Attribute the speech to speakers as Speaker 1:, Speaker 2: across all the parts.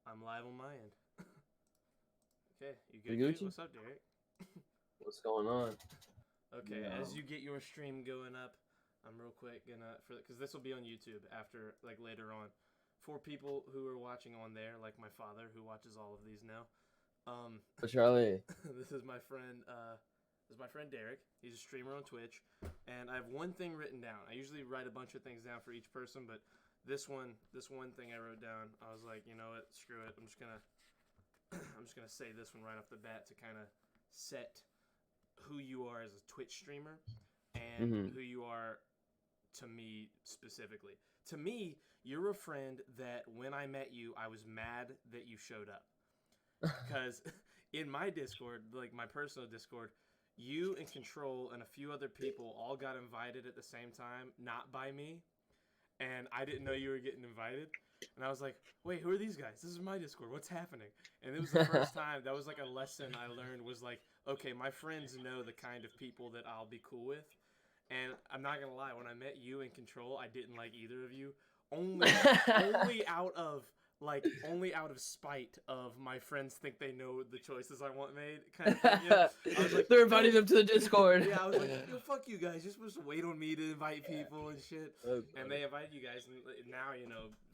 Speaker 1: I'm live on my end. Okay, you
Speaker 2: You
Speaker 1: good, dude?
Speaker 2: Gucci?
Speaker 1: What's up, Daric?
Speaker 2: What's going on?
Speaker 1: Okay,
Speaker 2: Yeah.
Speaker 1: as you get your stream going up, I'm real quick gonna because this will be on YouTube after later on. For people who are watching on there, like my father who watches all of these now.
Speaker 2: But Charlie,
Speaker 1: This is my friend. This is my friend Daric. He's a streamer on Twitch, and I have one thing written down. I usually write a bunch of things down for each person, but this one thing I wrote down, I was like, you know what? Screw it. I'm just gonna say this one right off the bat to kind of set who you are as a Twitch streamer and who you are to me specifically. To me, you're a friend that when I met you, I was mad that you showed up. Because in my Discord, like my personal Discord, you and Control and a few other people all got invited at the same time, not by me. And I didn't know you were getting invited. And I was like, wait, who are these guys? This is my Discord. What's happening? And it was the first time. That was like a lesson I learned was like, okay, my friends know the kind of people that I'll be cool with. And I'm not going to lie. When I met you in Control, I didn't like either of you. Only out of spite of my friends think they know the choices I want made kind of thing. You know? I was like,
Speaker 2: they're inviting them to the Discord.
Speaker 1: Yeah, I was like, yo, fuck you guys. You're supposed to wait on me to invite people and shit. And they invited you guys, and now,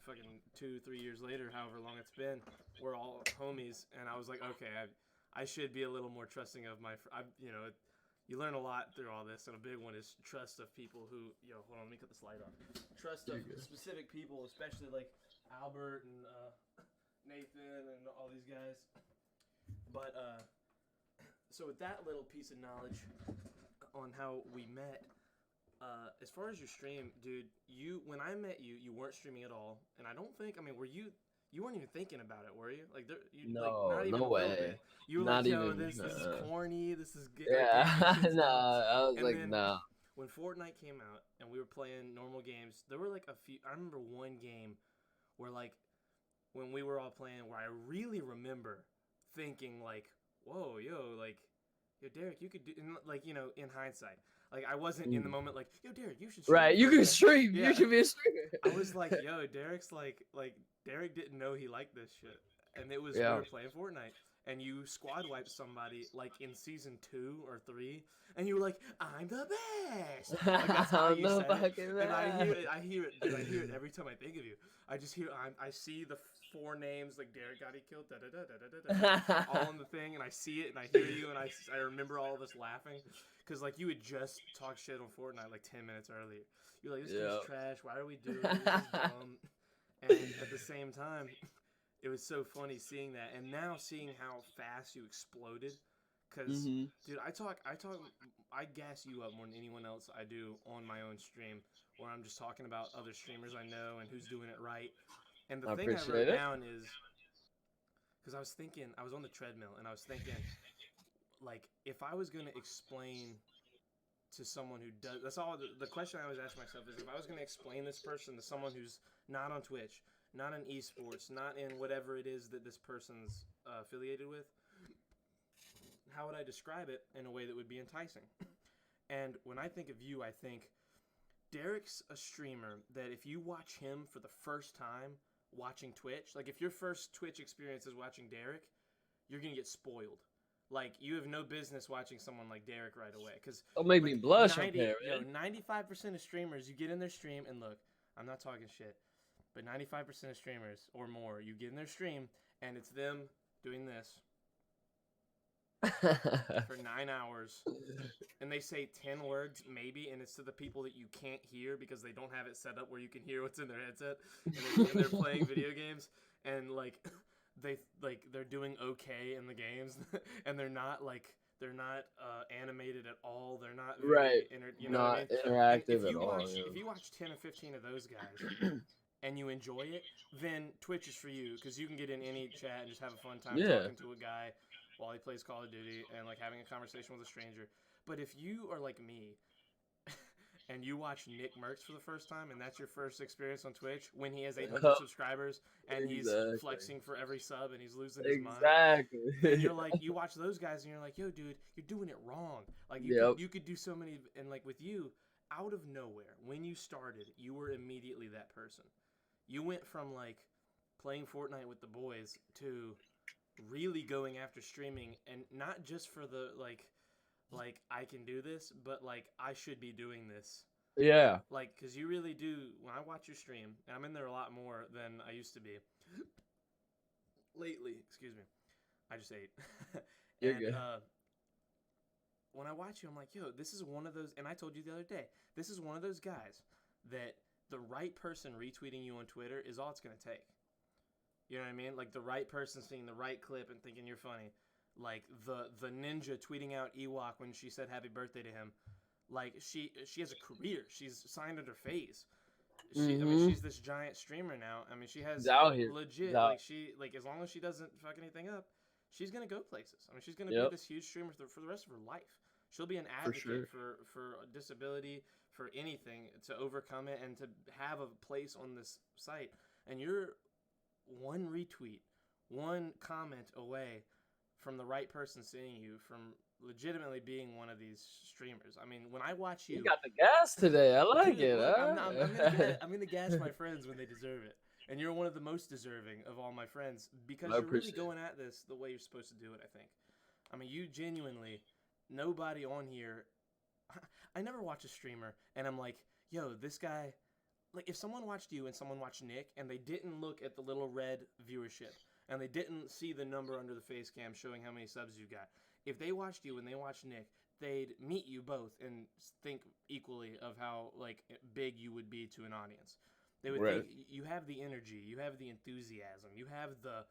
Speaker 1: fucking 2-3 years later, however long it's been, we're all homies. And I was like, okay, I should be a little more trusting of you learn a lot through all this, and a big one is trust of people who, hold on, let me cut this light on. Trust of specific people, especially like Albert and Nathan and all these guys. But, so with that little piece of knowledge on how we met, as far as your stream, dude, when I met you, you weren't streaming at all, and I don't think, were you? You weren't even thinking about it, were you?
Speaker 2: No,
Speaker 1: not even
Speaker 2: no
Speaker 1: a little
Speaker 2: way.
Speaker 1: bit. You were
Speaker 2: Not
Speaker 1: like, yo,
Speaker 2: even.
Speaker 1: this is corny. This is good.
Speaker 2: Yeah,
Speaker 1: Like,
Speaker 2: no. I was
Speaker 1: and
Speaker 2: like,
Speaker 1: then,
Speaker 2: no.
Speaker 1: When Fortnite came out and we were playing normal games, there were like a few. I remember one game where when we were all playing, where I really remember thinking like, whoa, yo, Daric, you could do, in hindsight. Like, I wasn't in the moment like, yo, Daric, you should stream.
Speaker 2: Right, you can stream.
Speaker 1: Yeah.
Speaker 2: You should be a streamer.
Speaker 1: I was like, yo, Derek's like Daric didn't know he liked this shit. And it was, we were playing Fortnite. And you squad wiped somebody, like, in season 2 or 3. And you were like, I'm the best. Like, that's how you said it. And I hear it every time I think of you. I just hear, I see the 4 names, like, DaricGotti killed, da-da-da-da-da-da, all in the thing. And I see it, and I hear you, and I remember all of us laughing. Because, like, you had just talked shit on Fortnite, like, 10 minutes earlier. You're like, this game's trash. Why are we doing this? This is dumb. And at the same time, it was so funny seeing that, and now seeing how fast you exploded. Cause, dude, I gas you up more than anyone else I do on my own stream, where I'm just talking about other streamers I know and who's doing it right. And the thing I wrote down is, because I was on the treadmill, and I was thinking, like, if I was gonna explain to someone who does, that's all. The question I always ask myself is, if I was gonna explain this person to someone who's not on Twitch, not in esports, not in whatever it is that this person's affiliated with, how would I describe it in a way that would be enticing? And when I think of you, I think Daric's a streamer that if you watch him for the first time watching Twitch, like if your first Twitch experience is watching Daric, you're going to get spoiled. Like, you have no business watching someone like Daric right away.
Speaker 2: Don't make me blush up here, man.
Speaker 1: 95% of streamers, you get in their stream, and look, I'm not talking shit, but 95% of streamers or more, you get in their stream, and it's them doing this for 9 hours, and they say 10 words, maybe, and it's to the people that you can't hear because they don't have it set up where you can hear what's in their headset, and they're playing video games, and, like, they're doing okay in the games, and they're not animated at all. They're not very
Speaker 2: not interactive at all.
Speaker 1: If you watch 10 or 15 of those guys and you enjoy it, then Twitch is for you, because you can get in any chat and just have a fun time talking to a guy while he plays Call of Duty and like having a conversation with a stranger. But if you are like me and you watch Nick Merckx for the first time, and that's your first experience on Twitch when he has 800 subscribers and he's flexing for every sub and he's losing his mind. And you're like, you watch those guys and you're like, yo, dude, you're doing it wrong. Like, you could do so many, and like with you, out of nowhere, when you started, you were immediately that person. You went from like playing Fortnite with the boys to really going after streaming, and not just for the like I can do this, but like I should be doing this.
Speaker 2: Yeah.
Speaker 1: Like, because you really do. When I watch your stream, and I'm in there a lot more than I used to be lately. Excuse me. I just ate.
Speaker 2: You're
Speaker 1: and
Speaker 2: good.
Speaker 1: when I watch you, I'm like, yo, this is one of those. And I told you the other day, this is one of those guys that the right person retweeting you on Twitter is all it's gonna take. You know what I mean? Like the right person seeing the right clip and thinking you're funny. Like the ninja tweeting out Ewok when she said happy birthday to him. Like she has a career. She's signed under FaZe. I mean, she's this giant streamer now. I mean, she has legit like as long as she doesn't fuck anything up, she's gonna go places. I mean, she's gonna be this huge streamer for the rest of her life. She'll be an advocate for disability, for anything, to overcome it and to have a place on this site. And you're one retweet, one comment away from the right person seeing you, from legitimately being one of these streamers. I mean, when I watch you
Speaker 2: got the gas today. I like
Speaker 1: dude,
Speaker 2: it.
Speaker 1: Look,
Speaker 2: Huh?
Speaker 1: I'm gonna gas my friends when they deserve it, and you're one of the most deserving of all my friends because you're really going at this the way you're supposed to do it. I think. I mean, you genuinely. Nobody on here. I never watch a streamer and I'm like, yo, this guy. Like, if someone watched you and someone watched Nick and they didn't look at the little red viewership and they didn't see the number under the face cam showing how many subs you got, if they watched you and they watched Nick, they'd meet you both and think equally of how like big you would be to an audience. They would think you have the energy, you have the enthusiasm, you have the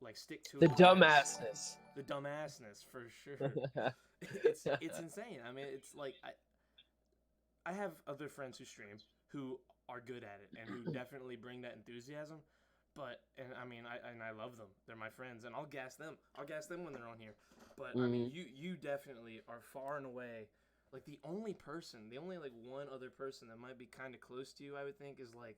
Speaker 1: like stick to
Speaker 2: the dumbassness.
Speaker 1: The dumbassness for sure. It's insane. I mean, it's like I have other friends who stream who are good at it and who definitely bring that enthusiasm. But I mean I love them. They're my friends, and I'll gas them. I'll gas them when they're on here. But I mean, you definitely are far and away like the only like one other person that might be kind of close to you. I would think is like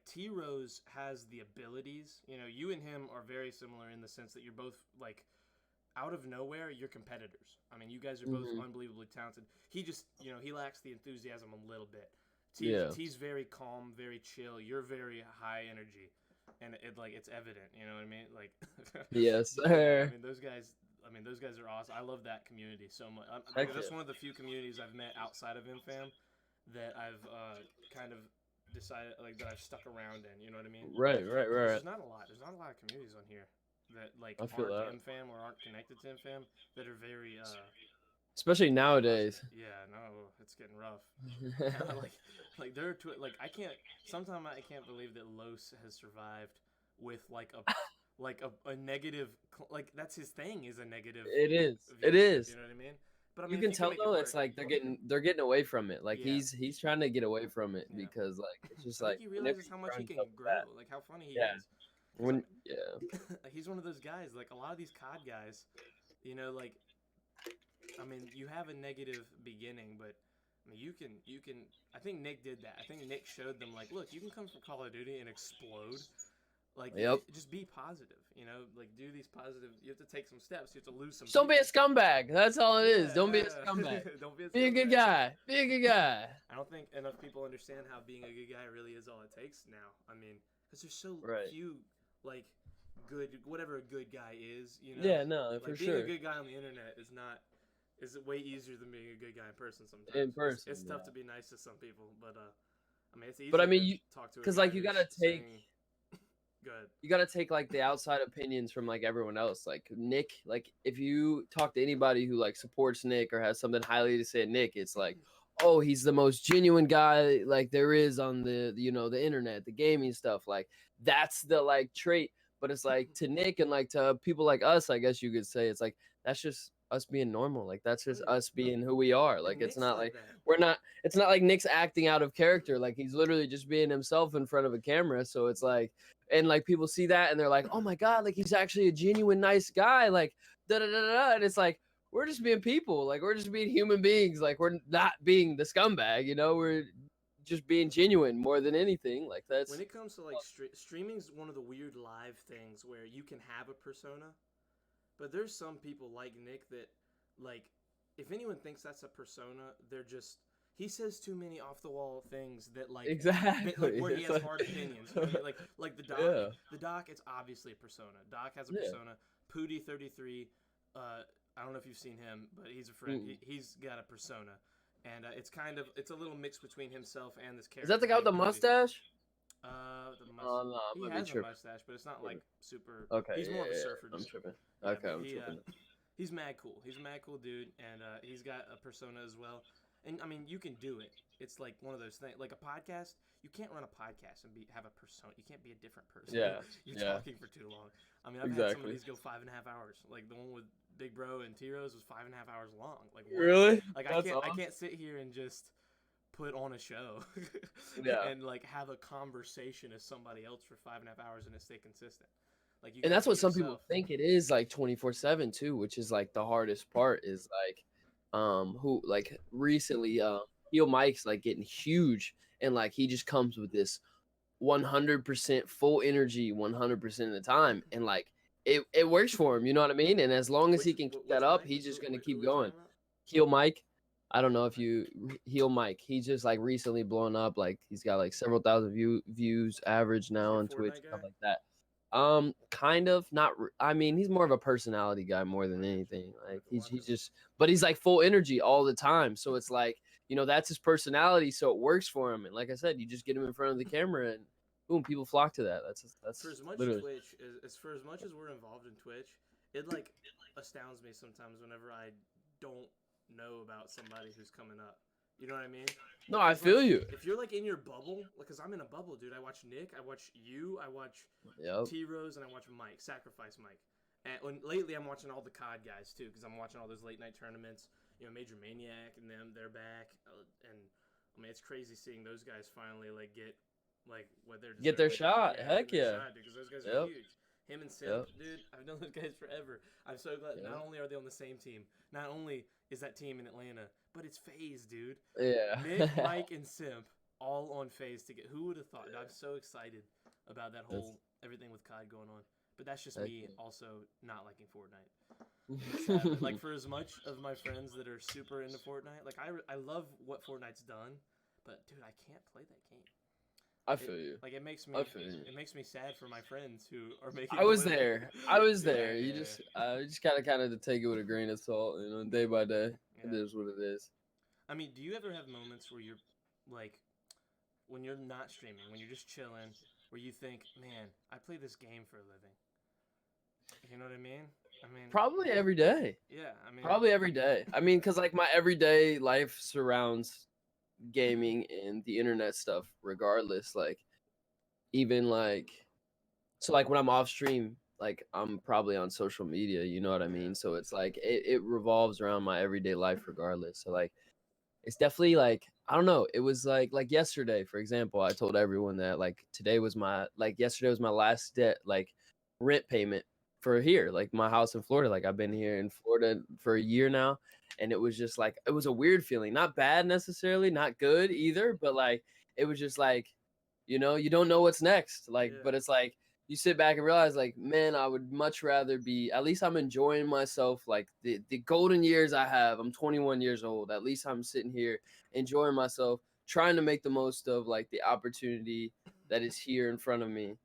Speaker 1: T Rose has the abilities. You know, you and him are very similar in the sense that you're both like out of nowhere, you're competitors. I mean, you guys are both unbelievably talented. He just, you know, he lacks the enthusiasm a little bit. T's very calm, very chill. You're very high energy, and it's evident. You know what I mean? Like,
Speaker 2: yes, sir.
Speaker 1: I mean, those guys are awesome. I love that community so much. That's one of the few communities I've met outside of InFam that I've kind of decided like that I've stuck around in. You know what I mean?
Speaker 2: Right.
Speaker 1: There's not a lot of communities on here that like aren't InFam or aren't connected to InFam that are very
Speaker 2: especially nowadays.
Speaker 1: Yeah, no, it's getting rough. like there are I can't believe that Los has survived with like a negative, like that's his thing is a negative. It is. You know what I mean? But I mean,
Speaker 2: you can tell though, it's like they're getting away from it. Like he's trying to get away from it because like it's just like
Speaker 1: he realizes how much he can grow, like how funny he is. He's one of those guys. Like a lot of these COD guys, you know, like I mean, you have a negative beginning, but I mean, you can. I think Nick did that. I think Nick showed them like, look, you can come from Call of Duty and explode. Like, just be positive, you know, like do these positive, you have to take some steps, you have to lose some.
Speaker 2: Don't be a scumbag. That's all it is. Don't be a scumbag. Be a good guy. Be a good guy.
Speaker 1: I don't think enough people understand how being a good guy really is all it takes now. I mean, because there's so few, like, good, whatever a good guy is, you know.
Speaker 2: Yeah, no,
Speaker 1: for
Speaker 2: sure.
Speaker 1: Being a good guy on the internet is way easier than being a good guy in person sometimes.
Speaker 2: In person.
Speaker 1: It's tough to be nice to some people, but, I mean, it's easy
Speaker 2: to
Speaker 1: talk to
Speaker 2: because, like, you gotta take...
Speaker 1: Good.
Speaker 2: You gotta take like the outside opinions from like everyone else. Like Nick, like if you talk to anybody who like supports Nick or has something highly to say at Nick, it's like, oh, he's the most genuine guy like there is on the the internet, the gaming stuff. Like that's the like trait. But it's like to Nick and like to people like us, I guess you could say it's like that's just us being normal. Like that's just us being who we are. Like it's not like it's not like Nick's acting out of character. Like he's literally just being himself in front of a camera. So it's like, and like people see that and they're like, oh my God, like he's actually a genuine nice guy. Like da da da da. And it's like we're just being people. Like we're just being human beings. Like we're not being the scumbag. You know, we're just being genuine more than anything. Like that's
Speaker 1: when it comes to like streaming's one of the weird live things where you can have a persona, but there's some people like Nick that like if anyone thinks that's a persona, he says too many off the wall things that
Speaker 2: Exactly.
Speaker 1: where he has hard opinions. You know what I mean? Like the doc.
Speaker 2: Yeah.
Speaker 1: The doc. It's obviously a persona. Doc has a
Speaker 2: Yeah.
Speaker 1: persona. Pootie 33. I don't know if you've seen him, but he's a friend. He's got a persona, and it's a little mix between himself and this character.
Speaker 2: Is that the guy with the mustache?
Speaker 1: The mustache.
Speaker 2: Oh no,
Speaker 1: he has a mustache, but it's not like super.
Speaker 2: Okay.
Speaker 1: He's more of a surfer.
Speaker 2: I'm tripping.
Speaker 1: Yeah,
Speaker 2: Okay, I'm tripping.
Speaker 1: He's mad cool. He's a mad cool dude, and he's got a persona as well. And I mean, you can do it. It's like one of those things. Like a podcast, you can't run a podcast and have a persona. You can't be a different person.
Speaker 2: Yeah.
Speaker 1: You're talking for too long. I mean, I've had some of these go 5.5 hours. Like the one with Big Bro and T-Rose was 5.5 hours long. Like what?
Speaker 2: Really?
Speaker 1: Like
Speaker 2: That's
Speaker 1: I can't sit here and just put on a show and like have a conversation as somebody else for 5.5 hours and it stay consistent. Like
Speaker 2: and that's what some people think it is, like 24/7 too, which is like the hardest part is like who like recently Heel Mike's like getting huge and like he just comes with this 100% full energy 100% of the time and like it works for him, you know what I mean? And as long as he can keep that up, he's just gonna keep going. Heel Mike, I don't know if you Heel Mike, he's just like recently blown up, like he's got like several thousand views average now on Twitch, stuff like that. Kind of not. I mean, he's more of a personality guy more than anything. Like he's just, but he's like full energy all the time. So it's like, you know, that's his personality. So it works for him. And like I said, you just get him in front of the camera and boom, people flock to that. That's
Speaker 1: for as much
Speaker 2: literally.
Speaker 1: Twitch for as much as we're involved in Twitch, it like astounds me sometimes whenever I don't know about somebody who's coming up. You know what I mean?
Speaker 2: No, I feel you.
Speaker 1: If you're like in your bubble, like, cause I'm in a bubble, dude. I watch Nick, I watch you, I watch T-Rose, and I watch Mike, Sacrifice Mike. And lately, I'm watching all the COD guys too, cause I'm watching all those late night tournaments. You know, Major Maniac and them, they're back, and I mean, it's crazy seeing those guys finally like get like what they're
Speaker 2: get their shot. Heck yeah,
Speaker 1: because those guys are huge. Him and Simp, dude, I've known those guys forever. I'm so glad. Not only are they on the same team, not only is that team in Atlanta, but it's FaZe, dude.
Speaker 2: Yeah.
Speaker 1: Nick, Mike, and Simp all on FaZe together. Who would have thought? I'm so excited about that whole everything with COD going on. But that's just me also not liking Fortnite. Like for as much of my friends that are super into Fortnite, like I love what Fortnite's done, but dude, I can't play that game.
Speaker 2: I feel you.
Speaker 1: Like it makes me sad for my friends who are making.
Speaker 2: I was there. You just gotta kind of take it with a grain of salt, you know, day by day. It is what it is.
Speaker 1: I mean, do you ever have moments where you're like, when you're not streaming, when you're just chilling, where you think, man, I play this game for a living? You know what I mean? I mean,
Speaker 2: probably every day.
Speaker 1: Yeah, I mean,
Speaker 2: probably every day. I mean, cause like my everyday life surrounds gaming and the internet stuff regardless, like even like so like when I'm off stream, like I'm probably on social media, you know what I mean? So it's like it revolves around my everyday life regardless. So like it's definitely like I don't know, it was like yesterday, for example, I told everyone that like yesterday was my last debt like rent payment for here, like my house in Florida. Like I've been here in Florida for a year now. And it was just like, it was a weird feeling, not bad necessarily, not good either, but like, it was just like, you know, you don't know what's next. Like, but it's like, you sit back and realize like, man, I would much rather be, at least I'm enjoying myself. Like the golden years I have, I'm 21 years old. At least I'm sitting here enjoying myself, trying to make the most of like the opportunity that is here in front of me.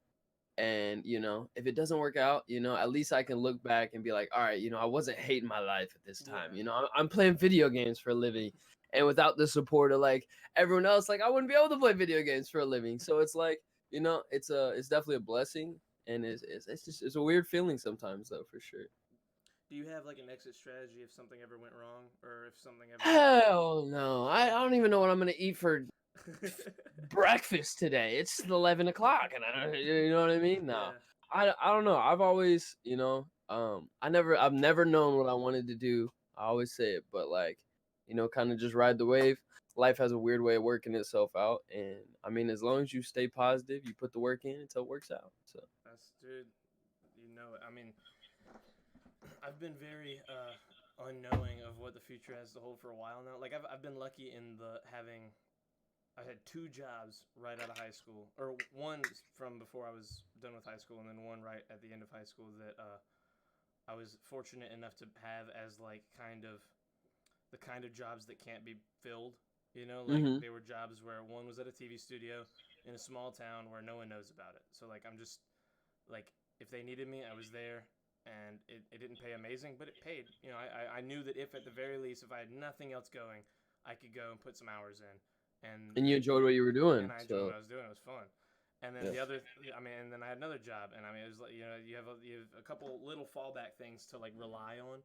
Speaker 2: And, you know, if it doesn't work out, you know, at least I can look back and be like, all right, you know, I wasn't hating my life at this time. You know, I'm playing video games for a living. And without the support of like everyone else, like I wouldn't be able to play video games for a living. So it's like, you know, it's definitely a blessing. And it's a weird feeling sometimes, though, for sure.
Speaker 1: Do you have like an exit strategy if something ever went wrong or if something ever...
Speaker 2: Hell no. I don't even know what I'm going to eat for breakfast today. It's 11 o'clock and I don't, you know what I mean? No, I don't know. I've always, you know, I've never known what I wanted to do. I always say it, but like, you know, kind of just ride the wave. Life has a weird way of working itself out. And I mean, as long as you stay positive, you put the work in until it works out. So
Speaker 1: that's, dude, you know it. I mean, I've been very, unknowing of what the future has to hold for a while now. Like I've been lucky in I had 2 jobs right out of high school, or one from before I was done with high school, and then one right at the end of high school that I was fortunate enough to have as like the kind of jobs that can't be filled. You know, like
Speaker 2: Mm-hmm.
Speaker 1: they were jobs where one was at a TV studio in a small town where no one knows about it. So like I'm just like if they needed me, I was there, and it didn't pay amazing, but it paid. You know, I knew that if at the very least, if I had nothing else going, I could go and put some hours in,
Speaker 2: And you enjoyed what you were doing,
Speaker 1: and I enjoyed
Speaker 2: so
Speaker 1: what I was doing. It was fun. And then
Speaker 2: yeah.
Speaker 1: I mean, and then I had another job, and I mean, it was like you have a couple little fallback things to like rely on.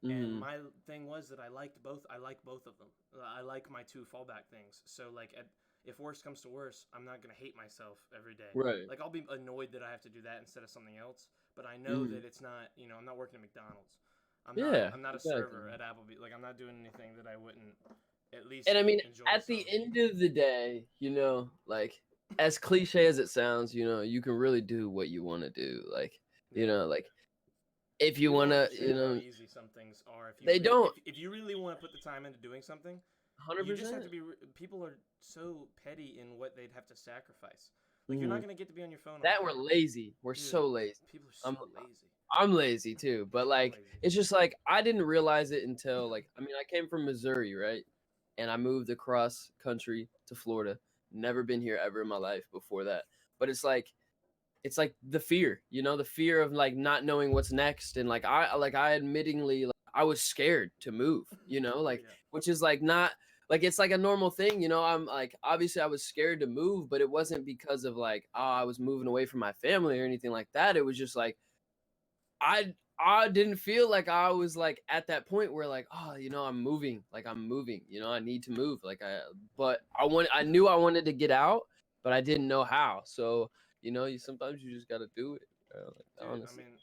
Speaker 1: And
Speaker 2: Mm-hmm.
Speaker 1: my thing was that I liked both. I like both of them. I like my two fallback things. So like, if worse comes to worse, I'm not gonna hate myself every day.
Speaker 2: Right.
Speaker 1: Like I'll be annoyed that I have to do that instead of something else. But I know
Speaker 2: Mm-hmm.
Speaker 1: that it's not. You know, I'm not working at McDonald's. I'm not.
Speaker 2: Yeah,
Speaker 1: I'm not a
Speaker 2: exactly.
Speaker 1: server at Applebee's. Like I'm not doing anything that I wouldn't at least
Speaker 2: And I mean,
Speaker 1: enjoy
Speaker 2: at the
Speaker 1: some.
Speaker 2: end of the day, like as cliche as it sounds, you can really do what you want to do. Like,
Speaker 1: Yeah.
Speaker 2: like if you
Speaker 1: People
Speaker 2: want
Speaker 1: don't
Speaker 2: to,
Speaker 1: understand how easy some things are. If you
Speaker 2: they don't.
Speaker 1: if you really want to put the time into doing something, you just have
Speaker 2: 100%.
Speaker 1: to be. People are so petty in what they'd have to sacrifice. Like you're
Speaker 2: Hmm.
Speaker 1: not gonna get to be on your phone all
Speaker 2: That we're
Speaker 1: day,
Speaker 2: lazy. We're
Speaker 1: dude.
Speaker 2: so lazy.
Speaker 1: People are
Speaker 2: I'm
Speaker 1: so lazy.
Speaker 2: I'm lazy too, but
Speaker 1: I'm
Speaker 2: like
Speaker 1: lazy.
Speaker 2: it's just like I didn't realize it until like I mean I came from Missouri, right? And I moved across country to Florida. Never been here ever in my life before that. But it's like the fear, the fear of like not knowing what's next, and like I admittingly like I was scared to move, like
Speaker 1: Yeah.
Speaker 2: which is like not like it's like a normal thing, I'm like obviously I was scared to move, but it wasn't because of like oh I was moving away from my family or anything like that. It was just like I didn't feel like I was like at that point where like oh I'm moving, I need to move but I knew I wanted to get out, but I didn't know how. So you sometimes you just got to do it, like,
Speaker 1: Dude, I
Speaker 2: honestly.
Speaker 1: mean,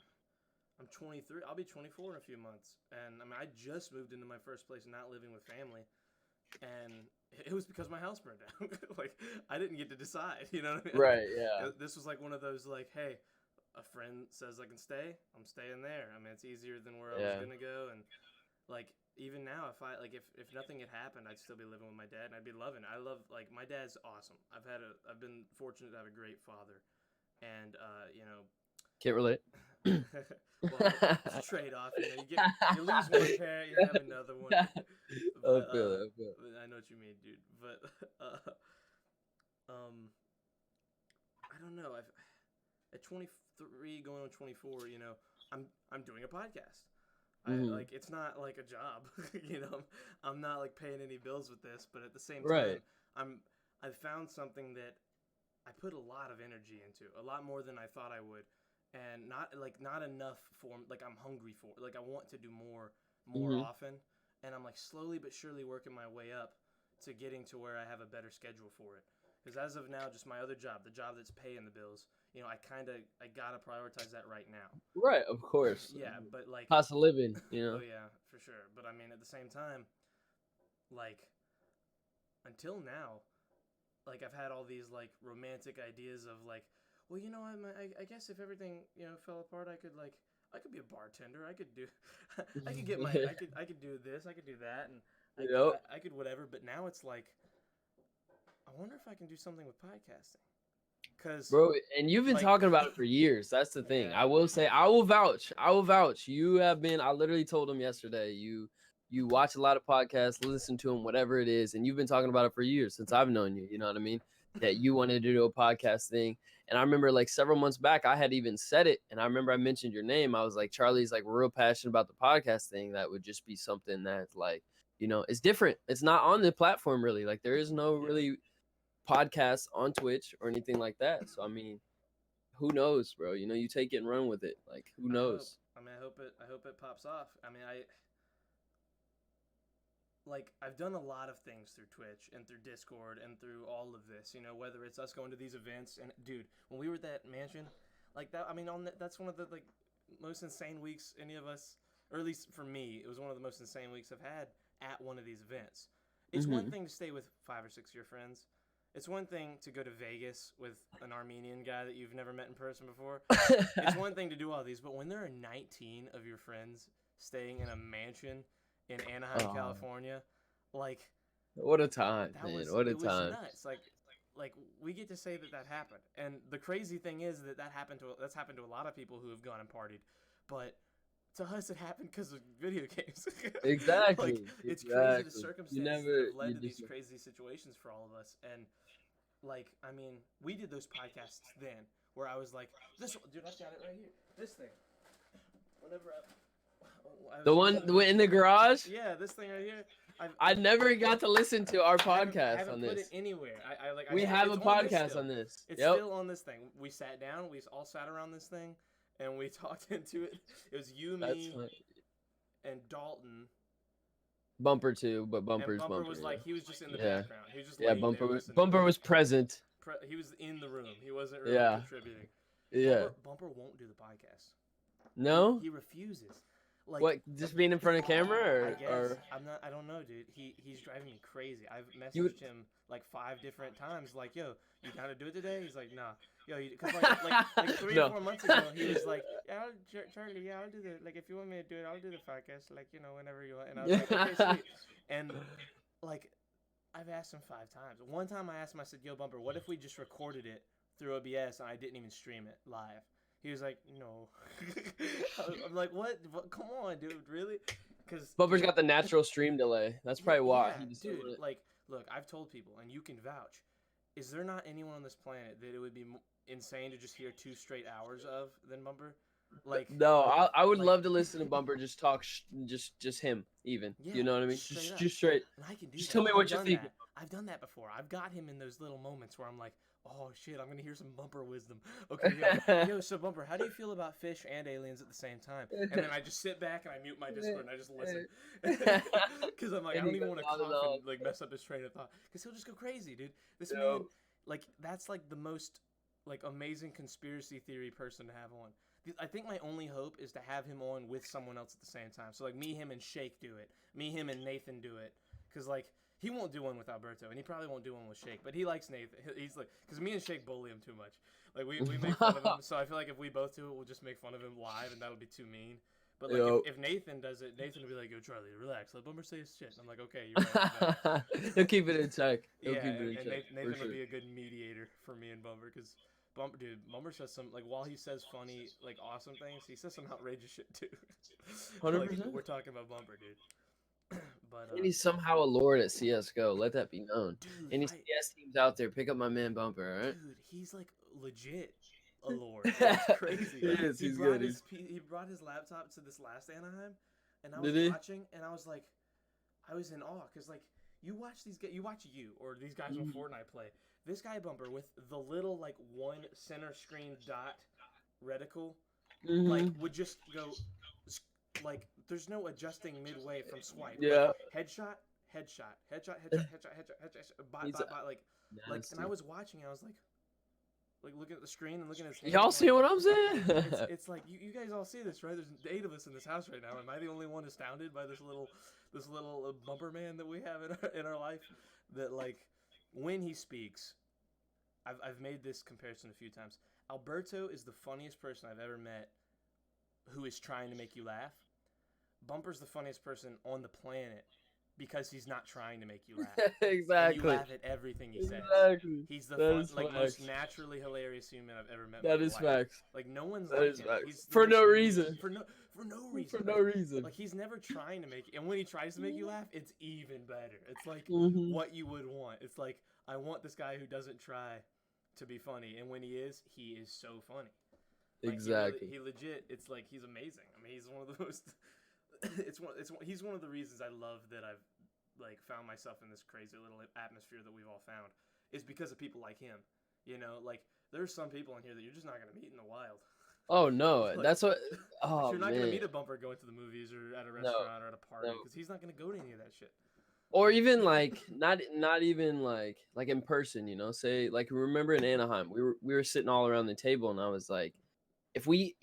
Speaker 1: I'm 23. I'll be 24 in a few months, and I mean, I just moved into my first place, not living with family, and it was because my house burned down. Like I didn't get to decide. You know what I mean?
Speaker 2: Right, yeah.
Speaker 1: This was like one of those like, hey, a friend says I can stay, I'm staying there. I mean, it's easier than where I was
Speaker 2: Yeah.
Speaker 1: gonna go, and like even now, if nothing had happened, I'd still be living with my dad, and I'd be loving it. I love like my dad's awesome. I've been fortunate to have a great father, and
Speaker 2: Can't relate.
Speaker 1: well, it's a trade off. You know, you lose one parent, you have another one.
Speaker 2: I
Speaker 1: but
Speaker 2: feel it. I feel it.
Speaker 1: I know what you mean, dude. But um, I don't know. At 23, going on 24, I'm doing a podcast. I
Speaker 2: Mhm.
Speaker 1: like it's not like a job, I'm not like paying any bills with this, but at the same
Speaker 2: Right.
Speaker 1: time, I found something that I put a lot of energy into, a lot more than I thought I would, and not enough for like I'm hungry for. Like I want to do more
Speaker 2: Mhm.
Speaker 1: often, and I'm like slowly but surely working my way up to getting to where I have a better schedule for it. Because as of now, just my other job, the job that's paying the bills, I gotta prioritize that right now.
Speaker 2: Right, of course.
Speaker 1: Yeah, but like,
Speaker 2: Cost of living.
Speaker 1: oh yeah, for sure. But I mean, at the same time, like until now, like I've had all these like romantic ideas of like, well, I guess if everything fell apart, I could be a bartender. I could do, I could get my, I could do this, I could do that, and
Speaker 2: Yep.
Speaker 1: I could whatever. But now it's like, I wonder if I can do something with podcasting, cause
Speaker 2: Bro, and you've been
Speaker 1: like,
Speaker 2: talking about it for years. That's the thing.
Speaker 1: yeah,
Speaker 2: I will say, I will vouch. I will vouch. You have been. I literally told him yesterday. You watch a lot of podcasts, listen to them, whatever it is, and you've been talking about it for years since I've known you. You know what I mean? That you wanted to do a podcast thing, and I remember like several months back, I had even said it, and I remember I mentioned your name. I was like, Charlie's like real passionate about the podcast thing. That would just be something that's like, it's different. It's not on the platform really. Like there is no
Speaker 1: yeah.
Speaker 2: really podcasts on Twitch or anything like that. So I mean, who knows, bro? You take it and run with it. Like who
Speaker 1: I hope.
Speaker 2: knows?
Speaker 1: I mean, I hope it pops off. I mean, I've done a lot of things through Twitch and through Discord and through all of this, whether it's us going to these events and dude, when we were at that mansion, like that, I mean, that's one of the like most insane weeks any of us, or at least for me, it was one of the most insane weeks I've had at one of these events. It's one
Speaker 2: Hmm.
Speaker 1: thing to stay with 5 or 6 of your friends. It's one thing to go to Vegas with an Armenian guy that you've never met in person before. It's one thing to do all these, but when there are 19 of your friends staying in a mansion in Anaheim,
Speaker 2: Oh,
Speaker 1: California, like
Speaker 2: what a time,
Speaker 1: that
Speaker 2: man!
Speaker 1: was
Speaker 2: What a
Speaker 1: it was
Speaker 2: time!
Speaker 1: nuts. Like we get to say that happened, and the crazy thing is that's happened to a lot of people who have gone and partied, but to us it happened because of video games.
Speaker 2: Exactly.
Speaker 1: Like it's crazy the
Speaker 2: Exactly.
Speaker 1: circumstances
Speaker 2: You
Speaker 1: that
Speaker 2: never.
Speaker 1: have led
Speaker 2: You
Speaker 1: to
Speaker 2: just.
Speaker 1: these crazy situations for all of us. And like, I mean, we did those podcasts then where I was like, this one, dude, I've got it right here. This thing. Whenever I
Speaker 2: The
Speaker 1: was
Speaker 2: one
Speaker 1: listening to
Speaker 2: in the garage.
Speaker 1: yeah, this thing right here.
Speaker 2: I never got to listen to our
Speaker 1: I
Speaker 2: podcast
Speaker 1: haven't
Speaker 2: on
Speaker 1: put
Speaker 2: this.
Speaker 1: it anywhere. I like.
Speaker 2: We have a
Speaker 1: it's on this
Speaker 2: podcast
Speaker 1: still.
Speaker 2: on this.
Speaker 1: It's
Speaker 2: Yep.
Speaker 1: still on this thing. We sat down. We all sat around this thing, and we talked into it. It was you, me, and Dalton.
Speaker 2: Bumper too, but
Speaker 1: And
Speaker 2: Bumper's
Speaker 1: Bumper
Speaker 2: Bumper.
Speaker 1: was like he was just in the
Speaker 2: Yeah.
Speaker 1: background. He was just
Speaker 2: Yeah,
Speaker 1: laying
Speaker 2: Bumper
Speaker 1: there
Speaker 2: was
Speaker 1: listening.
Speaker 2: Bumper was present.
Speaker 1: He was in the room. He wasn't really
Speaker 2: Yeah.
Speaker 1: contributing.
Speaker 2: Yeah.
Speaker 1: Bumper won't do the podcast.
Speaker 2: No?
Speaker 1: He refuses. Like,
Speaker 2: What? Just being in front of camera,
Speaker 1: I guess
Speaker 2: or
Speaker 1: I'm not. I don't know, dude. He's driving me crazy. I've messaged
Speaker 2: You-
Speaker 1: him like 5 different times. Like, yo, you down to do it today? He's like, nah. Yo, because like 3
Speaker 2: No.
Speaker 1: or 4 months ago, he was like, yeah, Charlie, yeah, I'll do the like if you want me to do it, I'll do the podcast. Like, you know, whenever you want. And I was like, okay, sweet. And like, I've asked him 5 times. One time I asked him, I said, yo, Bumper, what if we just recorded it through OBS and I didn't even stream it live? He was like, no. I'm like, what? Come on, dude, really? Because
Speaker 2: Bumper's got the natural stream delay. That's probably why.
Speaker 1: yeah,
Speaker 2: He just
Speaker 1: dude, like, look, I've told people, and you can vouch. Is there not anyone on this planet that it would be insane to just hear 2 straight hours of than Bumper? Like,
Speaker 2: no, I would
Speaker 1: like-
Speaker 2: love to listen to Bumper just talk, just him, even.
Speaker 1: Yeah,
Speaker 2: you know what I mean?
Speaker 1: straight up.
Speaker 2: Just straight.
Speaker 1: and I can do
Speaker 2: Just
Speaker 1: that.
Speaker 2: tell me
Speaker 1: I've
Speaker 2: what you
Speaker 1: done
Speaker 2: think.
Speaker 1: that. I've done that before. I've got him in those little moments where I'm like, oh shit, I'm gonna hear some Bumper wisdom. Okay, yo, so Bumper, how do you feel about fish and aliens at the same time? And then I just sit back and I mute my Discord and I just listen, because I'm like, I
Speaker 2: And
Speaker 1: don't
Speaker 2: he
Speaker 1: even
Speaker 2: goes
Speaker 1: want to
Speaker 2: on and
Speaker 1: cough
Speaker 2: on.
Speaker 1: and like mess up his train of thought, because he'll just go crazy, dude. This
Speaker 2: Yo.
Speaker 1: man, like, that's like the most like amazing conspiracy theory person to have on. I think my only hope is to have him on with someone else at the same time. So like me, him, and Shake do it. Me, him, and Nathan do it. Because like he won't do one with Alberto, and he probably won't do one with Shake. But he likes Nathan. He's like, because me and Shake bully him too much. Like we make fun of him. So I feel like if we both do it, we'll just make fun of him live, and that'll be too mean. But like if Nathan does it, Nathan will be like, "Yo, Charlie, relax. Let Bummer say his shit." And I'm like, "Okay, you're right."
Speaker 2: He'll keep it in check. He'll
Speaker 1: Yeah,
Speaker 2: keep it in
Speaker 1: and
Speaker 2: check.
Speaker 1: Nathan
Speaker 2: for sure.
Speaker 1: would be a good mediator for me and Bummer, because Bummer says some, like, while he says funny, like, awesome things, he says some outrageous shit too.
Speaker 2: 100%.
Speaker 1: Like, we're talking about Bumper, dude. But
Speaker 2: And he's somehow a lord at CS:GO. Let that be known.
Speaker 1: dude,
Speaker 2: Any CS teams out there, pick up my man Bumper, all right?
Speaker 1: dude, he's like legit a lord. It's crazy.
Speaker 2: He is. He's
Speaker 1: brought
Speaker 2: good.
Speaker 1: He brought his laptop to this last Anaheim, and I was
Speaker 2: Did he?
Speaker 1: watching, and I was like, I was in awe, because like you watch these guys, or these guys on Fortnite play. This guy Bumper with the little like one center screen dot reticle, like would just go like there's no adjusting midway from swipe.
Speaker 2: Yeah.
Speaker 1: Like, headshot, bot, like, and I was watching, I was like looking at the screen and looking at his hands,
Speaker 2: Y'all see
Speaker 1: like,
Speaker 2: what I'm saying?
Speaker 1: it's like you guys all see this, right? There's 8 of us in this house right now. Am I the only one astounded by this little Bumper man that we have in our life? That like when he speaks, I've made this comparison a few times. Alberto is the funniest person I've ever met who is trying to make you laugh. Bumper's the funniest person on the planet because he's not trying to make you laugh.
Speaker 2: Exactly.
Speaker 1: And you laugh at everything he says.
Speaker 2: Exactly.
Speaker 1: He's the
Speaker 2: That is
Speaker 1: most
Speaker 2: facts.
Speaker 1: naturally hilarious human I've ever met.
Speaker 2: That
Speaker 1: in
Speaker 2: is
Speaker 1: my life.
Speaker 2: facts.
Speaker 1: Like no one's
Speaker 2: That
Speaker 1: like
Speaker 2: is
Speaker 1: him.
Speaker 2: facts.
Speaker 1: He's the
Speaker 2: For
Speaker 1: most
Speaker 2: no
Speaker 1: unique-
Speaker 2: reason.
Speaker 1: For no reason.
Speaker 2: For no reason.
Speaker 1: Like he's never trying to make, and when he tries to make you laugh, it's even better. It's like
Speaker 2: Mhm.
Speaker 1: what you would want. It's like, I want this guy who doesn't try to be funny, and when he is so funny. Like,
Speaker 2: Exactly.
Speaker 1: He legit. It's like he's amazing. I mean, he's one of the most. He's one of the reasons I love that I've like found myself in this crazy little atmosphere that we've all found, is because of people like him. You know, like there's some people in here that you're just not gonna meet in the wild.
Speaker 2: Oh no,
Speaker 1: Like,
Speaker 2: that's what. Oh
Speaker 1: you're not
Speaker 2: man.
Speaker 1: gonna meet a Bumper going to the movies or at a restaurant or at a party,
Speaker 2: No.
Speaker 1: because he's not gonna go to any of that shit.
Speaker 2: Or even like not even like in person, you know. Say like remember in Anaheim, we were sitting all around the table, and I was like, if we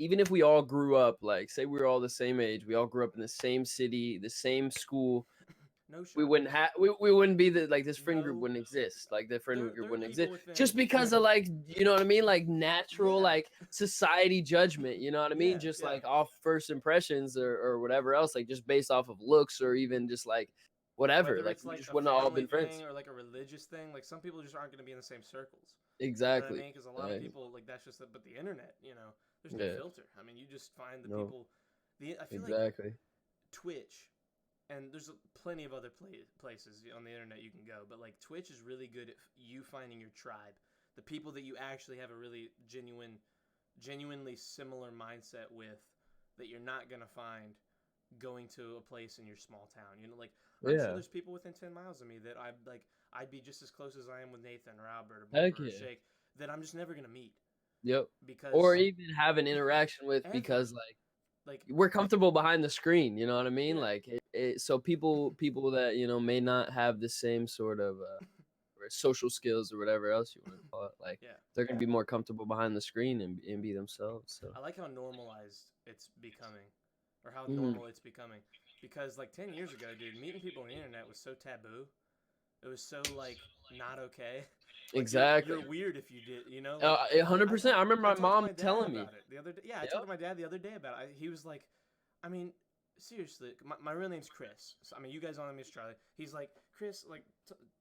Speaker 2: all grew up, like say we were all the same age, we all grew up in the same city, the same school,
Speaker 1: No shit.
Speaker 2: we wouldn't have we wouldn't be the like this friend group
Speaker 1: No.
Speaker 2: wouldn't exist, like the friend
Speaker 1: There-
Speaker 2: group
Speaker 1: there are
Speaker 2: wouldn't
Speaker 1: people
Speaker 2: exist
Speaker 1: within-
Speaker 2: just because of like, you know what I mean, like natural
Speaker 1: Yeah.
Speaker 2: like society judgment, you know what I mean,
Speaker 1: Yeah,
Speaker 2: just
Speaker 1: yeah.
Speaker 2: like off first impressions or whatever else, like just based off of looks or even just like whatever,
Speaker 1: Whether
Speaker 2: like
Speaker 1: it's
Speaker 2: we
Speaker 1: like
Speaker 2: just
Speaker 1: a
Speaker 2: wouldn't have all
Speaker 1: family
Speaker 2: been friends.
Speaker 1: thing or like a religious thing. Like some people just aren't going to be in the same circles.
Speaker 2: Exactly.
Speaker 1: You know what I mean? Because a lot of
Speaker 2: Right.
Speaker 1: people, like that's just. But the internet, you know, there's no
Speaker 2: Yeah.
Speaker 1: filter. I mean, you just find the
Speaker 2: No.
Speaker 1: people. I feel
Speaker 2: Exactly.
Speaker 1: like Twitch, and there's plenty of other places on the internet you can go, but like Twitch is really good at you finding your tribe, the people that you actually have a really genuinely similar mindset with, that you're not gonna find going to a place in your small town. You know, like I'm sure
Speaker 2: Yeah.
Speaker 1: there's people within 10 miles of me that I'd be just as close as I am with Nathan or Albert or
Speaker 2: Heck
Speaker 1: Bumper or
Speaker 2: yeah.
Speaker 1: Shake that I'm just never gonna meet.
Speaker 2: Yep.
Speaker 1: Because
Speaker 2: Or even have an interaction with,
Speaker 1: ever,
Speaker 2: because
Speaker 1: like
Speaker 2: we're comfortable behind the screen, you know what I mean?
Speaker 1: Yeah.
Speaker 2: Like so people that, you know, may not have the same sort of or social skills or whatever else you want to call it, like
Speaker 1: Yeah.
Speaker 2: they're gonna be more comfortable behind the screen and be themselves. So
Speaker 1: I like how normalized it's becoming, or how
Speaker 2: Mhm.
Speaker 1: normal it's becoming. Because like 10 years ago, dude, meeting people on the internet was so taboo. It was so like not okay. Like
Speaker 2: Exactly.
Speaker 1: you're weird if you did, you know. Like
Speaker 2: 100%. I remember my
Speaker 1: talked to
Speaker 2: mom
Speaker 1: my dad
Speaker 2: telling me.
Speaker 1: about it the other day. Yeah, I
Speaker 2: Yep.
Speaker 1: talked to my dad the other day about it. He was like, I mean, seriously, my real name's Chris. So, I mean, you guys all know me as Charlie. He's like, Chris, like,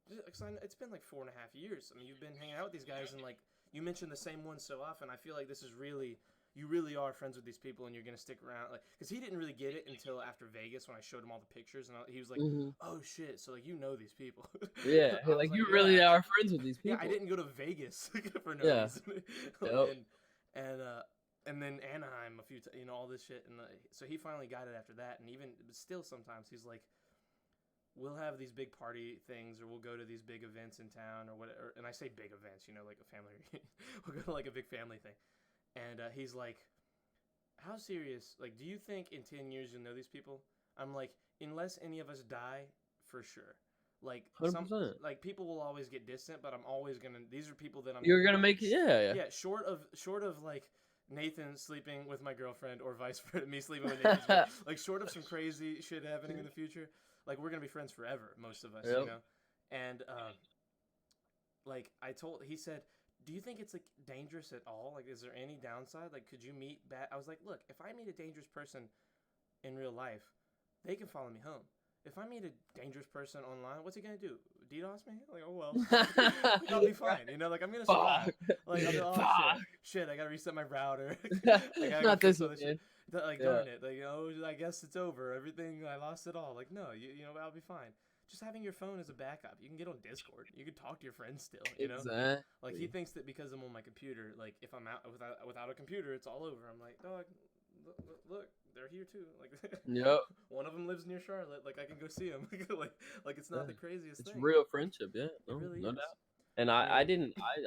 Speaker 1: it's been like 4.5 years. I mean, you've been hanging out with these guys, and like, you mention the same ones so often. I feel like this is really, you really are friends with these people, and you're gonna stick around. Like, because he didn't really get it until after Vegas when I showed him all the pictures, and he was like, "Oh shit!" So like, you know these people.
Speaker 2: Yeah, like you really
Speaker 1: yeah.
Speaker 2: are friends with these people.
Speaker 1: Yeah, I didn't go to Vegas for no
Speaker 2: Yeah.
Speaker 1: reason.
Speaker 2: Yep.
Speaker 1: And then Anaheim a few times, you know, all this shit. And so he finally got it after that. And even still, sometimes he's like, we'll have these big party things, or we'll go to these big events in town, or whatever. And I say big events, you know, like a family. We'll go to like a big family thing. And he's like, how serious? Like, do you think in 10 years you'll know these people? I'm like, unless any of us die, for sure. Like
Speaker 2: 100%.
Speaker 1: like people will always get distant, but I'm always gonna. These are people that
Speaker 2: You're gonna make it. Yeah.
Speaker 1: Yeah, short of like Nathan sleeping with my girlfriend, or vice versa, me sleeping with Nathan's girlfriend. Like short of some crazy shit happening in the future, like we're gonna be friends forever, most of us,
Speaker 2: Yep.
Speaker 1: you know. And like he said, do you think it's like dangerous at all? Like, is there any downside? Like, could you meet I was like, look, if I meet a dangerous person in real life, they can follow me home. If I meet a dangerous person online, what's he gonna do? DDoS me? Like, oh well, like, I'll be fine. You know, like I'm gonna survive. Like, I'll be, oh shit, I gotta reset my router.
Speaker 2: Not this again.
Speaker 1: Like, darn it. Like, oh, I guess it's over. Everything, I lost it all. Like, no, you know, I'll be fine. Just having your phone as a backup. You can get on Discord. You can talk to your friends still. You know,
Speaker 2: exactly.
Speaker 1: Like he thinks that because I'm on my computer, like if I'm out without a computer, it's all over. I'm like, dog, look, they're here too. Like,
Speaker 2: yep.
Speaker 1: One of them lives near Charlotte. Like I can go see him. like it's not the craziest thing.
Speaker 2: It's real friendship, yeah.
Speaker 1: No, it really
Speaker 2: no
Speaker 1: is.
Speaker 2: doubt. And I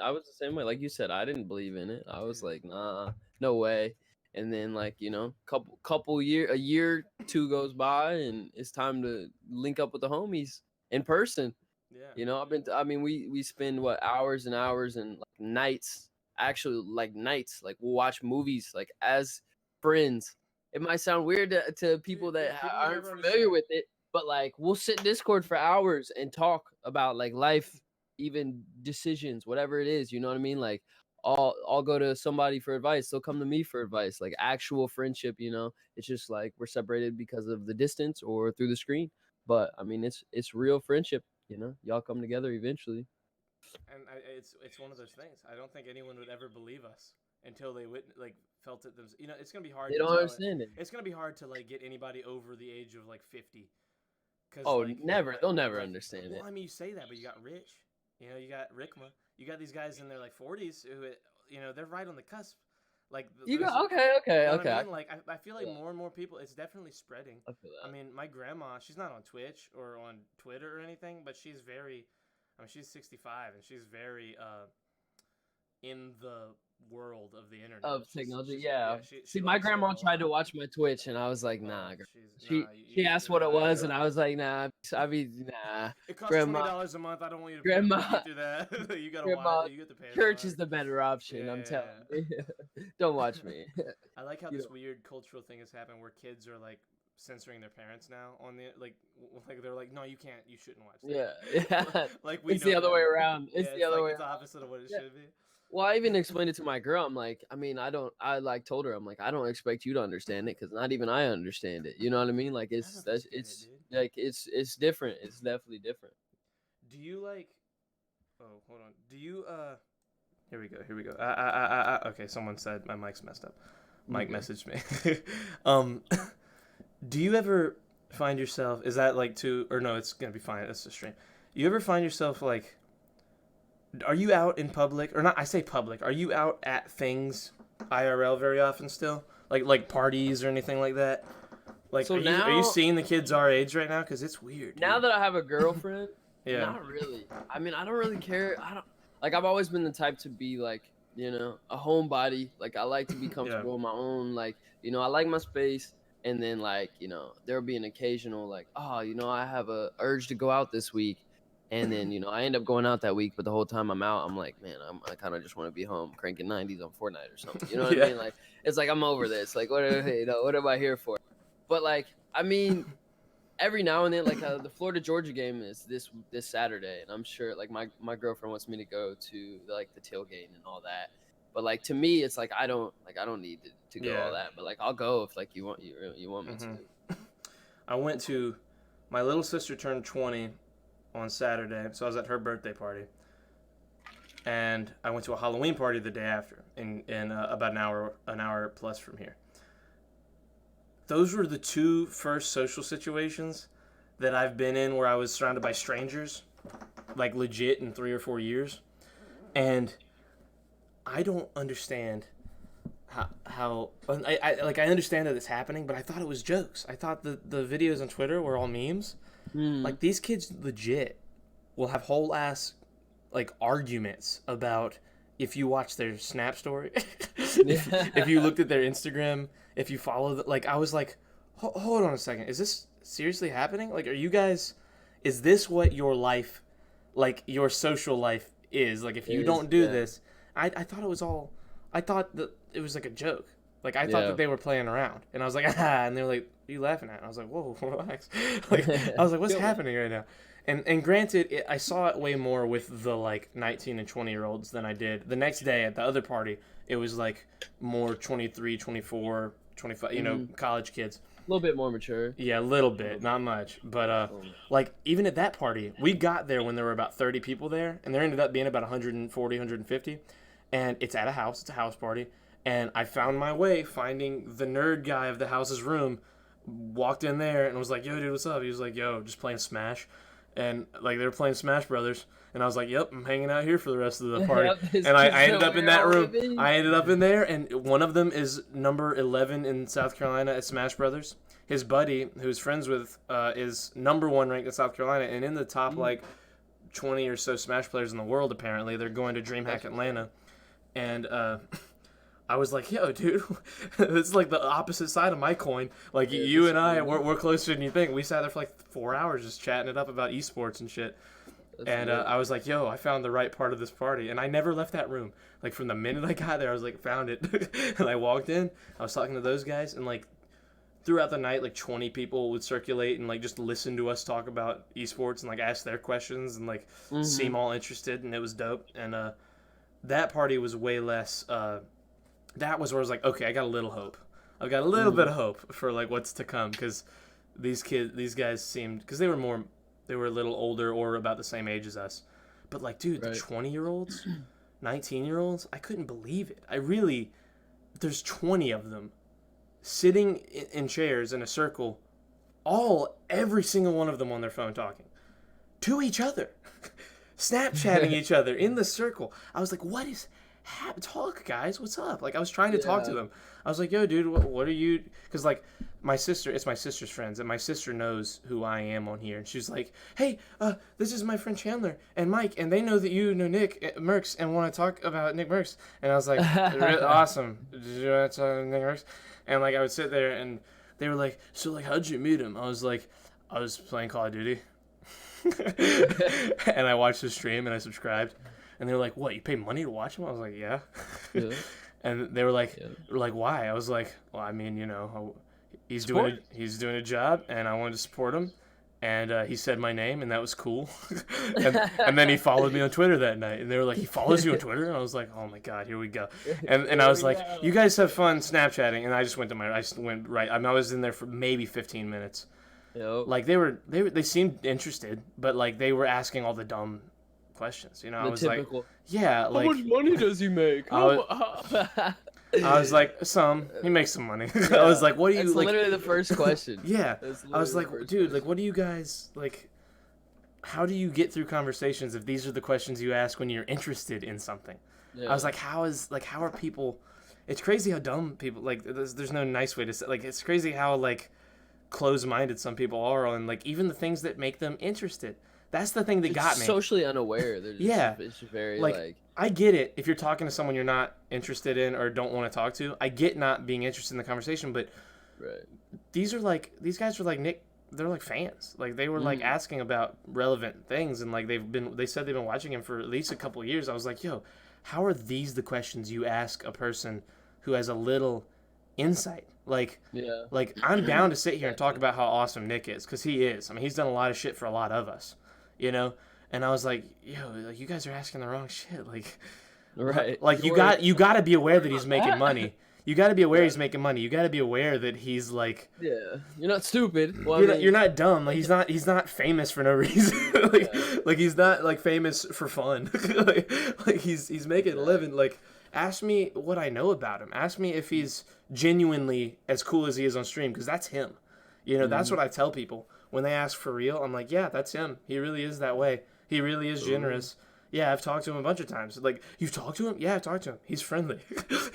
Speaker 2: was the same way. Like you said, I didn't believe in it. I was like, nah, no way. And then like, you know, a year, two goes by, and it's time to link up with the homies in person.
Speaker 1: Yeah.
Speaker 2: You know, we spend what, hours and hours and like nights, actually like nights, like we'll watch movies like as friends. It might sound weird to people that aren't familiar with it, but like we'll sit in Discord for hours and talk about like life, even decisions, whatever it is. You know what I mean? Like I'll go to somebody for advice. They'll come to me for advice. Like actual friendship. You know, it's just like we're separated because of the distance or through the screen. But I mean, it's real friendship. You know, y'all come together eventually.
Speaker 1: And it's one of those things. I don't think anyone would ever believe us until they felt it themselves. You know, it's gonna be hard.
Speaker 2: They don't understand it.
Speaker 1: It's gonna be hard to like get anybody over the age of like 50.
Speaker 2: Oh, like, never. They'll never understand it.
Speaker 1: Well, I mean, you say that, but you got Rich. You know, you got Rickma. You got these guys in their like 40s who, you know, they're right on the cusp. Like
Speaker 2: you go, okay.
Speaker 1: You know what I mean? Like I feel like more and more people. It's definitely spreading.
Speaker 2: I feel that.
Speaker 1: I mean, my grandma, she's not on Twitch or on Twitter or anything, but she's very. I mean, she's 65 and she's very in the world of the internet.
Speaker 2: Of technology,
Speaker 1: she
Speaker 2: See, my grandma tried to watch my Twitch, and I was like, nah. She asked what it was, and I was like, nah. I mean, nah.
Speaker 1: It costs $20 a month. I don't want you to put through that. You gotta watch. You get to pay.
Speaker 2: Church is the better option. I'm telling you. Don't watch me.
Speaker 1: I like how this weird cultural thing has happened where kids are like censoring their parents now on the like they're like, no, you can't, you shouldn't watch that.
Speaker 2: Yeah.
Speaker 1: Like
Speaker 2: it's the other way around.
Speaker 1: It's the other way. It's the opposite of what it should be.
Speaker 2: Well, I even explained it to my girl. I'm like, I mean, I told her, I'm like, I don't expect you to understand it because not even I understand it. You know what I mean? Like it's different. It's definitely different.
Speaker 1: Do you like? Oh, hold on. Do you Here we go. Okay, someone said my mic's messed up. Mike messaged me. um, do you ever find yourself? Is that like too? Or no, it's gonna be fine. It's a stream. You ever find yourself like? Are you out in public or not? I say public. Are you out at things IRL very often still? Like parties or anything like that? Like, so are you seeing the kids our age right now? Because it's weird. Dude.
Speaker 2: Now that I have a girlfriend, not really. I mean, I don't really care. I've always been the type to be like, you know, a homebody. Like, I like to be comfortable on my own. Like, you know, I like my space. And then, like, you know, there'll be an occasional, like, oh, you know, I have a urge to go out this week. And then, you know, I end up going out that week, but the whole time I'm out, I'm like, man, I kind of just want to be home cranking 90s on Fortnite or something. You know what I mean? Like, it's like I'm over this. Like, what am I here for? But, like, I mean, every now and then, like, the Florida-Georgia game is this Saturday, and I'm sure, like, my girlfriend wants me to go to, like, the tailgate and all that. But, like, to me, it's like I don't need to go all that. But, like, I'll go if, like, you want me to.
Speaker 1: I went to – my little sister turned 20 on Saturday, so I was at her birthday party, and I went to a Halloween party the day after, in about an hour plus from here. Those were the two first social situations that I've been in where I was surrounded by strangers, like legit in 3 or 4 years, and I don't understand how I understand that it's happening, but I thought it was jokes. I thought the videos on Twitter were all memes. Like, these kids legit will have whole ass like arguments about if you watch their Snap story, if you looked at their Instagram, if you follow like, I was like, hold on a second, is this seriously happening? Like, are you guys? Is this what your life, like your social life is? Like, if you don't do this, I thought it was all. I thought that it was like a joke. Like, I thought that they were playing around, and I was like, and they're like, "What are you laughing at?" And I was like, "Whoa, relax." Like, I was like, "What's happening right now?" And granted, I saw it way more with the like 19 and 20-year-olds than I did the next day at the other party. It was like more 23, 24, 25, you know, college kids.
Speaker 2: A little bit more mature.
Speaker 1: Yeah, a little bit, not much. But like, even at that party, we got there when there were about 30 people there, and there ended up being about 140, 150. And it's at a house. It's a house party. And I found my way finding the nerd guy of the house's room, walked in there and was like, "Yo, dude, what's up?" He was like, "Yo, just playing Smash." And like, they were playing Smash Brothers. And I was like, "Yep, I'm hanging out here for the rest of the party." And I ended up in that room. I ended up in there, and one of them is number 11 in South Carolina at Smash Brothers. His buddy, who's friends with, is number 1 ranked in South Carolina, and in the top like 20 or so Smash players in the world. Apparently, they're going to DreamHack Atlanta, and I was like, "Yo, dude, this is like the opposite side of my coin. Like, you and I, we're closer than you think." We sat there for like 4 hours just chatting it up about esports and shit. And I was like, "Yo, I found the right part of this party." And I never left that room. Like, from the minute I got there, I was like, found it. And I walked in. I was talking to those guys. And, like, throughout the night, like, 20 people would circulate and, like, just listen to us talk about esports and, like, ask their questions and, like, seem all interested. And it was dope. And that party was way less... that was where I was like, okay, I got a little hope. I've got a little bit of hope for like what's to come, because these guys seemed, because they were a little older or about the same age as us, but like, dude, the 20-year-olds, 19-year-olds, I couldn't believe it. There's 20 of them sitting in chairs in a circle, every single one of them on their phone talking to each other, Snapchatting each other in the circle. I was like, what is talk, guys, what's up? Like, I was trying to talk to them. I was like, "Yo, dude, what are you?" Because like, it's my sister's friends, and my sister knows who I am on here, and she's like, "Hey, this is my friend Chandler and Mike, and they know that you know Nick Merckx and want to talk about Nick Merckx." And I was like, "Awesome, did you want to talk about Nick Merckx?" And like, I would sit there, and they were like, "So like, how'd you meet him?" I was like, "I was playing Call of Duty," and I watched the stream and I subscribed. And they were like, "What, you pay money to watch him?" I was like, "Yeah." And they were like, "Why?" I was like, "Well, I mean, you know, he's doing a job, and I wanted to support him, and he said my name, and that was cool." and then he followed me on Twitter that night, and they were like, "He follows you on Twitter?" And I was like, "Oh my god, here we go." And I was like, "You guys have fun Snapchatting," and I just went right. I mean, I was in there for maybe 15 minutes. Like, they seemed interested, but like, they were asking all the dumb questions, you know. I was typical. Like, yeah, like,
Speaker 2: how much money does he make?
Speaker 1: I was like, he makes some money. I was like, what do you
Speaker 2: That's
Speaker 1: like?
Speaker 2: literally the first question.
Speaker 1: Yeah, I was like, dude,
Speaker 2: question.
Speaker 1: like, what do you guys like? How do you get through conversations if these are the questions you ask when you're interested in something?
Speaker 2: Yeah.
Speaker 1: I was like, how are people? It's crazy how dumb people like. There's no nice way to say. Like, it's crazy how like close-minded some people are on like even the things that make them interested. That's the thing that got me.
Speaker 2: Socially unaware. They're just, it's just very like.
Speaker 1: I get it if you're talking to someone you're not interested in or don't want to talk to. I get not being interested in the conversation, but these guys were like Nick. They're like fans. Like they were like asking about relevant things, and like they said they've been watching him for at least a couple of years. I was like, yo, how are these the questions you ask a person who has a little insight? Like I'm down to sit here and talk about how awesome Nick is, because he is. I mean, he's done a lot of shit for a lot of us, you know. And I was like, yo, like you guys are asking the wrong shit. Like you got to be aware that he's making money. You got to be aware he's making money. You got to be aware that he's like.
Speaker 2: Yeah, you're not stupid. Well,
Speaker 1: you're not dumb. Like he's not famous for no reason. Like he's not like famous for fun. like he's making a living. Like ask me what I know about him. Ask me if he's genuinely as cool as he is on stream, because that's him. You know, that's what I tell people when they ask for real. I'm like, yeah, that's him. He really is that way. He really is generous. Yeah, I've talked to him a bunch of times. Like, you've talked to him? Yeah, I've talked to him. He's friendly.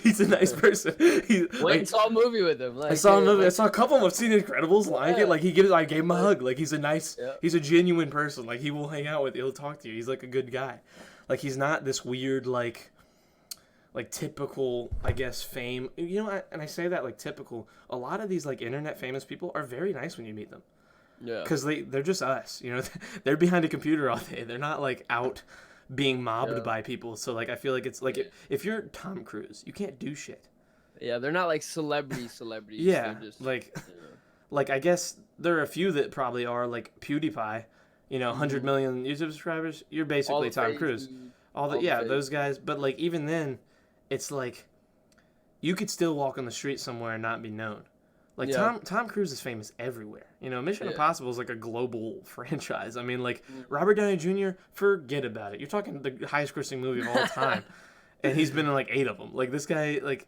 Speaker 1: He's a nice person.
Speaker 2: I saw a movie with him. Like,
Speaker 1: I saw a movie. I saw a couple of them. I've seen Incredibles. Like it. Like I gave him a hug. Like he's a nice. He's a genuine person. Like he will hang out with you. He'll talk to you. He's like a good guy. Like he's not this weird like typical, I guess, fame. You know, and I say that like typical. A lot of these like internet famous people are very nice when you meet them. Yeah. Because they're just us. You know, they're behind a computer all day. They're not like out being mobbed by people. So like I feel like it's like if you're Tom Cruise, you can't do shit.
Speaker 2: Yeah, they're not like celebrities.
Speaker 1: Yeah,
Speaker 2: they're just,
Speaker 1: like I guess there are a few that probably are like PewDiePie, you know, 100 million YouTube subscribers. You're basically Tom Cruise. Those guys. But like even then, it's like you could still walk on the street somewhere and not be known. Like Tom Cruise is famous everywhere. You know, Mission Impossible is like a global franchise. I mean, like Robert Downey Jr., forget about it. You're talking the highest grossing movie of all time, and he's been in like 8 of them. Like this guy, like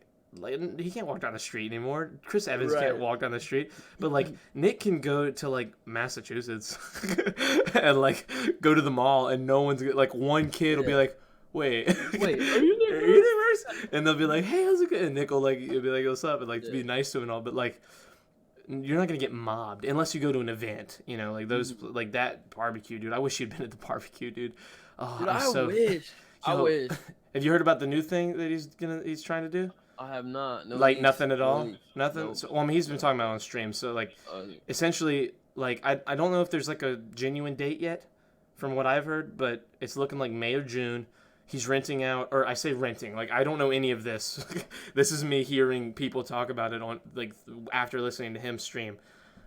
Speaker 1: he can't walk down the street anymore. Chris Evans can't walk down the street, but like Nick can go to like Massachusetts and like go to the mall, and no one's like one kid will be like, wait, are you there? And they'll be like, hey, how's it going? And Nick will like, you'll be like, what's up? And like to be nice to him and all, but like. You're not gonna get mobbed unless you go to an event, you know, like those, like that barbecue, dude. I wish you'd been at the barbecue, dude. Oh,
Speaker 2: dude, I wish. I wish.
Speaker 1: Have you heard about the new thing that he's trying to do?
Speaker 2: I have not.
Speaker 1: No, like nothing at all. Nothing. Nope. So, well, I mean, he's been talking about it on stream. So like, essentially, like I don't know if there's like a genuine date yet, from what I've heard, but it's looking like May or June. He's renting out, or I say renting, like I don't know any of this. This is me hearing people talk about it on like after listening to him stream.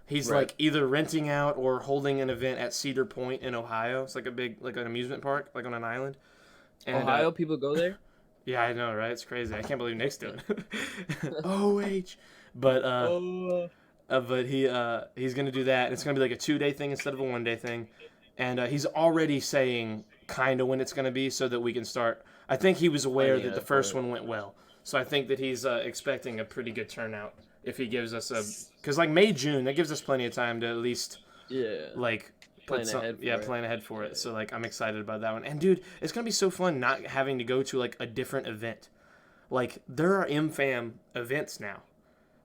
Speaker 1: He's like either renting out or holding an event at Cedar Point in Ohio. It's like a big, like an amusement park, like on an island.
Speaker 2: And, Ohio people go there?
Speaker 1: Yeah, I know, right? It's crazy. I can't believe Nick's doing it. OH. But he's gonna do that. It's gonna be like a 2-day thing instead of a 1-day thing. And he's already saying kind of when it's going to be so that we can start. I think he was aware that the first one went well. So I think that he's expecting a pretty good turnout if he gives us because like May, June, that gives us plenty of time to at least like plan ahead for it. So like I'm excited about that one. And dude, it's going to be so fun not having to go to like a different event. Like there are MFAM events now.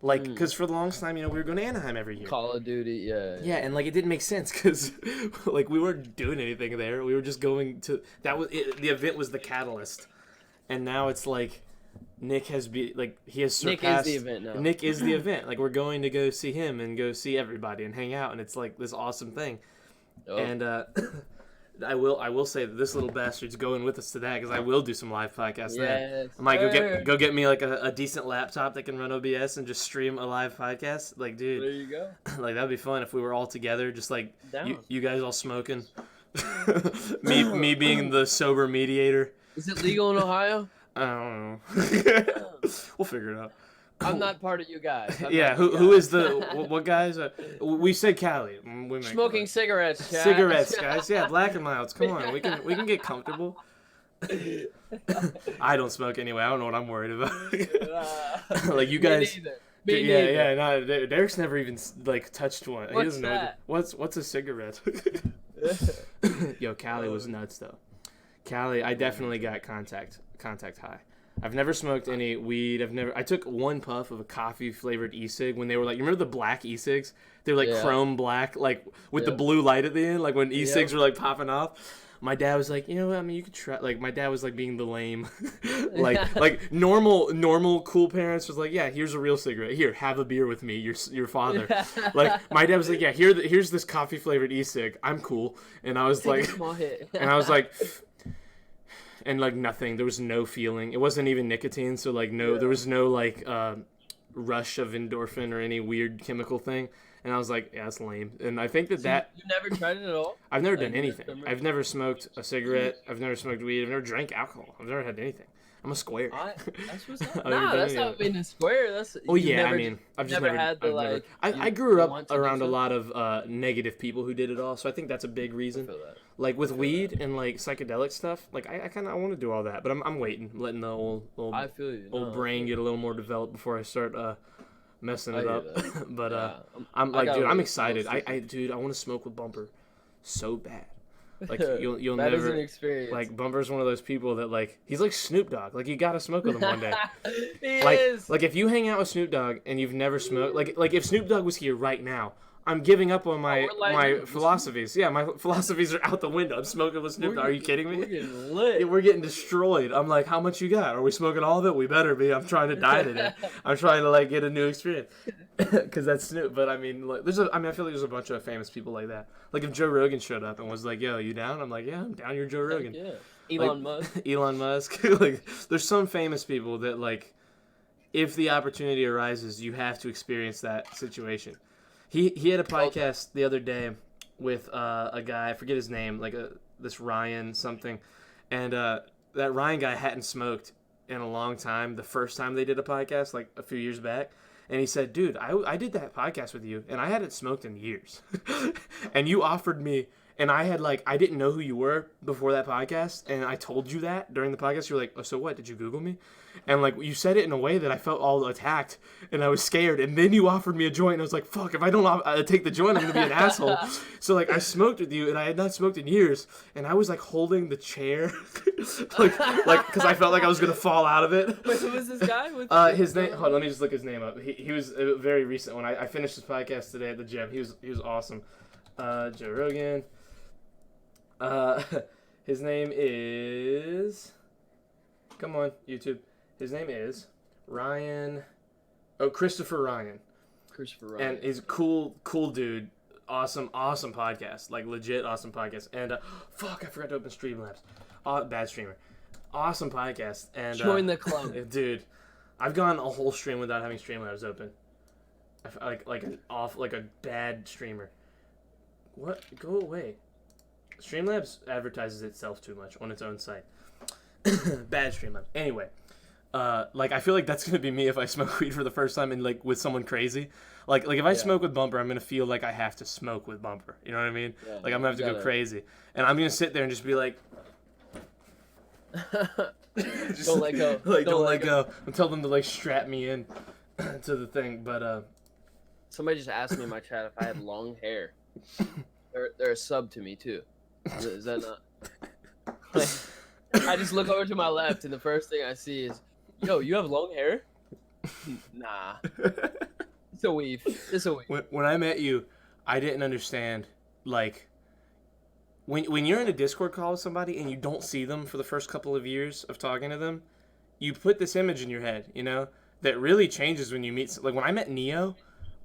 Speaker 1: Like, because for the longest time, you know, we were going to Anaheim every year.
Speaker 2: Call of Duty,
Speaker 1: Yeah, and, like, it didn't make sense because, like, we weren't doing anything there. We were just going to – the event was the catalyst. And now it's, like, Nick has he has surpassed –
Speaker 2: Nick is the event now.
Speaker 1: Nick is the event. Like, we're going to go see him and go see everybody and hang out. And it's, like, this awesome thing. Oh. And I will say that this little bastard's going with us to that because I will do some live podcasts there. I might go get me like a decent laptop that can run OBS and just stream a live podcast. Like, dude,
Speaker 2: there you go.
Speaker 1: Like that'd be fun if we were all together, just like you guys all smoking, me being the sober mediator.
Speaker 2: Is it legal in Ohio?
Speaker 1: I don't know. We'll figure it out.
Speaker 2: I'm not part of you guys.
Speaker 1: Who is the what guys? We said Cali.
Speaker 2: Smoking cigarettes. Chat.
Speaker 1: Cigarettes, guys. Yeah, black and milds. Come on, we can get comfortable. I don't smoke anyway. I don't know what I'm worried about. Like you
Speaker 2: Me
Speaker 1: guys.
Speaker 2: neither.
Speaker 1: Yeah. No, Derek's never even like touched one. He doesn't know
Speaker 2: that?
Speaker 1: what's a cigarette. Yo, Cali was nuts though. Cali, I definitely got contact high. I've never smoked any weed. I took one puff of a coffee flavored e-cig when they were like, you remember the black e-cigs? They were like chrome black, like with the blue light at the end, like when e-cigs were like popping off. My dad was like, you know what? I mean, you could try. Like, my dad was like being the lame, like normal cool parents was like, yeah, here's a real cigarette. Here, have a beer with me. Your father. Like, my dad was like, yeah, here's this coffee flavored e-cig. I'm cool, and I was like, and I was like. And like nothing, there was no feeling. It wasn't even nicotine, so like there was no like rush of endorphin or any weird chemical thing. And I was like, yeah, that's lame. And I think that
Speaker 2: you never tried it at all?
Speaker 1: I've never done anything. I've never smoked a cigarette. I've never smoked weed. I've never drank alcohol. I've never had anything. I'm a square.
Speaker 2: That's what's up. No, that's not being a square. That's.
Speaker 1: Oh yeah, I mean, I've just never had the like. I grew up around a lot of negative people who did it all, so I think that's a big reason. Like with weed and like psychedelic stuff, like I want to do all that, but I'm waiting, letting the old brain get a little more developed before I start messing it up. But I'm like, dude, I'm excited. Dude, I want to smoke with Bumper so bad. Like you'll
Speaker 2: that
Speaker 1: never.
Speaker 2: Is an experience.
Speaker 1: Like Bumper's one of those people that like he's like Snoop Dogg. Like you gotta smoke with him one day.
Speaker 2: He
Speaker 1: is. Like if you hang out with Snoop Dogg and you've never smoked, like if Snoop Dogg was here right now, I'm giving up on my philosophies. Yeah, my philosophies are out the window. I'm smoking with Snoop Dogg. Are you kidding me?
Speaker 2: We're getting lit.
Speaker 1: We're getting destroyed. I'm like, how much you got? Are we smoking all of it? We better be. I'm trying to die today. I'm trying to like get a new experience. Because that's Snoop. But I mean, like, I feel like there's a bunch of famous people like that. Like if Joe Rogan showed up and was like, yo, you down? I'm like, yeah, I'm down. You're Joe Rogan.
Speaker 2: Yeah. Elon Musk.
Speaker 1: Elon Musk. Like, there's some famous people that like, if the opportunity arises, you have to experience that situation. He had a podcast the other day with a guy, I forget his name, like this Ryan something, and that Ryan guy hadn't smoked in a long time. The first time they did a podcast, like a few years back, and he said, "Dude, I did that podcast with you, and I hadn't smoked in years, and you offered me." And I had I didn't know who you were before that podcast, and I told you that during the podcast. You were like, "Oh, so what? Did you Google me?" And like you said it in a way that I felt all attacked, and I was scared. And then you offered me a joint, and I was like, "Fuck! If I don't take the joint, I'm gonna be an asshole." So like I smoked with you, and I had not smoked in years, and I was like holding the chair, like because I felt like I was gonna fall out of it.
Speaker 2: Wait, who was this guy?
Speaker 1: His name. Hold on, let me just look his name up. He was a very recent one. I finished his podcast today at the gym. He was awesome. Joe Rogan. His name is. Come on, YouTube. His name is Ryan. Oh, Christopher Ryan. And he's a cool dude. Awesome podcast. Like legit awesome podcast. And fuck, I forgot to open Streamlabs. Bad streamer. Awesome podcast. And
Speaker 2: join the club,
Speaker 1: dude. I've gone a whole stream without having Streamlabs open. Like a bad streamer. What? Go away. Streamlabs advertises itself too much on its own site. Bad Streamlabs. Anyway, I feel like that's gonna be me if I smoke weed for the first time and like with someone crazy. Like if I smoke with Bumper, I'm gonna feel like I have to smoke with Bumper. You know what I mean? Yeah, like I'm gonna have to go crazy, and I'm gonna sit there and just be like,
Speaker 2: don't let go.
Speaker 1: Don't let go. And tell them to like strap me in to the thing. But
Speaker 2: somebody just asked me in my chat if I had long hair. They're a sub to me too. Is that not? I just look over to my left, and the first thing I see is, "Yo, you have long hair?" Nah, it's a weave.
Speaker 1: When I met you, I didn't understand. Like, when you're in a Discord call with somebody and you don't see them for the first couple of years of talking to them, you put this image in your head, that really changes when you meet. Like when I met Neo.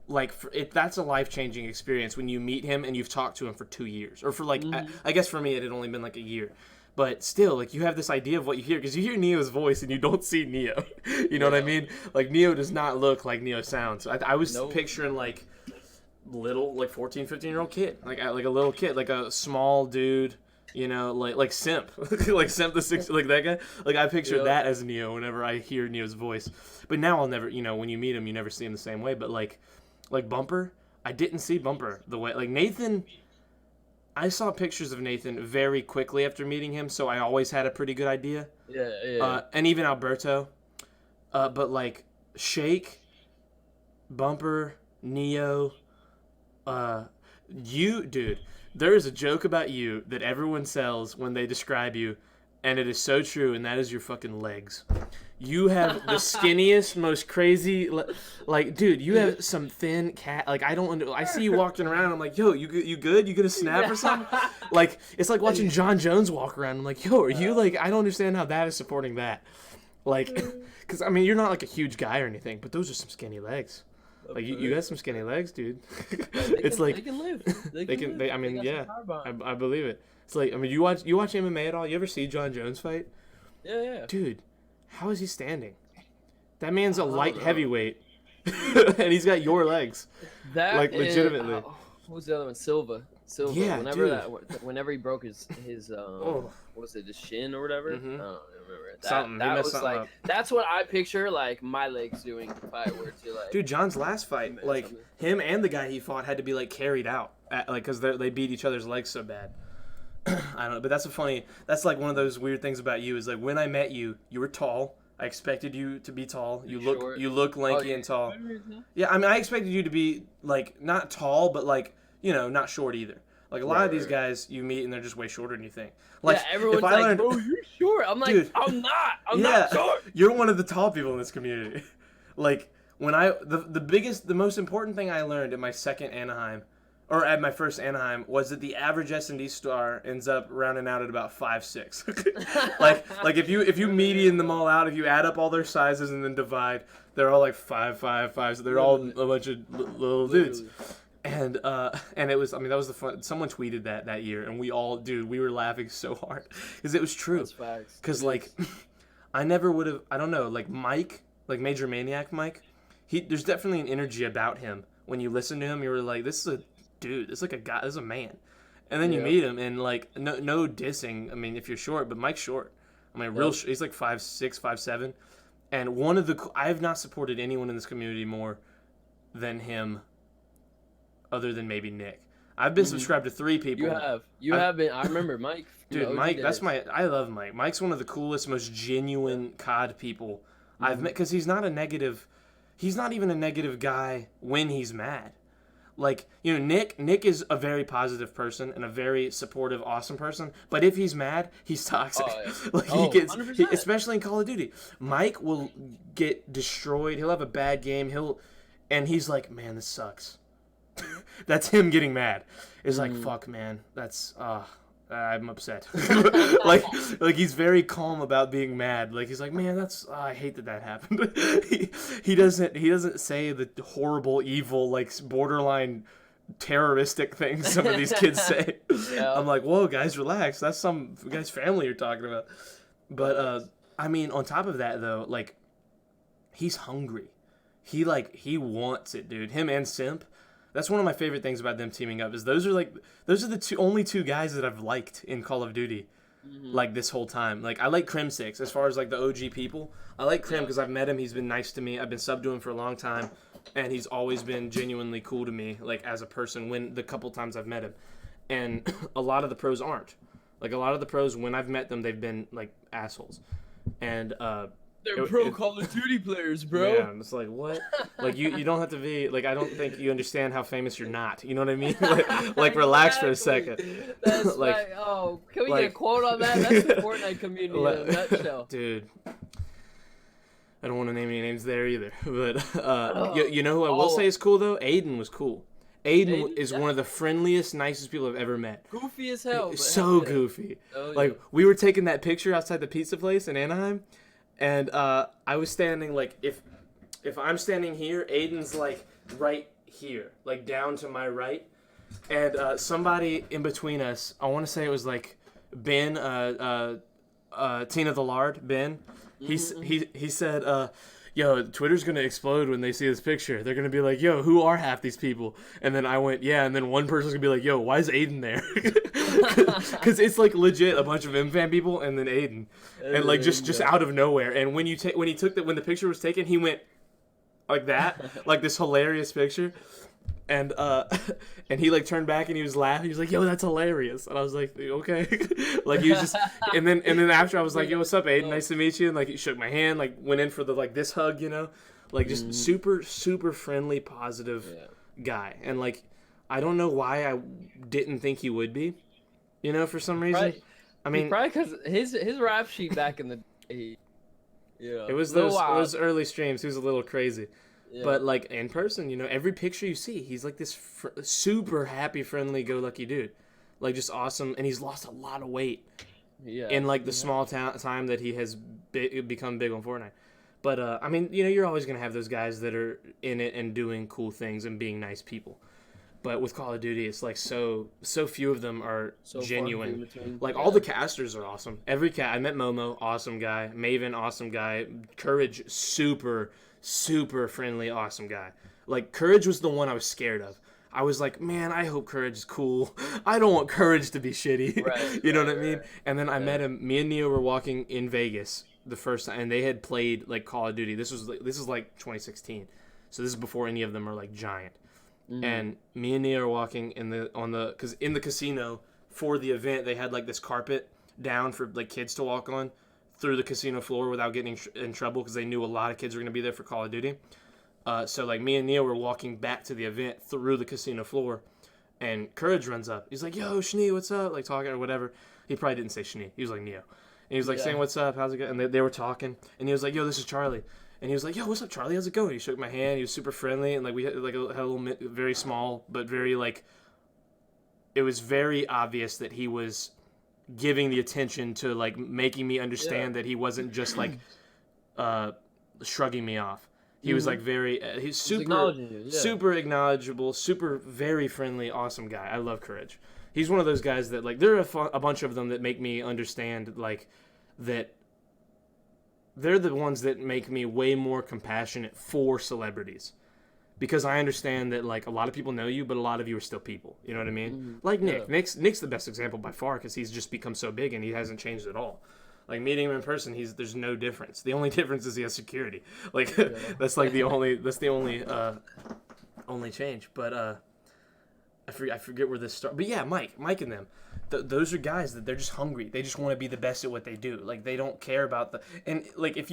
Speaker 1: That's a life-changing experience when you meet him and you've talked to him for 2 years, or for I guess for me it had only been like a year, but still you have this idea of what you hear because you hear Neo's voice and you don't see Neo. You know what I mean? Like Neo does not look like Neo sounds. I was picturing little 14, 15-year-old kid, like a little kid, like a small dude. Like Simp, like Simp the Six, like that guy. Like I picture that as Neo whenever I hear Neo's voice. But now I'll never, when you meet him, you never see him the same way. But like Bumper, I didn't see Bumper the way like Nathan. I saw pictures of Nathan very quickly after meeting him, so I always had a pretty good idea.
Speaker 2: Yeah.
Speaker 1: And even Alberto. But like Shake, Bumper, Neo, you, dude, there is a joke about you that everyone sells when they describe you, and it is so true, and that is your fucking legs. You have the skinniest, most crazy, like, dude, you have some thin cat. Like, I see you walking around. I'm like, yo, you good? You gonna snap or something? Like, it's like watching John Jones walk around. I'm like, yo, are you like? I don't understand how that is supporting that. Like, because I mean, you're not like a huge guy or anything, but those are some skinny legs. Like, you got some skinny legs, dude. It's like
Speaker 2: they can live.
Speaker 1: They can. I mean, yeah, I believe it. It's like, I mean, you watch MMA at all? You ever see John Jones fight?
Speaker 2: Yeah.
Speaker 1: Dude, how is he standing? That man's a light heavyweight, and he's got your legs.
Speaker 2: That
Speaker 1: like legitimately.
Speaker 2: Who's the other one? Silva.
Speaker 1: Yeah,
Speaker 2: whenever he broke his what was it, his shin or whatever?
Speaker 1: Mm-hmm.
Speaker 2: I don't remember. That was like up. That's what I picture like my legs doing if I were to like.
Speaker 1: Dude, John's last fight, like him and the guy he fought had to be like carried out, like because they beat each other's legs so bad. I don't know, but that's like one of those weird things about you is like when I met you, you were tall. I expected you to be tall. You look lanky and tall. Yeah, I mean, I expected you to be like not tall, but like not short either. Like a lot of these guys you meet and they're just way shorter than you think. Like
Speaker 2: everyone's like, "Bro, you're short." I'm like, dude, "I'm not. I'm not short."
Speaker 1: You're one of the tall people in this community. Like when the most important thing I learned at my second Anaheim. Or at my first Anaheim, was that the average S&D star ends up rounding out at about 5'6". like if you median them all out, if you add up all their sizes and then divide, they're all like 5'5". So they're all a bunch of little dudes. And it was, I mean, that was the fun. Someone tweeted that year, and we were laughing so hard because it was true.
Speaker 2: That's facts.
Speaker 1: Because like, I never would have. I don't know. Like Mike, like Major Maniac Mike, there's definitely an energy about him. When you listen to him, you were like, this is a dude, it's like a guy, this is a man. And then you meet him and like no dissing. I mean, if you're short, but Mike's short. I mean, he's like 5'6", 5'7". And I have not supported anyone in this community more than him, other than maybe Nick. I've been subscribed to 3 people.
Speaker 2: You have been. I remember Mike.
Speaker 1: Dude, Mike, I love Mike. Mike's one of the coolest, most genuine COD people I've met, because he's not even a negative guy when he's mad. Like, Nick is a very positive person and a very supportive, awesome person. But if he's mad, he's toxic. Like he especially in Call of Duty. Mike will get destroyed. He'll have a bad game. And he's like, man, this sucks. That's him getting mad. It's like, fuck, man. That's I'm upset. like he's very calm about being mad. Like he's like, man, I hate that happened. he doesn't say the horrible, evil, like borderline terroristic things some of these kids say. I'm like, whoa, guys, relax. That's some guy's family you're talking about. But I mean, on top of that though, like he's hungry. He wants it, dude. Him and Simp. That's one of my favorite things about them teaming up is those are the only two guys that I've liked in Call of Duty, like this whole time. Like I like Crim6 as far as like the OG people. I like Crim because I've met him. He's been nice to me. I've been subbed to him for a long time, and he's always been genuinely cool to me, like as a person. When the couple times I've met him, and a lot of the pros aren't. Like a lot of the pros, when I've met them, they've been like assholes, and
Speaker 2: they're pro Call of Duty players, bro.
Speaker 1: Yeah, it's like, what? Like, you don't have to be, like, I don't think you understand how famous you're not. You know what I mean? Like relax for a second.
Speaker 2: That's like, can we get a quote on that? That's the Fortnite community in a nutshell.
Speaker 1: Dude. I don't want to name any names there either. But, you know who I will say is cool, though? Aiden was cool. Aiden is one of the friendliest, nicest people I've ever met.
Speaker 2: Goofy as hell.
Speaker 1: So goofy. Like, we were taking that picture outside the pizza place in Anaheim. And I was standing, like, if I'm standing here, Aiden's, like, right here, like, down to my right. And somebody in between us, I want to say it was, like, Ben, Tina the Lard, Ben. He said, yo, Twitter's going to explode when they see this picture. They're going to be like, yo, who are half these people? And then I went, yeah. And then one person's going to be like, yo, why is Aiden there? Because it's, like, legit a bunch of MFAN people and then Aiden. And, like, just out of nowhere. And when the picture was taken, he went like that, like this hilarious picture. and and he like turned back and he was laughing. He was like, "Yo, that's hilarious," and I was like, "Okay," like he was just, and then after I was like, "Yo, what's up, Aiden? Nice to meet you," and like he shook my hand, like went in for the like this hug, like just super friendly, positive guy, and like I don't know why I didn't think he would be, for some reason. I mean,
Speaker 2: probably because his rap sheet back in the day. Yeah,
Speaker 1: it was those early streams. He was a little crazy. Yeah. But like in person, every picture you see, he's like this super happy, friendly, go-lucky dude, like just awesome, and he's lost a lot of weight. Yeah. In like the small time that he has become big on Fortnite. But I mean, you're always gonna have those guys that are in it and doing cool things and being nice people. But with Call of Duty, it's like so few of them are genuine. Like all the casters are awesome. Every I met Momo, awesome guy. Maven, awesome guy. Courage, super friendly, awesome guy. Like Courage was the one I was scared of. I was like, man, I hope Courage is cool. I don't want Courage to be shitty. Right, you know what I mean? And then I met him. Me and Neo were walking in Vegas the first time, and they had played like Call of Duty. This is like 2016, so this is before any of them are like giant. Mm-hmm. And me and Nia are walking because in the casino for the event they had like this carpet down for like kids to walk on through the casino floor without getting in trouble because they knew a lot of kids were going to be there for Call of Duty. So like me and Nia were walking back to the event through the casino floor, and Courage runs up. He's like, "Yo, Shni, what's up?" Like talking or whatever. He probably didn't say Shni. He was like Neo, and he was like saying, "What's up? How's it going?" And they were talking, and he was like, "Yo, this is Charlie." And he was like, "Yo, what's up, Charlie? How's it going?" He shook my hand. He was super friendly, and like we had like had a little very small, but very like. It was very obvious that he was giving the attention to like making me understand that he wasn't just like shrugging me off. He was like he's super acknowledgeable, super very friendly, awesome guy. I love Courage. He's one of those guys that like there are a bunch of them that make me understand like that. They're the ones that make me way more compassionate for celebrities, because I understand that like a lot of people know you, but a lot of you are still people. You know what I mean? Mm-hmm. Like Nick. Yeah. Nick's the best example by far because he's just become so big and he hasn't changed at all. Like meeting him in person, there's no difference. The only difference is he has security. Like that's like the only change. But I forget where this started. But yeah, Mike and them. Those are guys that they're just hungry. They just want to be the best at what they do. Like they don't care about and like if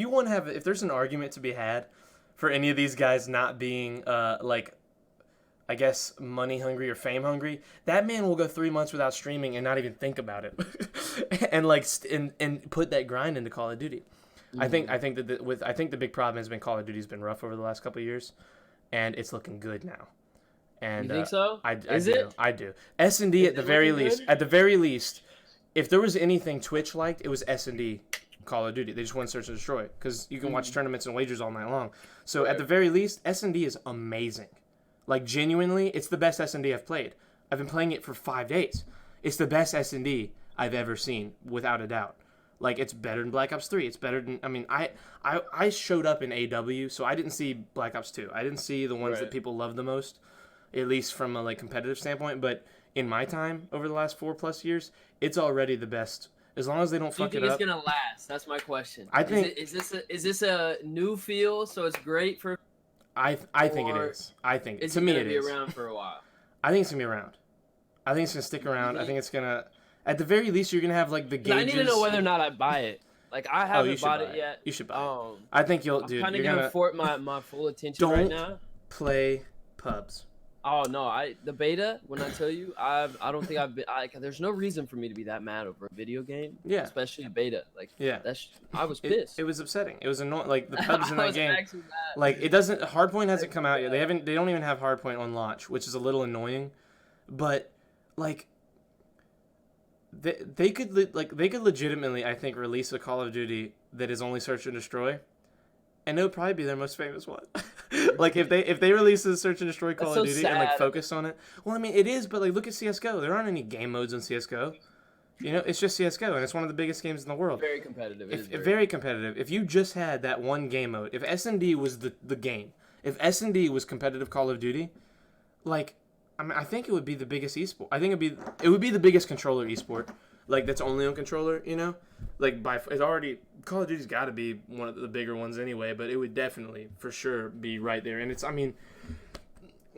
Speaker 1: there's an argument to be had for any of these guys not being like I guess money hungry or fame hungry, that man will go 3 months without streaming and not even think about it, and like and put that grind into Call of Duty. Mm-hmm. I think the big problem has been Call of Duty's been rough over the last couple of years, and it's looking good now. And
Speaker 2: you think so?
Speaker 1: I do. S&D at the very least. At the very least, if there was anything Twitch liked, it was S&D Call of Duty. They just won Search and Destroy because you can watch tournaments and wagers all night long. So at the very least, S&D is amazing. Like genuinely, it's the best S&D I've played. I've been playing it for 5 days. It's the best S&D I've ever seen, without a doubt. Like it's better than Black Ops 3. It's better than I showed up in AW, so I didn't see Black Ops 2. I didn't see the ones that people love the most, at least from a like competitive standpoint. But in my time over the last 4+ years, it's already the best. As long as they don't fuck it up.
Speaker 2: Do you think it's gonna last? That's my question.
Speaker 1: I think
Speaker 2: is this a new feel? So it's great for.
Speaker 1: I think it is. I think
Speaker 2: it's
Speaker 1: to me
Speaker 2: gonna
Speaker 1: it
Speaker 2: be
Speaker 1: is.
Speaker 2: around for a while.
Speaker 1: I think it's gonna be around. I think it's gonna stick around. I think it's gonna. At the very least, you're gonna have like the gauges.
Speaker 2: I need to know whether or not I buy it. Like I haven't bought it yet.
Speaker 1: You should buy it. I think you'll do.
Speaker 2: I'm kind of gonna afford my full attention right now.
Speaker 1: Don't play pubs.
Speaker 2: Oh no! The beta. When I tell you, I don't think I've been. There's no reason for me to be that mad over a video game. Yeah. Especially a beta. Like I was pissed.
Speaker 1: It was upsetting. It was annoying. Like the pubs in that game. Like it doesn't. Hardpoint hasn't come out yet. They don't even have Hardpoint on launch, which is a little annoying. But like. They could legitimately, I think, release a Call of Duty that is only Search and Destroy, and it would probably be their most famous one. Like if they release a Search and Destroy Call of Duty and like focus on it. Well, I mean it is, but like look at CS:GO. There aren't any game modes in CS:GO. You know, it's just CS:GO, and it's one of the biggest games in the world.
Speaker 2: Very competitive.
Speaker 1: Very competitive. If you just had that one game mode, if S&D was the game, if S&D was competitive Call of Duty, like. I mean, I think it would be the biggest esport. I think it would be the biggest controller esport, like that's only on controller. You know, like it's already Call of Duty's got to be one of the bigger ones anyway. But it would definitely, for sure, be right there. And it's, I mean,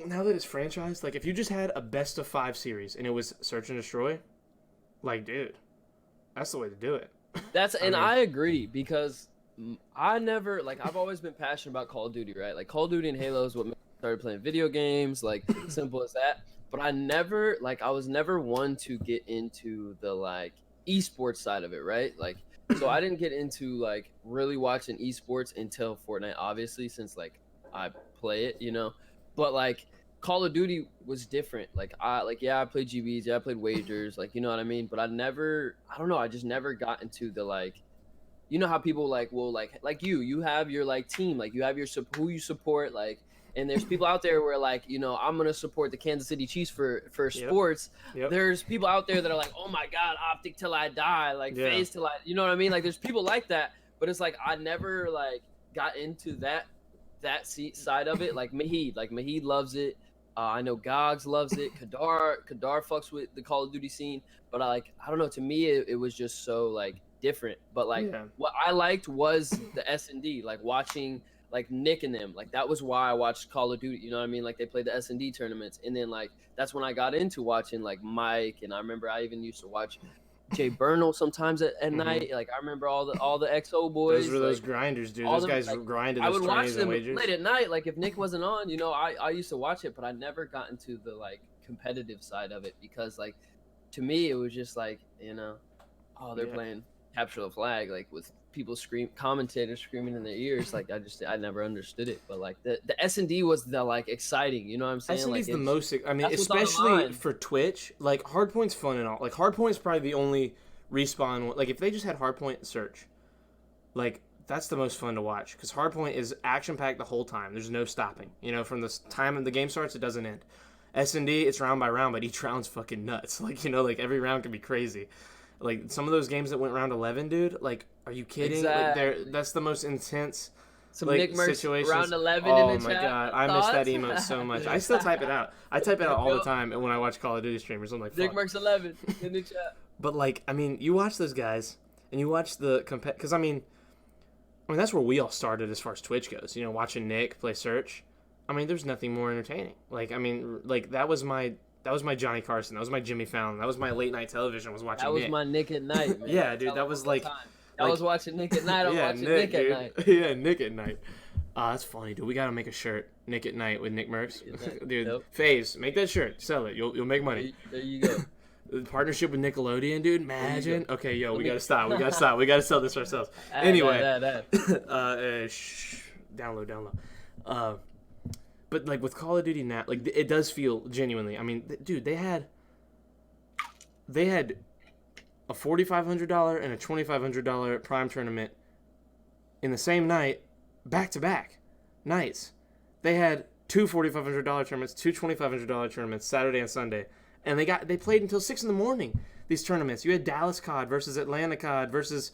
Speaker 1: now that it's franchised, like if you just had a best of 5 series and it was search and destroy, like dude, that's the way to do it.
Speaker 2: I agree because I never I've always been passionate about Call of Duty, right? Like Call of Duty and Halo is what made me started playing video games, like simple as that. But I was never one to get into the esports side of it, right? Like so I didn't get into really watching esports until Fortnite, obviously, since I play it, But Call of Duty was different. I played GBs, I played wagers, you know what I mean? But I don't know, I just never got into the you know how people you have your team, you have your who you support, and there's people out there where I'm gonna support the Kansas City Chiefs for sports.
Speaker 1: Yep.
Speaker 2: There's people out there that are oh my god, Optic till I die, FaZe till I, you know what I mean? There's people like that, but it's I never got into that side of it. Mahid loves it. I know Gogs loves it. Kadar fucks with the Call of Duty scene, but I don't know. To me, it was just so different. But what I liked was the S&D, watching Nick and them. That was why I watched Call of Duty. You know what I mean? They played the S&D tournaments, and then that's when I got into watching Mike, and I remember I even used to watch Jay Bernal sometimes at night. I remember all the XO boys.
Speaker 1: Those were those grinders, dude. Those guys grinded.
Speaker 2: I would watch them
Speaker 1: wagers
Speaker 2: late at night. If Nick wasn't on, I used to watch it, but I never got into the competitive side of it because to me it was just they're playing capture the flag with people commentators screaming in their ears. I never understood it, but the S&D was the exciting, you know what I'm saying?
Speaker 1: S&D is the most, I mean, especially for Twitch. Hardpoint's fun and all. Hardpoint's probably the only respawn one. If they just had Hardpoint search, that's the most fun to watch because Hardpoint is action packed the whole time. There's no stopping. From the time the game starts, it doesn't end. S&D, it's round by round, but each round's fucking nuts. Every round can be crazy. Some of those games that went round 11, dude. Are you kidding?
Speaker 2: Exactly.
Speaker 1: That's the most intense.
Speaker 2: Some Nick Merckx
Speaker 1: situations.
Speaker 2: round 11
Speaker 1: oh
Speaker 2: in the chat.
Speaker 1: Oh my god, I miss that emote so much. I still type it out. I type it out all the time when I watch Call of Duty streamers. I'm like, fuck.
Speaker 2: Nick Merckx 11 in the chat.
Speaker 1: But I mean, you watch those guys and you watch the because I mean that's where we all started as far as Twitch goes. Watching Nick play Search. I mean, there's nothing more entertaining. That was my Johnny Carson. That was my Jimmy Fallon. That was my late night television. Was watching.
Speaker 2: That was my Nick at night, man.
Speaker 1: Yeah, dude. That was
Speaker 2: I was watching Nick at night. I'm watching Nick at night.
Speaker 1: Yeah, Nick at night. That's funny, dude. We gotta make a shirt, Nick at night with Nick Merckx. Dude, yep. FaZe, make that shirt. Sell it. You'll make money.
Speaker 2: There you go.
Speaker 1: Partnership with Nickelodeon, dude. Imagine. Okay, yo, we gotta stop. We gotta sell this ourselves. Anyway, download. But with Call of Duty now, it does feel genuinely. I mean, dude, they had a $4,500 and a $2,500 Prime tournament in the same night, back to back nights. They had two $4,500 tournaments, two $2,500 tournaments, Saturday and Sunday, and they played until 6 in the morning. These tournaments, you had Dallas COD versus Atlanta COD versus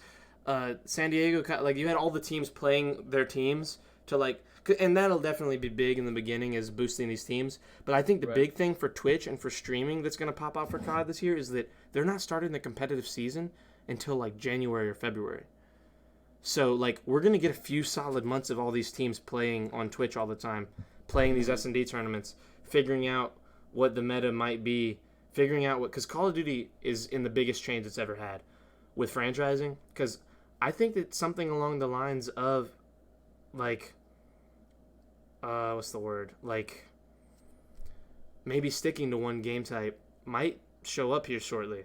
Speaker 1: San Diego COD. You had all the teams playing their teams to and that'll definitely be big in the beginning, is boosting these teams. But I think the big thing for Twitch and for streaming that's going to pop out for COD this year is that they're not starting the competitive season until January or February. So we're going to get a few solid months of all these teams playing on Twitch all the time, playing these S&D tournaments, figuring out what the meta might be, figuring out because Call of Duty is in the biggest change it's ever had with franchising. Because I think that something along the lines of what's the word? Maybe sticking to one game type might show up here shortly.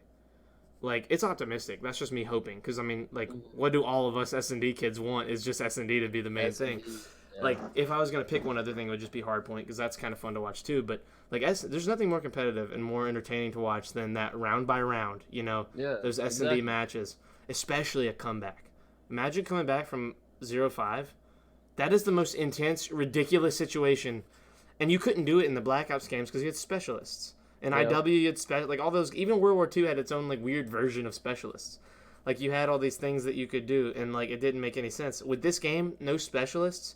Speaker 1: It's optimistic. That's just me hoping. Because, I mean, what do all of us S&D kids want is just S&D to be the main thing. Yeah. If I was going to pick one other thing, it would just be Hardpoint, because that's kind of fun to watch too. But, there's nothing more competitive and more entertaining to watch than that round by round, those S&D matches. Especially a comeback. Imagine coming back from 0-5. That is the most intense, ridiculous situation. And you couldn't do it in the Black Ops games because you had specialists. In IW, you had all those. Even World War II had its own weird version of specialists. You had all these things that you could do, and it didn't make any sense. With this game, no specialists.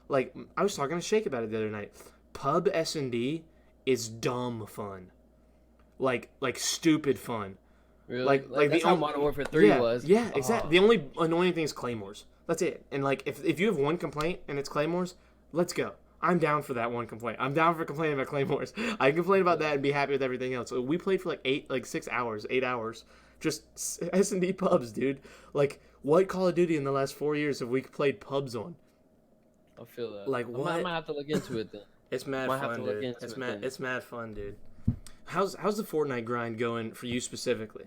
Speaker 1: I was talking to Shake about it the other night. Pub S&D is dumb fun. Stupid fun.
Speaker 2: Really? That's how Modern Warfare 3 was.
Speaker 1: Yeah, exactly. The only annoying thing is Claymores. That's it. And if you have one complaint and it's Claymores, let's go. I'm down for that one complaint. I'm down for complaining about claymores. I can complain about that and be happy with everything else. We played for like 6 hours, 8 hours, just S&D pubs, dude. Like, what Call of Duty in the last 4 years have we played pubs on?
Speaker 2: I feel that.
Speaker 1: Like what?
Speaker 2: I might have to look into it then.
Speaker 1: It's mad fun, dude. It's mad fun, dude. How's the Fortnite grind going for you specifically?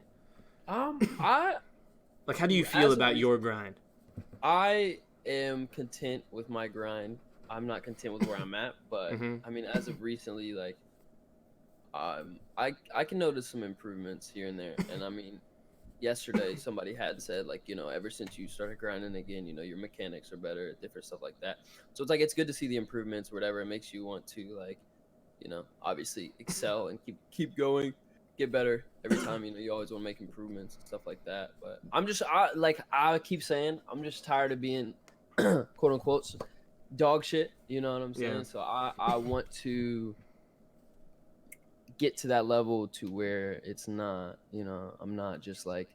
Speaker 2: I
Speaker 1: like, how do you feel about your grind?
Speaker 2: I am content with my grind. I'm not content with where I'm at, but I mean, as of recently, like, I can notice some improvements here and there. And I mean, yesterday somebody had said, like, you know, ever since you started grinding again, you know, your mechanics are better, different stuff like that. So it's like, it's good to see the improvements or whatever. It makes you want to, like, you know, obviously excel and keep going, get better every time. You know, you always want to make improvements and stuff like that. But I keep saying, I'm just tired of being quote unquote dog shit. You know what I'm saying? Yeah. So I want to get to that level to where it's not, you know, I'm not just like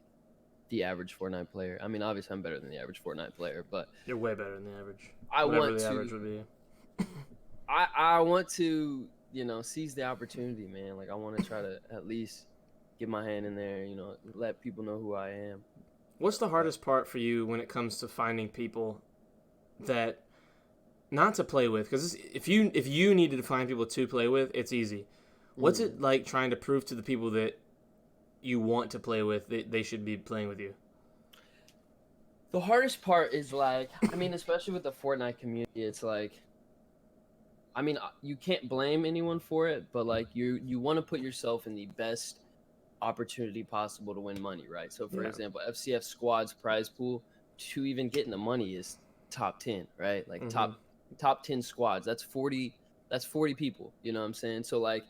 Speaker 2: the average Fortnite player. I mean, obviously I'm better than the average Fortnite player, but
Speaker 1: you're way better than the average.
Speaker 2: Average would be. I want to, you know, seize the opportunity, man. Like, I want to try to at least get my hand in there, you know, let people know who I am.
Speaker 1: What's the hardest part for you when it comes to finding people that not to play with? Because if you needed to find people to play with, it's easy. What's it like trying to prove to the people that you want to play with that they should be playing with you?
Speaker 2: The hardest part is, like, I mean, especially with the Fortnite community, it's like, I mean, you can't blame anyone for it, but like you want to put yourself in the best opportunity possible to win money, right? So for example, FCF squad's prize pool to even get in the money is top 10, right? Like top 10 squads. That's 40 people, you know what I'm saying? So like,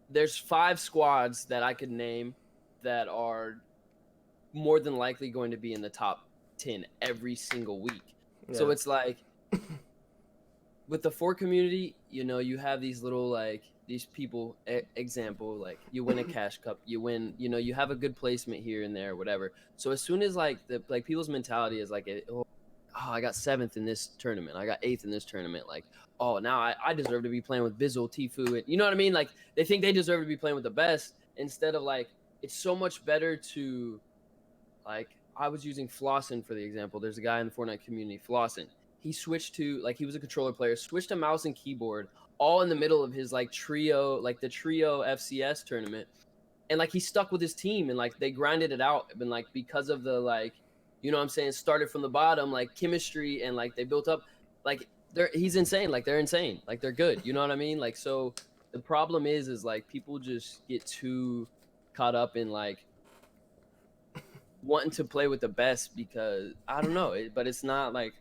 Speaker 2: there's 5 squads that I could name that are more than likely going to be in the top 10 every single week. Yeah. So it's like, with the Fort community, you know, you have these little, like, these people, example, like, you win a cash cup, you win, you know, you have a good placement here and there, whatever. So as soon as, like, people's mentality is like, oh, I got 7th in this tournament, I got 8th in this tournament, like, oh, now I deserve to be playing with Bizzle, Tfue, and you know what I mean? Like, they think they deserve to be playing with the best, instead of, like, it's so much better to, like, I was using Flossin for the example. There's a guy in the Fortnite community, Flossin. He switched to, like, he was a controller player, switched to mouse and keyboard, all in the middle of his, like, trio FCS tournament. And, like, he stuck with his team, and, like, they grinded it out. And, like, because of the, like, you know what I'm saying, started from the bottom, like, chemistry, and, like, they built up, like, he's insane. Like, they're insane. Like, they're good. You know what I mean? Like, so the problem is like, people just get too caught up in, like, wanting to play with the best because, I don't know, but it's not, like,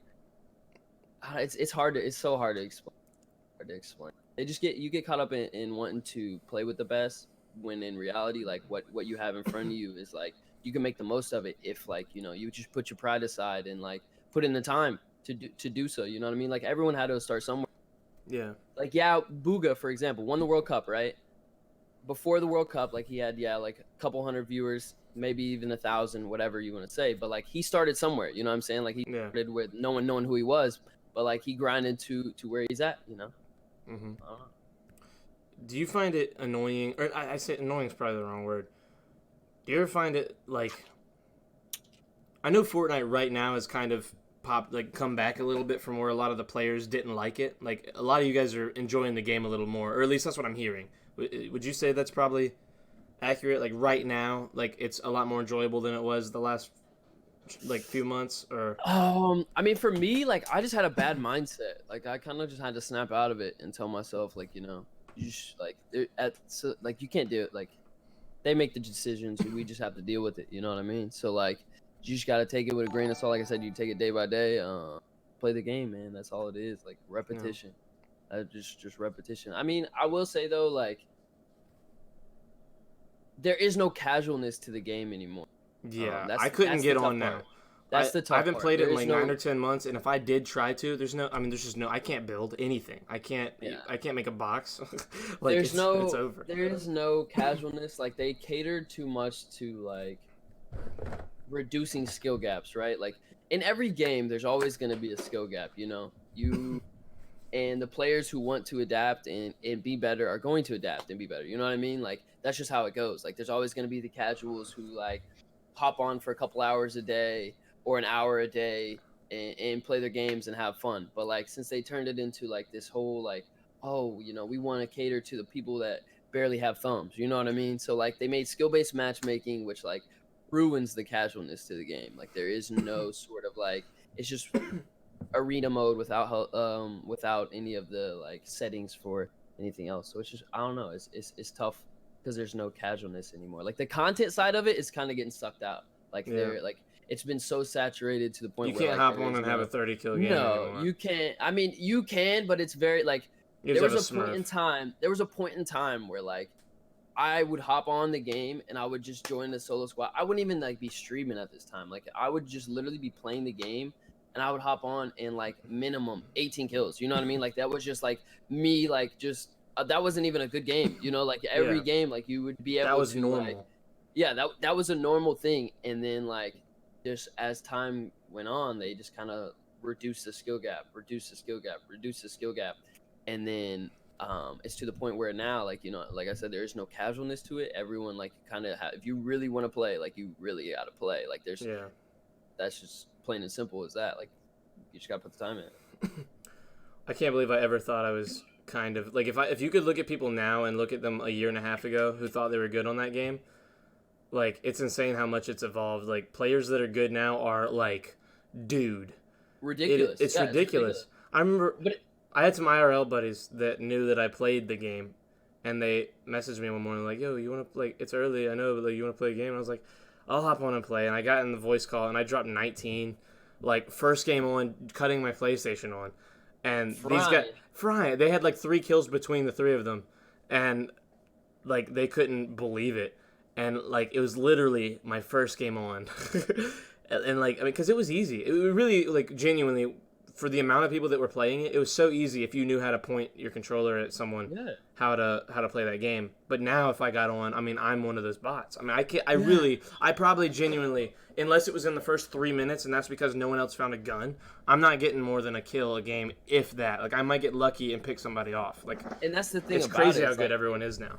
Speaker 2: it's hard to, it's so hard to explain. You get caught up in wanting to play with the best, when in reality, like, what you have in front of you is, like, you can make the most of it if, like, you know, you just put your pride aside and, like, put in the time to do so. You know what I mean? Like, everyone had to start somewhere.
Speaker 1: Yeah.
Speaker 2: Like, yeah, Booga, for example, won the World Cup, right? Before the World Cup, like, he had, like, a couple hundred viewers, maybe even 1,000, whatever you want to say. But, like, he started somewhere, you know what I'm saying? Like, he started with no one knowing who he was, but, like, he grinded to where he's at, you know?
Speaker 1: Do you find it annoying, or I say annoying is probably the wrong word. Do you ever find it, like, I know Fortnite right now is kind of come back a little bit from where a lot of the players didn't like it. Like, a lot of you guys are enjoying the game a little more, or at least that's what I'm hearing. Would you say that's probably accurate? Like, right now, like, it's a lot more enjoyable than it was the last, like, few months? Or
Speaker 2: I mean, for me, like, I just had a bad mindset. Like, I kind of just had to snap out of it and tell myself, like, you know, you just, like, like, you can't do it. Like, they make the decisions, we just have to deal with it, you know what I mean? So, like, you just got to take it with a grain of salt. Like I said, you take it day by day, play the game, man. That's all it is. Like, repetition. Just repetition. I mean, I will say, though, like, there is no casualness to the game anymore.
Speaker 1: Yeah, I couldn't get on now.
Speaker 2: That's the tough part.
Speaker 1: I haven't played it in like 9 or 10 months, and if I did try to, there's just no, I can't build anything. I can't make a box. Like, it's over.
Speaker 2: There is no casualness. Like, they catered too much to, like, reducing skill gaps, right? Like, in every game, there's always going to be a skill gap, you know? and the players who want to adapt and be better are going to adapt and be better. You know what I mean? Like that's just how it goes. Like there's always going to be the casuals who like hop on for a couple hours a day or an hour a day and play their games and have fun. But like since they turned it into like this whole like, oh, you know, we want to cater to the people that barely have thumbs. You know what I mean? So like they made skill-based matchmaking, which like ruins the casualness to the game. Like there is no sort of like, it's just arena mode without any of the like settings for anything else. So it's just, I don't know, it's tough because there's no casualness anymore. Like the content side of it is kind of getting sucked out. Like they're like, it's been so saturated to the point
Speaker 1: you
Speaker 2: where
Speaker 1: can't
Speaker 2: like,
Speaker 1: hop on and have a 30 kill game
Speaker 2: no
Speaker 1: anymore.
Speaker 2: you can't. I mean you can, but it's very like there was a point in time where like I would hop on the game and I would just join the solo squad. I wouldn't even like be streaming at this time. Like I would just literally be playing the game and I would hop on and like minimum 18 kills. You know what I mean? Like that was just like me, like just that wasn't even a good game. You know, like every game, like you would be able
Speaker 1: that was
Speaker 2: to
Speaker 1: normal.
Speaker 2: like, yeah, that was a normal thing. And then like just as time went on, they just kind of reduced the skill gap, and then it's to the point where now, like, you know, like I said, there is no casualness to it. Everyone like kind of if you really want to play, like you really got to play. Like there's that's just plain and simple as that. Like you just got to put the time in.
Speaker 1: I can't believe I ever thought I was kind of like if you could look at people now and look at them a year and a half ago who thought they were good on that game, like it's insane how much it's evolved. Like players that are good now are like, dude,
Speaker 2: ridiculous.
Speaker 1: It's ridiculous. I remember I had some IRL buddies that knew that I played the game, and they messaged me one morning like, "Yo, you want to play? It's early, I know, but like, you want to play a game?" And I was like, "I'll hop on and play." And I got in the voice call and I dropped 19, like first game on, cutting my PlayStation on, and these guys, they had like 3 kills between the 3 of them, and like they couldn't believe it, and like it was literally my first game on, and like I mean, because it was easy, it really like genuinely. For the amount of people that were playing it, it was so easy if you knew how to point your controller at someone, how to play that game. But now if I got on, I mean, I'm one of those bots. I mean, I probably genuinely, unless it was in the first 3 minutes, and that's because no one else found a gun, I'm not getting more than a kill a game, if that. Like, I might get lucky and pick somebody off. Like,
Speaker 2: and that's the thing.
Speaker 1: It's crazy how good everyone is now.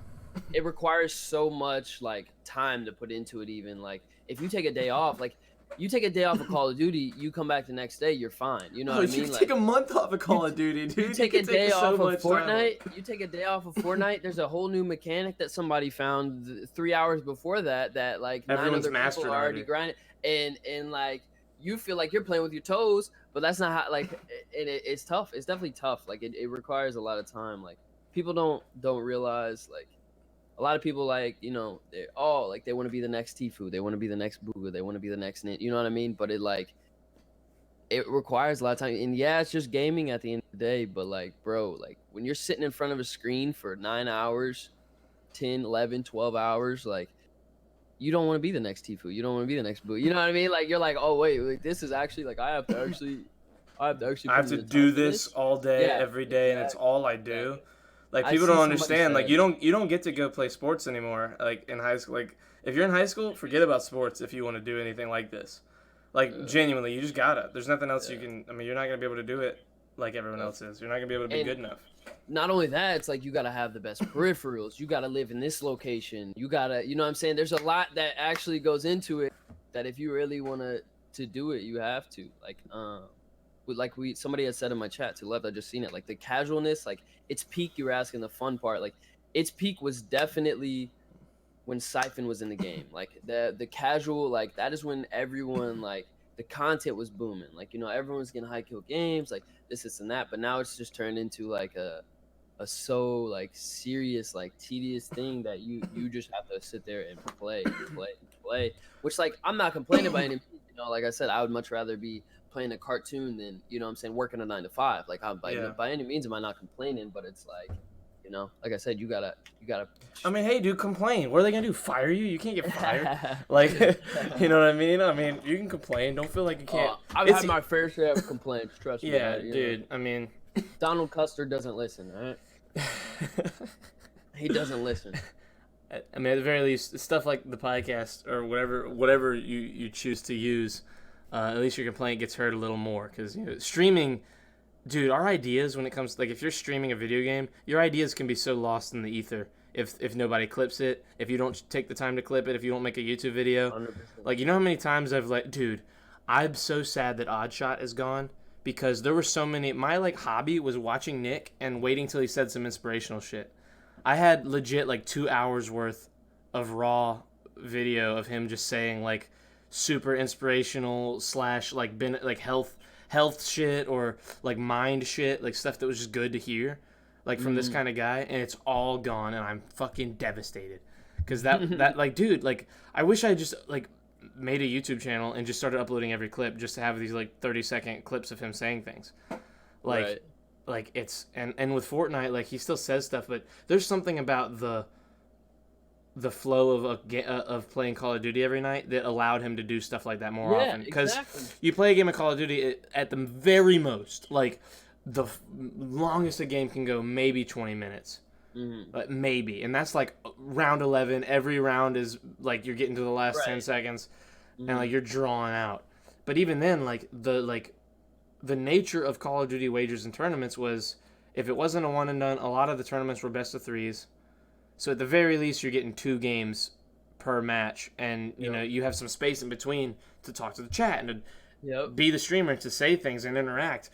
Speaker 2: It requires so much like time to put into it. Even like if you take a day off, like. You take a day off of Call of Duty, you come back the next day, you're fine. You know what I mean?
Speaker 1: You take a month off of Call of Duty, dude.
Speaker 2: You take a day off of Fortnite. You take a day off of Fortnite. There's a whole new mechanic that somebody found 3 hours before that like
Speaker 1: everyone's
Speaker 2: 9 other people already grinded. And like you feel like you're playing with your toes, but that's not how. Like, it's tough. It's definitely tough. Like it requires a lot of time. Like people don't realize like. A lot of people like, you know, they like they want to be the next Tfue, they want to be the next Booga, they want to be the next Nit, you know what I mean? But it requires a lot of time. And yeah, it's just gaming at the end of the day, but like, bro, like when you're sitting in front of a screen for 9 hours, 10, 11, 12 hours, like you don't want to be the next Tfue, you don't want to be the next Booga. You know what I mean? Like you're like, oh wait, like, this is actually like I have to
Speaker 1: do this all day, every day, and it's all I do. Like people don't understand. Like you don't get to go play sports anymore. Like in high school, like if you're in high school, forget about sports if you want to do anything like this. Like genuinely, you just gotta. There's nothing else you can. I mean, you're not gonna be able to do it like everyone else is. You're not gonna be able to be good enough.
Speaker 2: Not only that, it's like you gotta have the best peripherals. You gotta live in this location. You gotta, you know what I'm saying? There's a lot that actually goes into it. That if you really want to do it, you have to. Like somebody had said in my chat to left, I just seen it, like the casualness, like its peak, you were asking the fun part, like its peak was definitely when Siphon was in the game. Like the casual, like that is when everyone, like the content was booming, like, you know, everyone's getting high kill games, like this and that. But now it's just turned into like a so like serious, like tedious thing that you just have to sit there and play, which like I'm not complaining by any means, you know, like I said, I would much rather be playing a cartoon than, you know what I'm saying, working a 9 to 5. Like by any means am I not complaining, but it's like, you know, like I said, you gotta
Speaker 1: I mean, hey dude, complain. What are they gonna do, fire you? You can't get fired. Like, you know what I mean? I mean, you can complain, don't feel like you can't.
Speaker 2: I've had my fair share of complaints, trust me.
Speaker 1: Yeah, dude, know. I mean,
Speaker 2: Donald Custer doesn't listen, right? He doesn't listen.
Speaker 1: I mean, at the very least, stuff like the podcast or whatever you choose to use, at least your complaint gets heard a little more, because, you know, streaming dude, our ideas when it comes like if you're streaming a video game, your ideas can be so lost in the ether if nobody clips it, if you don't take the time to clip it, if you don't make a YouTube video.
Speaker 2: 100%.
Speaker 1: Like, you know how many times I've like, dude, I'm so sad that Oddshot is gone because there were so many. My like hobby was watching Nick and waiting till he said some inspirational shit. I had legit like 2 hours worth of raw video of him just saying like super inspirational slash like like health shit or like mind shit, like stuff that was just good to hear, like from this kind of guy, and it's all gone, and I'm fucking devastated because that like, dude, like I wish I just like made a YouTube channel and just started uploading every clip just to have these like 30-second clips of him saying things, like
Speaker 2: Right.
Speaker 1: like it's and with Fortnite, like he still says stuff, but there's something about the flow of playing Call of Duty every night that allowed him to do stuff like that more often. Because
Speaker 2: exactly.
Speaker 1: you play a game of Call of Duty at the very most, like the longest a game can go, maybe 20 minutes. But maybe, and that's like round 11. Every round is like you're getting to the last 10 seconds, and like you're drawing out. But even then, like the nature of Call of Duty wagers and tournaments was, if it wasn't a one and done, a lot of the tournaments were best of threes. So at the very least, you're getting 2 games per match, and you know you have some space in between to talk to the chat and to be the streamer, to say things and interact.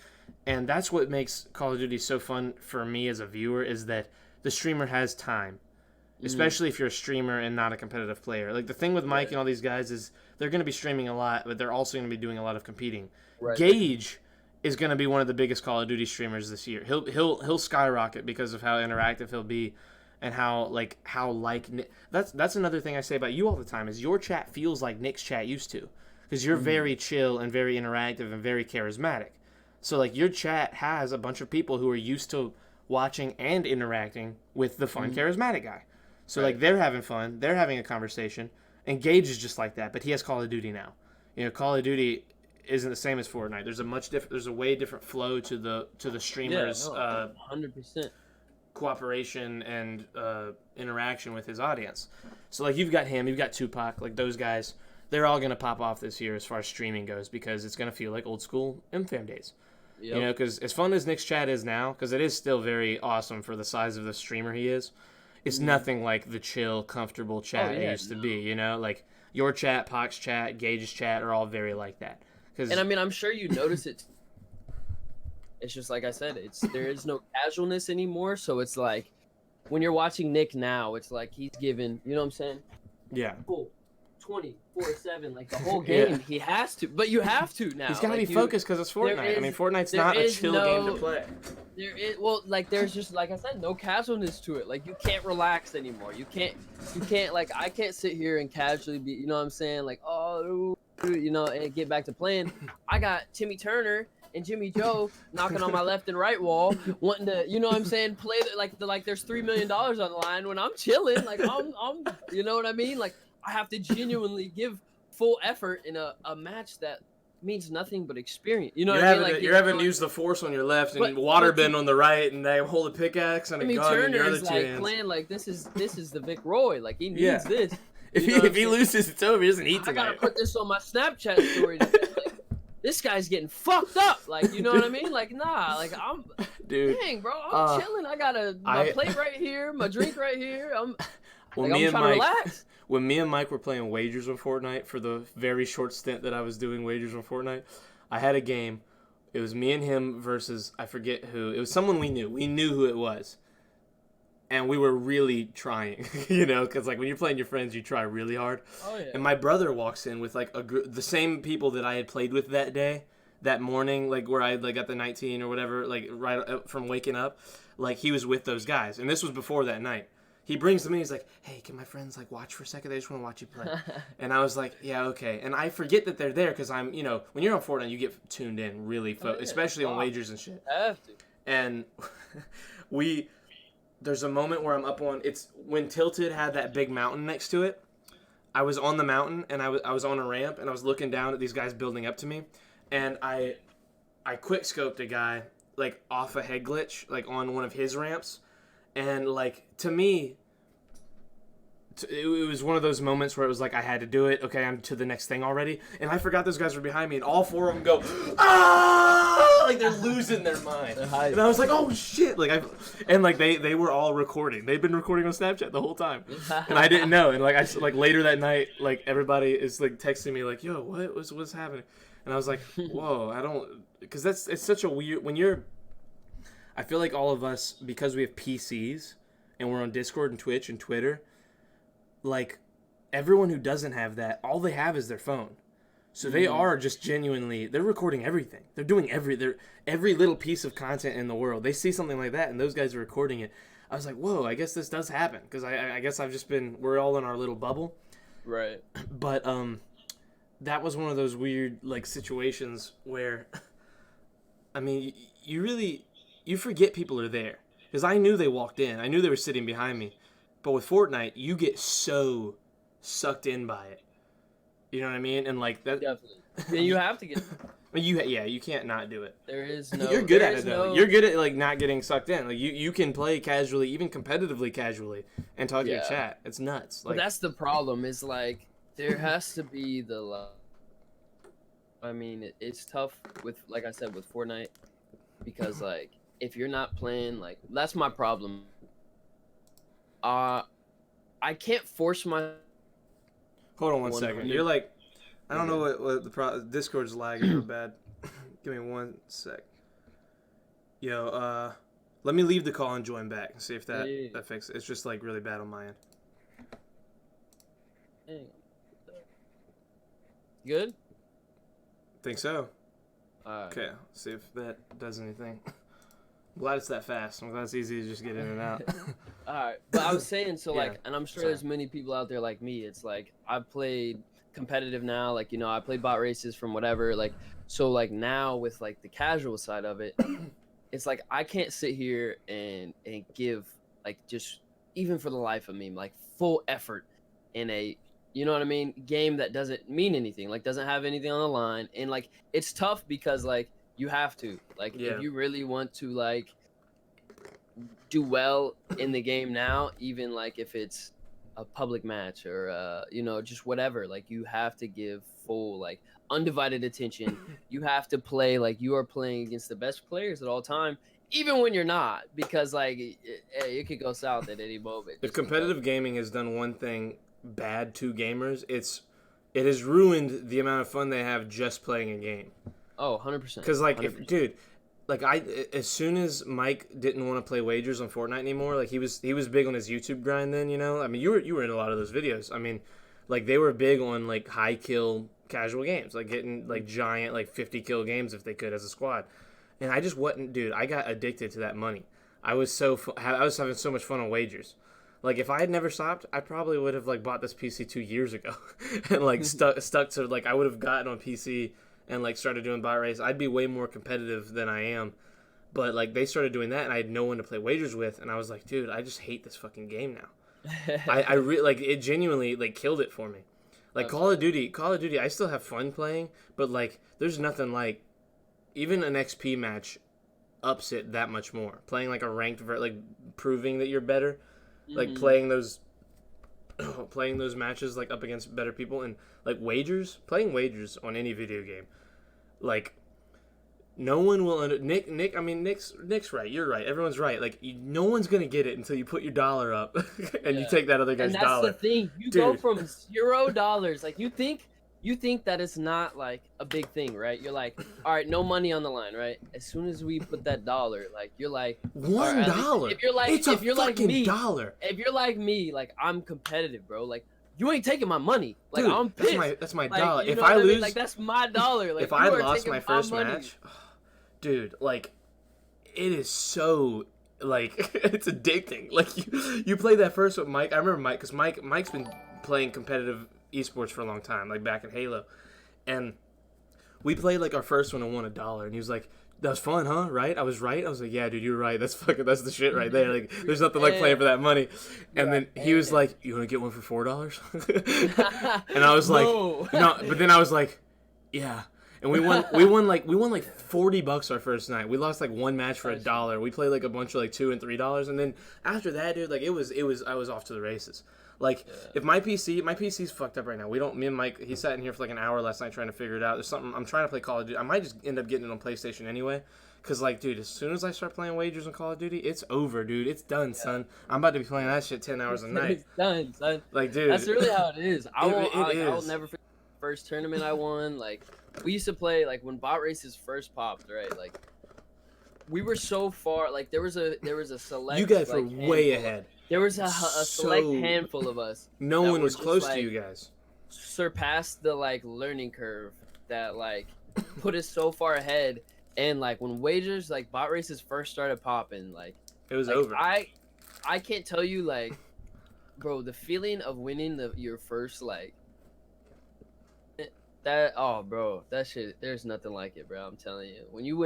Speaker 1: And that's what makes Call of Duty so fun for me as a viewer, is that the streamer has time, especially if you're a streamer and not a competitive player. Like the thing with Mike and all these guys is they're going to be streaming a lot, but they're also going to be doing a lot of competing.
Speaker 2: Right.
Speaker 1: Gage is going to be one of the biggest Call of Duty streamers this year. He'll skyrocket because of how interactive he'll be. And that's another thing I say about you all the time, is your chat feels like Nick's chat used to, because you're very chill and very interactive and very charismatic. So like your chat has a bunch of people who are used to watching and interacting with the fun, charismatic guy. So like they're having fun, they're having a conversation, and Gage is just like that, but he has Call of Duty now. You know, Call of Duty isn't the same as Fortnite. There's a way different flow to the streamers.
Speaker 2: 100%.
Speaker 1: Cooperation and interaction with his audience. So like you've got him, you've got Tupac, like those guys, they're all gonna pop off this year as far as streaming goes, because it's gonna feel like old school MFAM days. You know, because as fun as Nick's chat is now, because it is still very awesome for the size of the streamer he is, it's nothing like the chill, comfortable chat it used to be. You know, like your chat, Pac's chat, Gage's chat are all very like that.
Speaker 2: And I mean, I'm sure you notice it. It's just like I said, there is no casualness anymore. So it's like when you're watching Nick now, it's like he's given, you know what I'm saying?
Speaker 1: Yeah.
Speaker 2: Full 24/7, like the whole game. He has to, but you have to now.
Speaker 1: He's got to be focused because it's Fortnite. I mean, Fortnite's not a chill game to play.
Speaker 2: There is, well, like there's just, like I said, no casualness to it. Like you can't relax anymore. You can't like, I can't sit here and casually be, you know what I'm saying? Like, oh, you know, and get back to playing. I got Timmy Turner and Jimmy Joe knocking on my left and right wall, wanting to, you know what I'm saying, play like there's $3 million on the line when I'm chilling. Like I'm, you know what I mean? Like I have to genuinely give full effort in a match that means nothing but experience. You know what I mean? Like
Speaker 1: you're having to use the force on your left and waterbend on the right, and they hold a pickaxe and a gun in your other two hands.
Speaker 2: Playing like this is the Vic Roy. Like he needs this.
Speaker 1: If he loses, it's over. He doesn't eat tonight.
Speaker 2: I gotta put this on my Snapchat story. Like, this guy's getting fucked up. Like, you know what I mean? Like, nah. Like, I'm,
Speaker 1: dude.
Speaker 2: Dang, bro. I'm chilling. I got my plate right here, my drink right here. I'm trying to relax.
Speaker 1: When me and Mike were playing wagers on Fortnite for the very short stint that I was doing wagers on Fortnite, I had a game. It was me and him versus, I forget who. It was someone we knew. We knew who it was. And we were really trying, you know, because like when you're playing your friends, you try really hard.
Speaker 2: Oh, yeah.
Speaker 1: And my brother walks in with like the same people that I had played with that day, that morning, like where I like got the 19 or whatever, like right from waking up. Like he was with those guys, and this was before that night. He brings them in. He's like, "Hey, can my friends like watch for a second? They just want to watch you play." And I was like, "Yeah, okay." And I forget that they're there because I'm, you know, when you're on Fortnite, you get tuned in really, especially on wagers and shit.
Speaker 2: I have to.
Speaker 1: And there's a moment where I'm up on, it's when Tilted had that big mountain next to it. I was on the mountain and I was on a ramp and I was looking down at these guys building up to me, and I quick scoped a guy like off a head glitch, like on one of his ramps, and like to me, it was one of those moments where it was like I had to do it. Okay, I'm to the next thing already, and I forgot those guys were behind me, and all 4 of them go, ah, like they're losing their mind. And I was like, oh shit, like they were all recording. They'd been recording on Snapchat the whole time, and I didn't know. And like later that night, like everybody is like texting me like, yo, what's happening? And I was like, whoa, I don't, because it's such a weird when you're. I feel like all of us, because we have PCs and we're on Discord and Twitch and Twitter. Like, everyone who doesn't have that, all they have is their phone. So they are just genuinely, they're recording everything. They're doing every little piece of content in the world. They see something like that, and those guys are recording it. I was like, whoa, I guess this does happen. Because I guess we're all in our little bubble.
Speaker 2: Right.
Speaker 1: But that was one of those weird, like, situations where, I mean, you forget people are there. Because I knew they walked in. I knew they were sitting behind me. But with Fortnite, you get so sucked in by it. You know what I mean? And like that.
Speaker 2: Definitely. And you have to get.
Speaker 1: You can't not do it.
Speaker 2: There is no.
Speaker 1: You're good at it though. You're good at like not getting sucked in. Like you can play casually, even competitively casually, and talk to your chat. It's nuts. Like
Speaker 2: but that's the problem. Is like there has to be the. I mean, it's tough with, like I said, with Fortnite, because like if you're not playing, like that's my problem. I can't force my.
Speaker 1: Hold on 1 second. You're like, I don't know what the Discord's lagging real bad. Give me 1 sec. Yo, let me leave the call and join back and see if that fixes it. It's just like really bad on my end.
Speaker 2: Good?
Speaker 1: Think so. Okay, see if that does anything. I'm glad it's that fast. I'm glad it's easy to just get in and out.
Speaker 2: Alright, but I was saying, so like, and I'm sure there's many people out there like me. It's like, I've played competitive now, like, you know, I played bot races from whatever, like, so like now with like the casual side of it, it's like, I can't sit here and give like just, even for the life of me, like full effort in a, you know what I mean, game that doesn't mean anything, like doesn't have anything on the line. And like, it's tough because like, you have to, like, if you really want to like do well in the game now, even like if it's a public match or you know, just whatever, like you have to give full like undivided attention. You have to play like you are playing against the best players at all time, even when you're not, because like it could go south at any moment.
Speaker 1: If competitive gaming has done one thing bad to gamers, it has ruined the amount of fun they have just playing a game.
Speaker 2: Oh, 100%.
Speaker 1: Because like, dude, like as soon as Mike didn't want to play wagers on Fortnite anymore, like he was big on his YouTube grind then, you know. I mean, you were in a lot of those videos. I mean, like they were big on like high kill casual games, like getting like giant like 50 kill games if they could as a squad. And I just wasn't, dude. I got addicted to that money. I was having so much fun on wagers. Like if I had never stopped, I probably would have like bought this PC 2 years ago, and like stuck to like I would have gotten on PC. And like started doing bot race. I'd be way more competitive than I am, but like they started doing that, and I had no one to play wagers with, and I was like, dude, I just hate this fucking game now. I really like it. Genuinely like killed it for me. Like Call of Duty, I still have fun playing, but like there's nothing like even an XP match ups it that much more. Playing like a ranked, like proving that you're better, like playing those matches like up against better people, and like playing wagers on any video game. Like, no one will Nick's right. You're right. Everyone's right. Like, no one's gonna get it until you put your dollar up and you take that other guy's dollar.
Speaker 2: And that's the thing. You go from $0. Like, you think that it's not like a big thing, right? You're like, all right, no money on the line, right? As soon as we put that dollar, like you're like
Speaker 1: $1.
Speaker 2: If you're like,
Speaker 1: it's
Speaker 2: if you're like me,
Speaker 1: dollar.
Speaker 2: If you're like me, like I'm competitive, bro. Like you ain't taking my money. Like
Speaker 1: dude,
Speaker 2: I'm pissed.
Speaker 1: That's my
Speaker 2: like,
Speaker 1: dollar.
Speaker 2: If
Speaker 1: I lose,
Speaker 2: like that's my dollar. Like
Speaker 1: if I lost my first match, dude, like it is so like it's addicting. Like you play that first with Mike. I remember Mike because Mike's been playing competitive esports for a long time, like back in Halo, and we played like our first one and won $1, and he was like, that was fun, huh? Right? I was right. I was like, yeah, dude, you're right. That's the shit right there. Like, there's nothing like playing for that money. And then he was like, you want to get one for $4? And I was like, no. But then I was like, yeah. and we won like $40 our first night. We lost like one match for $1. We played like a bunch of like $2 and $3, and then after that, dude, like it was I was off to the races. Like if my PC's fucked up right now. Me and Mike, he sat in here for like an hour last night trying to figure it out. There's something I'm trying to play Call of Duty. I might just end up getting it on PlayStation anyway. Cause like, dude, as soon as I start playing wagers on Call of Duty, it's over, dude. It's done, son. I'm about to be playing that shit 10 hours a night.
Speaker 2: It's done, son.
Speaker 1: Like, dude,
Speaker 2: that's really how it is. I will
Speaker 1: is.
Speaker 2: never forget the first tournament I won. Like, we used to play like when bot races first popped, right? Like, we were so far. Like, there was a select.
Speaker 1: You guys were
Speaker 2: like,
Speaker 1: way ahead.
Speaker 2: There was a select handful of us.
Speaker 1: No one was close to you guys.
Speaker 2: Surpassed the like learning curve that like put us so far ahead. And like when wagers like bot races first started popping, like
Speaker 1: it was over.
Speaker 2: I can't tell you, like, bro, the feeling of winning your first like that. Oh, bro, that shit. There's nothing like it, bro. I'm telling you. When you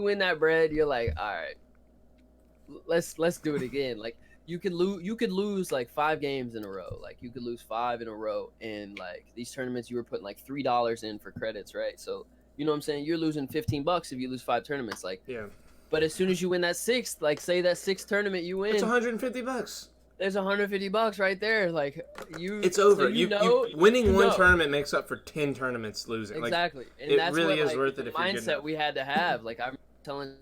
Speaker 2: win that bread, you're like, all right, let's do it again. Like you could lose like 5 games in a row. Like you could lose 5 in a row, and like these tournaments, you were putting like $3 in for credits, right? So. You know what I'm saying? You're losing $15 if you lose 5 tournaments. Like,
Speaker 1: yeah.
Speaker 2: But as soon as you win that 6th, like, say that 6th tournament you win,
Speaker 1: it's $150.
Speaker 2: There's $150 right there. Like,
Speaker 1: it's over.
Speaker 2: So
Speaker 1: winning one tournament makes up for 10 tournaments losing.
Speaker 2: Exactly.
Speaker 1: Like, and that's really is worth it.
Speaker 2: The
Speaker 1: if you're
Speaker 2: mindset we had to have. Like, I'm telling,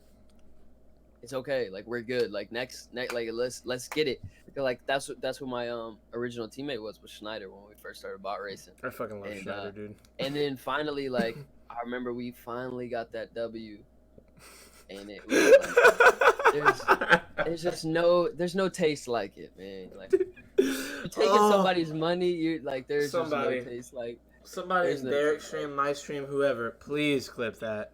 Speaker 2: it's okay. Like, we're good. Like next, like let's get it. Because, like that's what my original teammate was Schneider when we first started bot racing.
Speaker 1: I fucking love Schneider, dude.
Speaker 2: And then finally, like. I remember we finally got that W, and it was like, there's no taste like it, man. Like you're taking somebody's money, you like there's just no taste like
Speaker 1: somebody's Daric stream, my stream, whoever. Please clip that.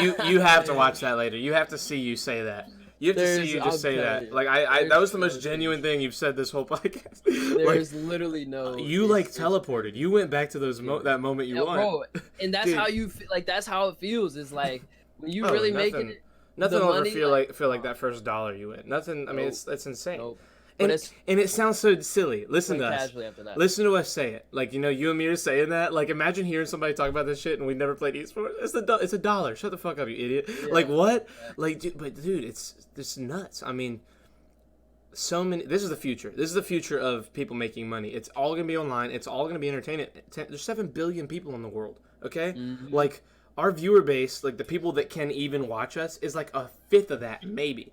Speaker 1: You have to watch that later. You have to see you say that. You have to see you just say that. Like I that was the most genuine thing you've said this whole podcast.
Speaker 2: There's like, literally no.
Speaker 1: You like teleported. You went back to that moment you won. Bro,
Speaker 2: and that's how you feel. Like that's how it feels. Is like when you really make it.
Speaker 1: Nothing will ever feel like that first $1 you win. Nothing. I mean, it's insane.
Speaker 2: Nope.
Speaker 1: And it sounds so silly. Listen to us. Listen to us say it. Like, you know, you and me are saying that. Like, imagine hearing somebody talk about this shit and we never played esports. It's $1. Shut the fuck up, you idiot. Yeah. Like, what? Yeah. Like, dude, it's nuts. I mean, so many. This is the future. This is the future of people making money. It's all gonna be online. It's all gonna be entertainment. There's 7 billion people in the world. Okay, like our viewer base, like the people that can even watch us, is like 1/5 of that, maybe.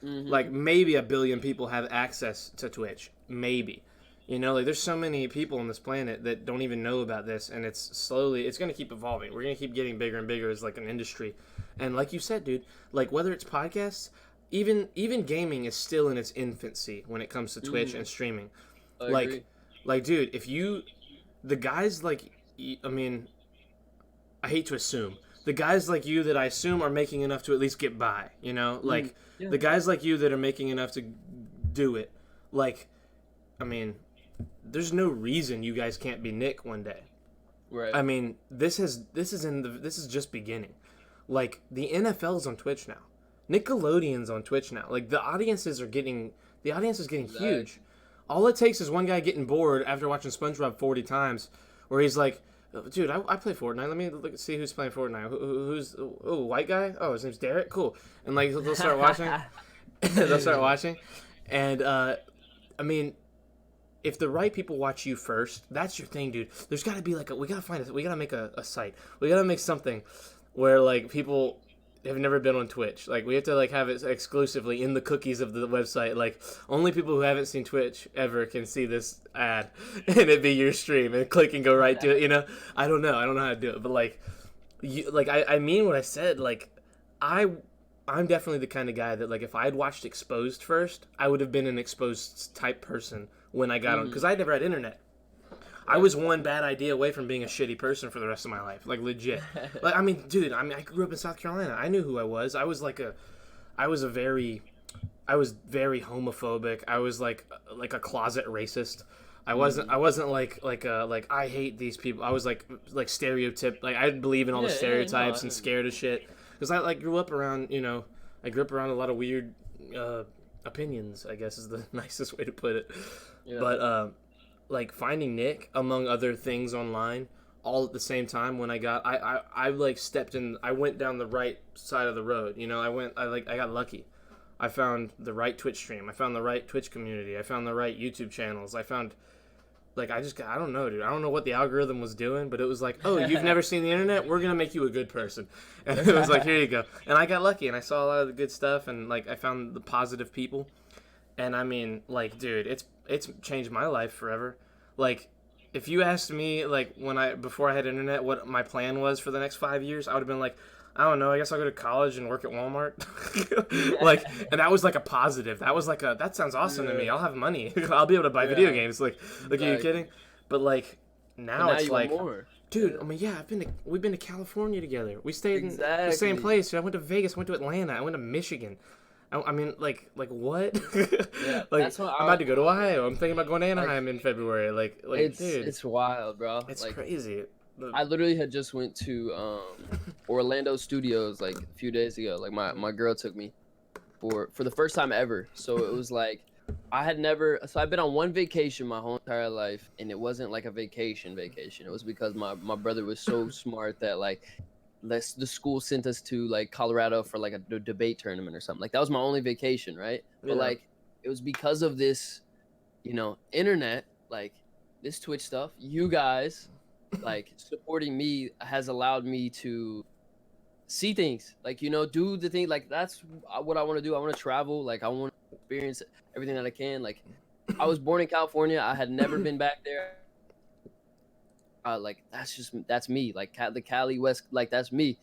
Speaker 1: Like maybe 1 billion people have access to Twitch. Maybe. You know, like there's so many people on this planet that don't even know about this, and it's going to keep evolving. We're going to keep getting bigger and bigger as like an industry. And like you said, dude, like whether it's podcasts, even gaming is still in its infancy when it comes to Twitch and streaming. Like dude, the guys like, I mean, I hate to assume, the guys like you that I assume are making enough to at least get by, you know? Like, the guys like you that are making enough to do it, like, I mean, there's no reason you guys can't be Nick one day.
Speaker 2: Right.
Speaker 1: I mean, this is just beginning. Like, the NFL's on Twitch now. Nickelodeon's on Twitch now. Like, the audience is getting huge. All it takes is one guy getting bored after watching SpongeBob 40 times, where he's like, dude, I play Fortnite. Let me see who's playing Fortnite. Who's white guy? Oh, his name's Daric. Cool. And like they'll start watching. And I mean, if the right people watch you first, that's your thing, dude. There's got to be like we gotta make a site. We gotta make something where like people have never been on Twitch. Like we have to like have it exclusively in the cookies of the website. Like only people who haven't seen Twitch ever can see this ad and it be your stream and click and go right to it. You know, I don't know how to do it, but like, I mean what I said. Like, I'm definitely the kind of guy that like if I'd watched Exposed first, I would have been an Exposed type person when I got on, because I never had internet. I was one bad idea away from being a shitty person for the rest of my life, like legit. Like I mean, dude, I grew up in South Carolina. I knew who I was. I was very homophobic. I was like a closet racist. I wasn't like I hate these people. I was like stereotype. Like I believe in all the stereotypes and scared of shit. Because I like grew up around a lot of weird opinions, I guess is the nicest way to put it. Yeah. But like finding Nick among other things online, all at the same time when I like stepped in. I went down the right side of the road. You know, I got lucky. I found the right Twitch stream. I found the right Twitch community. I found the right YouTube channels. I found, like, I don't know, dude. I don't know what the algorithm was doing, but it was like, oh, you've never seen the internet? We're going to make you a good person. And it was like, here you go. And I got lucky, and I saw a lot of the good stuff, and, like, I found the positive people. And, I mean, like, dude, it's changed my life forever. Like, if you asked me, like, before I had internet, what my plan was for the next 5 years, I would have been like, I don't know, I guess I'll go to college and work at Walmart. Like, and that was like a positive. That was like that sounds awesome to me. I'll have money. I'll be able to buy video games. Like, are you kidding? But like, now it's like, dude, I mean, yeah, we've been to California together. We stayed in the same place. I went to Vegas, I went to Atlanta, I went to Michigan. I mean, like what?
Speaker 2: Yeah,
Speaker 1: like, I'm about to go to Ohio. I'm thinking about going to Anaheim in February. Like, dude,
Speaker 2: it's wild, bro.
Speaker 1: It's like, crazy.
Speaker 2: I literally had just went to Orlando Studios like a few days ago. Like my girl took me for the first time ever. So it was like I've been on one vacation my whole entire life, and it wasn't like a vacation. It was because my brother was so smart that like the school sent us to like Colorado for like a debate tournament or something. Like that was my only vacation, right? Yeah. But like it was because of this, you know, internet, like this Twitch stuff, you guys like supporting me has allowed me to see things, like, you know, do the thing. Like that's what I want to do. I want to travel. Like I want to experience everything that I can. Like I was born in California. I had never been back there. Like that's me. Like the Cali West, like that's me.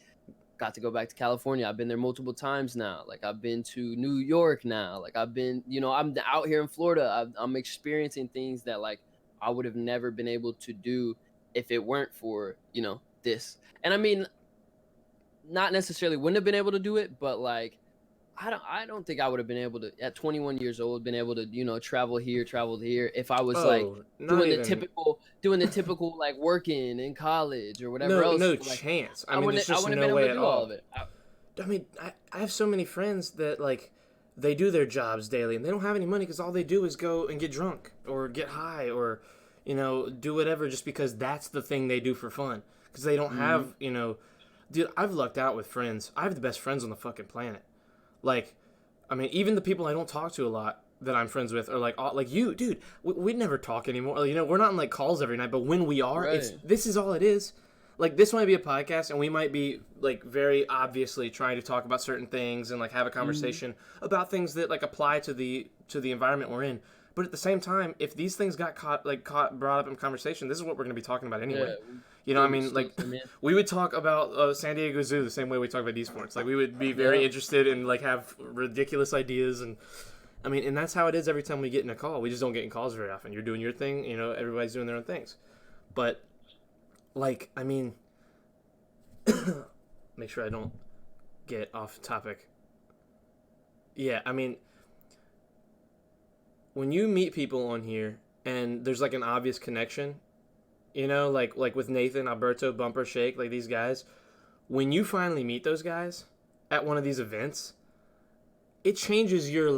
Speaker 2: Got to go back to California. I've been there multiple times now. Like I've been to New York now. Like I've been, you know, I'm out here in Florida. I'm experiencing things that like I would have never been able to do if it weren't for, you know, this. And I mean, not necessarily wouldn't have been able to do it, but like I don't think I would have been able to at 21 years old been able to, you know, travel here if I was doing the typical like working in college or whatever else.
Speaker 1: No
Speaker 2: like,
Speaker 1: chance. I mean, there's just no way at all. I mean, I have so many friends that like they do their jobs daily and they don't have any money because all they do is go and get drunk or get high or, you know, do whatever just because that's the thing they do for fun. Because they don't have, you know... Dude, I've lucked out with friends. I have the best friends on the fucking planet. Like, I mean, even the people I don't talk to a lot that I'm friends with are like you, dude, we never talk anymore. You know, we're not in like calls every night, but when we are, this is all it is. Like, this might be a podcast, and we might be like very obviously trying to talk about certain things and like have a conversation about things that like apply to the environment we're in. But at the same time, if these things got brought up in conversation, this is what we're going to be talking about anyway. Yeah, you know what I mean? Like, we would talk about San Diego Zoo the same way we talk about esports. Like, we would be very interested and, like, have ridiculous ideas. And, I mean, and that's how it is every time we get in a call. We just don't get in calls very often. You're doing your thing. You know, everybody's doing their own things. But, like, I mean, make sure I don't get off topic. Yeah, I mean... When you meet people on here and there's like an obvious connection, you know, like with Nathan, Alberto, Bumper, Shake, like these guys, when you finally meet those guys at one of these events, it changes your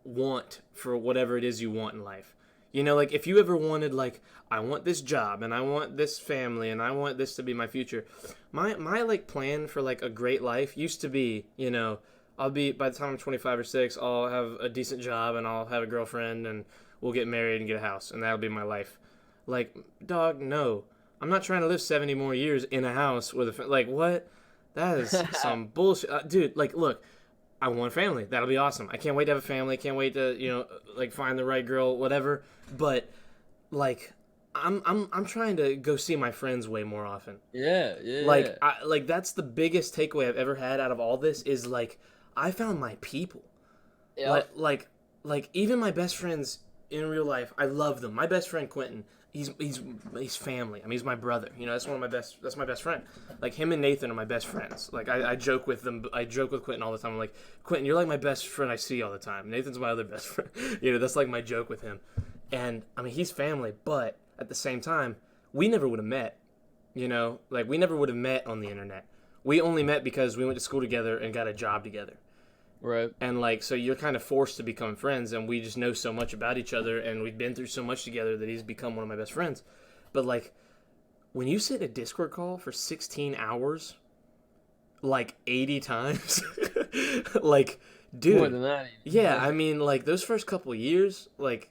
Speaker 1: want for whatever it is you want in life. You know, like if you ever wanted like, I want this job and I want this family and I want this to be my future. My like plan for like a great life used to be, you know, by the time I'm 25 or 6, I'll have a decent job and I'll have a girlfriend and we'll get married and get a house and that'll be my life. Like, dog, no. I'm not trying to live 70 more years in a house with like, what? That is some bullshit. Dude, like, look, I want a family. That'll be awesome. I can't wait to have a family. I can't wait to, you know, like find the right girl, whatever. But, like, I'm trying to go see my friends way more often.
Speaker 2: Yeah.
Speaker 1: Like, that's the biggest takeaway I've ever had out of all this is, like, I found my people. Yeah. Like even my best friends in real life, I love them. My best friend Quentin, he's family. I mean, he's my brother. You know, that's my best friend. Like him and Nathan are my best friends. Like I joke with them. I joke with Quentin all the time. I'm like, Quentin, you're like my best friend I see all the time. Nathan's my other best friend. You know, that's like my joke with him. And I mean, he's family, but at the same time, we never would have met. You know, like we never would have met on the internet. We only met because we went to school together and got a job together.
Speaker 2: Right.
Speaker 1: And, like, so you're kind of forced to become friends, and we just know so much about each other, and we've been through so much together that he's become one of my best friends. But like when you sit in a Discord call for 16 hours, like 80 times, like, dude,
Speaker 2: more than that.
Speaker 1: Yeah, I mean, like those first couple of years, like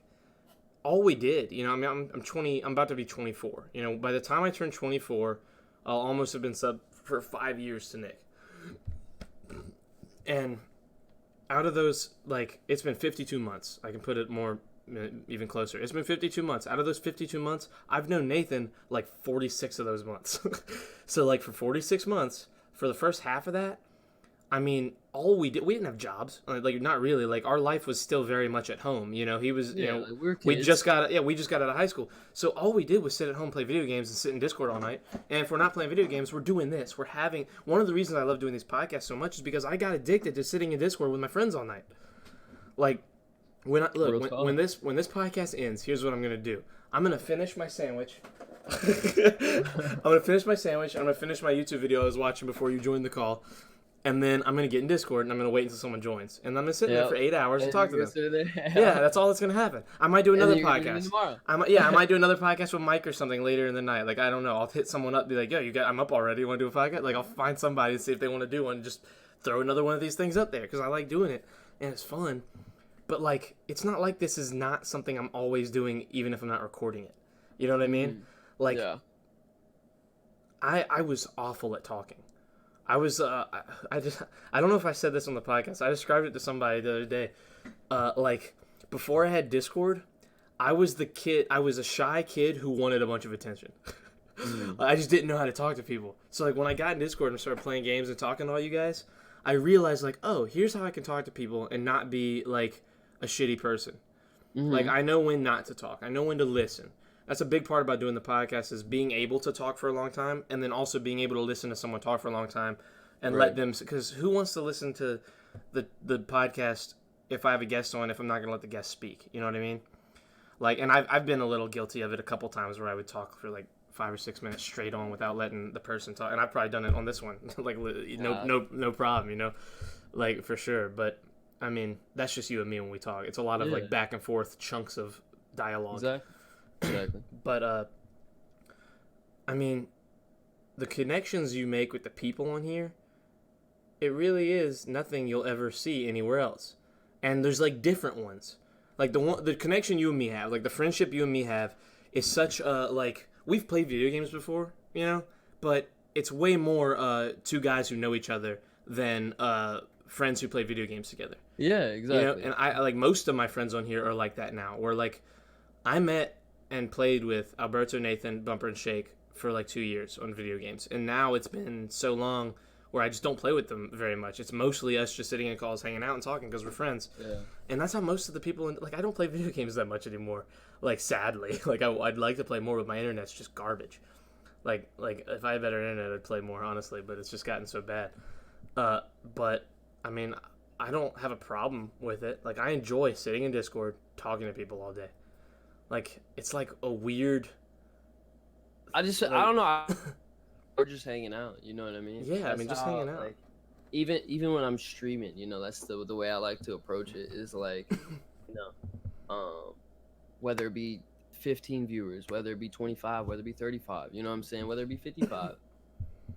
Speaker 1: all we did, I mean, I'm 20, I'm about to be 24. By the time I turn 24, I'll almost have been sub for 5 years to Nick. And out of those, like, it's been 52 months. I can put it more, even closer. It's been 52 months. Out of those 52 months, I've known Nathan like 46 of those months. So like for 46 months, for the first half of that, I mean, all we didn't have jobs. Like, not really. Like, our life was still very much at home. He was,
Speaker 2: like we're kids.
Speaker 1: we just got out of high school. So all we did was sit at home, play video games, and sit in Discord all night. And if we're not playing video games, we're doing this. One of the reasons I love doing these podcasts so much is because I got addicted to sitting in Discord with my friends all night. Like, when this podcast ends, here's what I'm gonna do. I'm gonna finish my sandwich. I'm gonna finish my YouTube video I was watching before you joined the call. And then I'm going to get in Discord, and I'm going to wait until someone joins. And I'm going to sit there for 8 hours and talk to them. Yeah, that's all that's going to happen. I might do another podcast. I might do another podcast with Mike or something later in the night. Like, I don't know. I'll hit someone up and be like, yo, I'm up already. You want to do a podcast? Like, I'll find somebody and see if they want to do one and just throw another one of these things up there because I like doing it, and it's fun. But, like, it's not like this is not something I'm always doing even if I'm not recording it. You know what I mean? Like, yeah. I was awful at talking. I was, I don't know if I said this on the podcast. I described it to somebody the other day. Like, before I had Discord, I was a shy kid who wanted a bunch of attention. I just didn't know how to talk to people. So, like, when I got in Discord and started playing games and talking to all you guys, I realized, like, oh, here's how I can talk to people and not be, like, a shitty person. Like, I know when not to talk. I know when to listen. That's a big part about doing the podcast is being able to talk for a long time and then also being able to listen to someone talk for a long time and let them, because who wants to listen to the podcast if I have a guest on if I'm not going to let the guest speak? You know what I mean? Like, and I've been a little guilty of it a couple times where I would talk for like 5 or 6 minutes straight on without letting the person talk. And I've probably done it on this one. Like, no problem, like for sure. But I mean, that's just you and me when we talk. It's a lot of like back and forth chunks of dialogue.
Speaker 2: Exactly.
Speaker 1: But I mean, the connections you make with the people on here, it really is nothing you'll ever see anywhere else. And there's like different ones. Like the connection you and me have, like the friendship you and me have, is such like we've played video games before, but it's way more two guys who know each other than friends who play video games together.
Speaker 2: Yeah, exactly.
Speaker 1: And I like most of my friends on here are like that now. Where like I met and played with Alberto, Nathan, Bumper, and Shake for like 2 years on video games. And now it's been so long where I just don't play with them very much. It's mostly us just sitting in calls, hanging out and talking because we're friends. Yeah. And that's how most of the people, like, I don't play video games that much anymore. Like, sadly. Like, I'd like to play more, but my internet's just garbage. Like if I had better internet, I'd play more, honestly, but it's just gotten so bad. But, I mean, I don't have a problem with it. Like, I enjoy sitting in Discord, talking to people all day. Like, it's like a weird...
Speaker 2: I don't know. We're just hanging out, you know what I mean?
Speaker 1: Yeah, I mean, just hanging out.
Speaker 2: Like, even when I'm streaming, that's the way I like to approach it is like, whether it be 15 viewers, whether it be 25, whether it be 35, you know what I'm saying? Whether it be 55.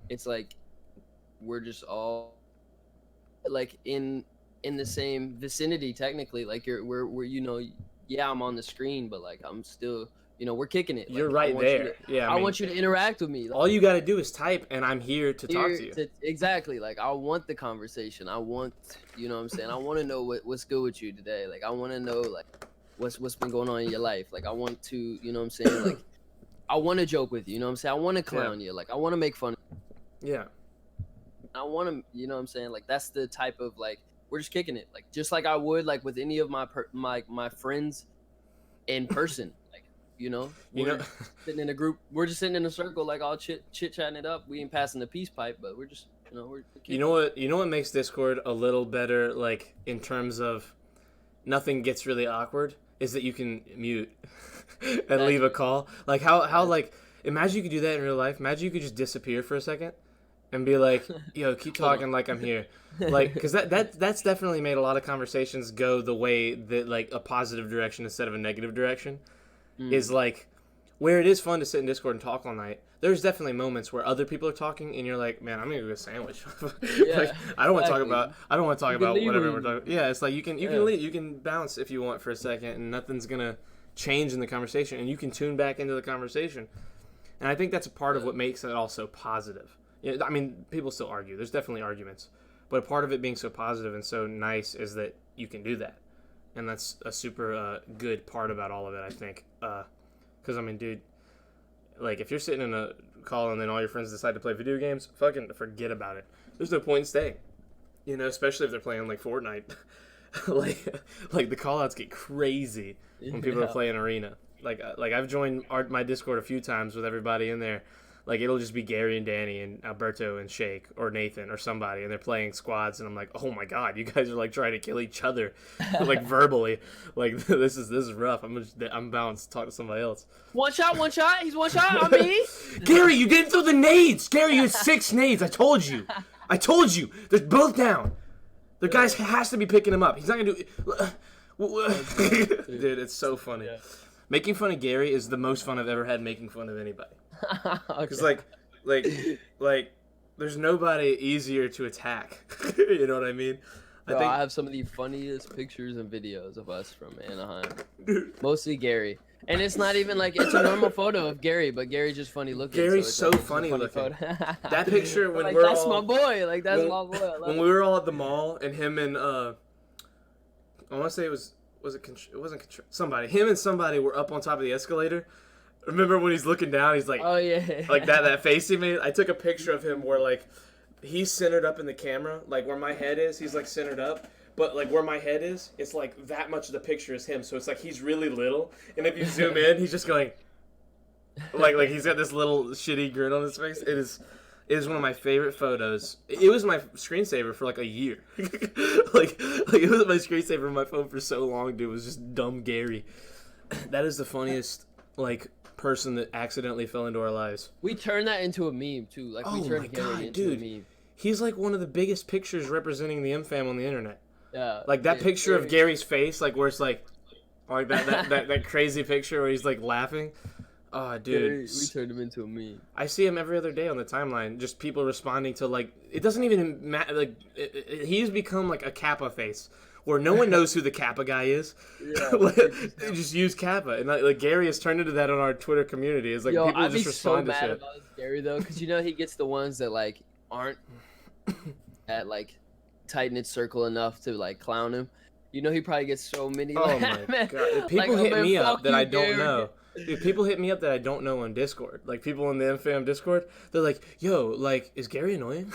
Speaker 2: It's like, we're just all, like, in the same vicinity, technically. Like, we're yeah, I'm on the screen, but like I'm still, we're kicking it. Like,
Speaker 1: you're right there. I
Speaker 2: want you to interact with me. Like,
Speaker 1: all you got to do is type, and I'm here to talk to you.
Speaker 2: Exactly. Like, I want the conversation. I want, what I'm saying. I want to know what's good with you today. Like, I want to know like what's been going on in your life. Like, I want to, what I'm saying. Like, I want to joke with you. You know what I'm saying. I want to clown you. Like, I want to make fun.
Speaker 1: Yeah.
Speaker 2: I want to, what I'm saying. Like, that's the type of like we're just kicking it. Like, just like I would like with any of my friends in person. We're sitting in a group. We're just sitting in a circle, like all chit-chatting it up. We ain't passing the peace pipe, but we're just, we're.
Speaker 1: You know what makes Discord a little better, like in terms of nothing gets really awkward, is that you can mute and leave a call. Like how like imagine you could do that in real life. Imagine you could just disappear for a second and be like, yo, keep talking like I'm here. Like, because that's definitely made a lot of conversations go the way that like a positive direction instead of a negative direction. Is like where it is fun to sit in Discord and talk all night, there's definitely moments where other people are talking and you're like, man, I'm gonna go get a sandwich.
Speaker 2: Yeah,
Speaker 1: like, I don't want to
Speaker 2: exactly.
Speaker 1: talk about
Speaker 2: leave
Speaker 1: whatever
Speaker 2: when
Speaker 1: we're
Speaker 2: you-
Speaker 1: talking. Yeah, it's like you can leave, you can bounce if you want for a second, and nothing's gonna change in the conversation, and you can tune back into the conversation. And I think that's a part of what makes it all so positive. Yeah, I mean, people still argue. There's definitely arguments, but a part of it being so positive and so nice is that you can do that, and that's a super good part about all of it. I think, because I mean, dude, like if you're sitting in a call and then all your friends decide to play video games, fucking forget about it. There's no point in staying, you know, especially if they're playing like Fortnite. like the call-outs get crazy when people are playing arena. Like I've joined my Discord a few times with everybody in there. Like it'll just be Gary and Danny and Alberto and Shake or Nathan or somebody, and they're playing squads, and I'm like, oh my god, you guys are like trying to kill each other, like verbally. Like this is rough. I'm balanced to talk to somebody else.
Speaker 2: One shot. He's one shot on me.
Speaker 1: Gary, you didn't throw the nades. Gary, you had 6 nades. I told you. They're both down. The guy has to be picking him up. He's not gonna do. Dude, it's so funny. Yeah. Making fun of Gary is the most fun I've ever had making fun of anybody. Because like, there's nobody easier to attack. You know what I mean?
Speaker 2: Bro, I have some of the funniest pictures and videos of us from Anaheim. Mostly Gary. And it's not even like, it's a normal photo of Gary, but Gary's just funny looking.
Speaker 1: Gary's so
Speaker 2: like,
Speaker 1: funny looking. That picture when
Speaker 2: like,
Speaker 1: we're
Speaker 2: that's
Speaker 1: all...
Speaker 2: my boy. Like, that's my boy.
Speaker 1: When we were all at the mall, and him and, I want to say it wasn't somebody. Him and somebody were up on top of the escalator. Remember when he's looking down, he's like,
Speaker 2: oh yeah,
Speaker 1: like that face he made? I took a picture of him where like he's centered up in the camera, like where my head is, he's like centered up, but like where my head is, it's like that much of the picture is him, so it's like he's really little, and if you zoom in, he's just going like he's got this little shitty grin on his face. It is one of my favorite photos. It was my screensaver for like a year. like it was my screensaver on my phone for so long, dude. It was just dumb Gary. That is the funniest like person that accidentally fell into our lives.
Speaker 2: We turned that into a meme too. Like we turned Gary into a meme.
Speaker 1: He's like one of the biggest pictures representing the M fam on the internet.
Speaker 2: Yeah.
Speaker 1: Like that picture of Gary's face, like where it's like that crazy picture where he's like laughing. Oh, dude.
Speaker 2: We turned him into a meme.
Speaker 1: I see him every other day on the timeline. Just people responding to like, it doesn't even matter. Like he's become like a Kappa face. Where no one knows who the Kappa guy is. Yeah, they just use Kappa, and like Gary has turned into that on our Twitter community. It's like people just respond to shit.
Speaker 2: I'd be so mad about Gary though, because you know he gets the ones that like aren't at like tight knit circle enough to like clown him. You know he probably gets so many.
Speaker 1: Oh my god! People hit me up that I don't know. Dude, people hit me up that I don't know on Discord. Like people in the MFAM Discord, they're like, "Yo, like, is Gary annoying?"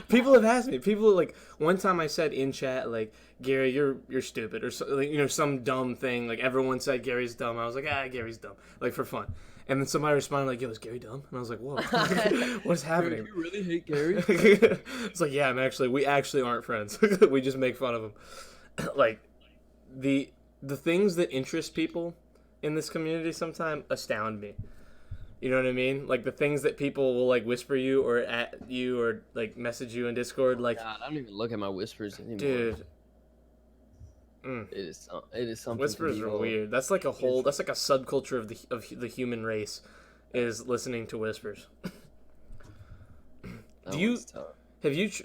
Speaker 1: People have asked me. People like one time I said in chat like, "Gary, you're stupid," or so, like, you know, some dumb thing. Like everyone said Gary's dumb. I was like, Gary's dumb, like for fun. And then somebody responded like, "Yo, is Gary dumb?" And I was like, "Whoa, what's happening?"
Speaker 2: You really hate Gary?
Speaker 1: It's like, yeah, we actually aren't friends. We just make fun of him. Like the things that interest people in this community sometimes astound me. You know what I mean? Like the things that people will like whisper you or at you or like message you in Discord. Like,
Speaker 2: God, I don't even look at my whispers anymore.
Speaker 1: Dude,
Speaker 2: it is something.
Speaker 1: Whispers are weird. That's like a whole. That's like a subculture of the human race, is listening to whispers. Have you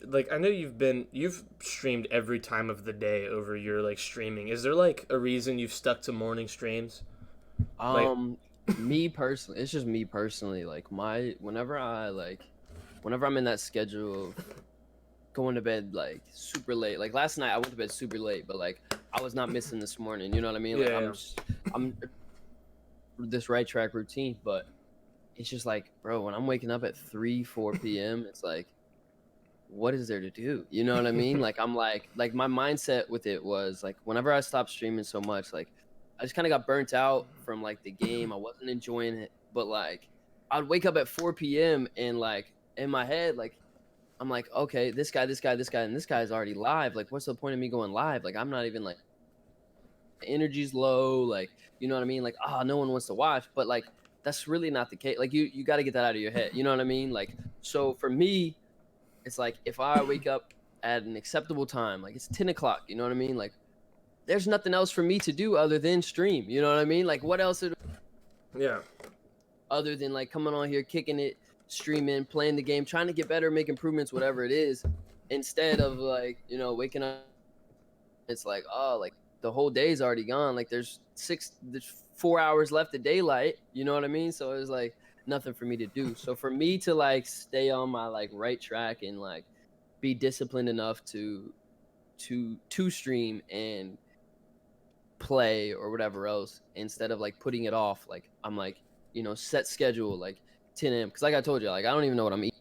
Speaker 1: like? I know you've streamed every time of the day over your like streaming. Is there like a reason you've stuck to morning streams?
Speaker 2: Me personally, it's just me personally. Like whenever I'm in that schedule of going to bed like super late. Like last night I went to bed super late, but like I was not missing this morning. You know what I mean? Like
Speaker 1: yeah.
Speaker 2: I'm this right track routine, but it's just like, bro, when I'm waking up at 3-4 p.m., it's like, what is there to do? You know what I mean? Like I'm like my mindset with it was like whenever I stopped streaming so much, like I just kind of got burnt out from like the game. I wasn't enjoying it, but like I'd wake up at 4 p.m. and like in my head, like I'm like, okay, this guy, and this guy's already live. Like, what's the point of me going live? Like, I'm not even like, energy's low. Like, you know what I mean? Like, no one wants to watch. But like, that's really not the case. Like, you got to get that out of your head. You know what I mean? Like, so for me, it's like if I wake up at an acceptable time, like it's 10 o'clock. You know what I mean? Like, there's nothing else for me to do other than stream. You know what I mean? Like, what else?
Speaker 1: Yeah.
Speaker 2: Other than like coming on here, kicking it, streaming, playing the game, trying to get better, make improvements, whatever it is, instead of like, you know, waking up, it's like, oh, like the whole day's already gone. Like there's 4 hours left of daylight. You know what I mean? So it's like nothing for me to do. So for me to like stay on my like right track and like be disciplined enough to stream and play or whatever else, instead of like putting it off, like I'm like, you know, set schedule like 10 a.m. because like I told you, like I don't even know what I'm eating.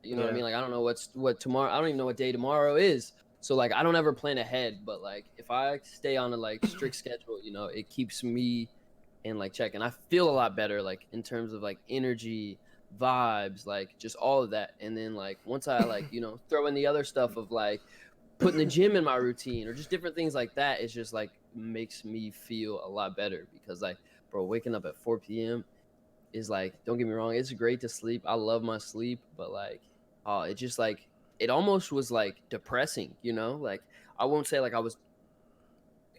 Speaker 2: You know what I mean? Like I don't know what tomorrow. I don't even know what day tomorrow is. So like I don't ever plan ahead. But like if I stay on a like strict schedule, you know, it keeps me in like check, and I feel a lot better like in terms of like energy, vibes, like just all of that. And then like once I like, you know, throw in the other stuff of like putting the gym in my routine or just different things like that, it's just like makes me feel a lot better. Because like, bro, waking up at 4 p.m. is like, don't get me wrong, it's great to sleep. I love my sleep, but like, it just like, it almost was like depressing, you know? Like I won't say like I was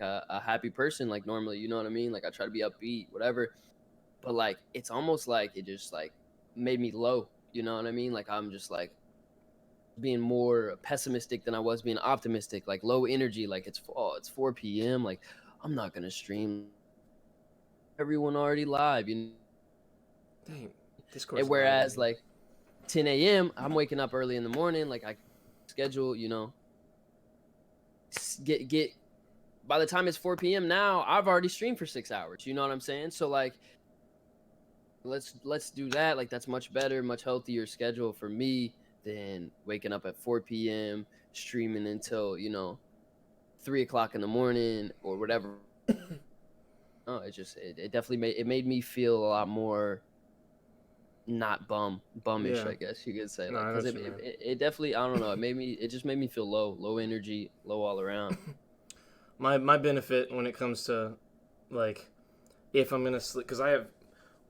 Speaker 2: a happy person like normally, you know what I mean? Like I try to be upbeat, whatever, but like it's almost like it just like made me low, you know what I mean? Like I'm just like being more pessimistic than I was being optimistic, like low energy, like it's 4 p.m. like I'm not gonna stream, everyone already live, you know?
Speaker 1: Dang,
Speaker 2: And whereas like 10 a.m. I'm waking up early in the morning, like I schedule, you know, get by the time it's 4 p.m. now I've already streamed for 6 hours, you know what I'm saying? So like let's do that. Like that's much better, much healthier schedule for me than waking up at 4 p.m. streaming until, you know, 3 o'clock in the morning or whatever. Oh, it definitely made me feel a lot more not bummish, I guess you could say.
Speaker 1: No,
Speaker 2: like, because it definitely, I don't know, it just made me feel low energy, low all around.
Speaker 1: My benefit when it comes to like if I'm gonna sleep, because I have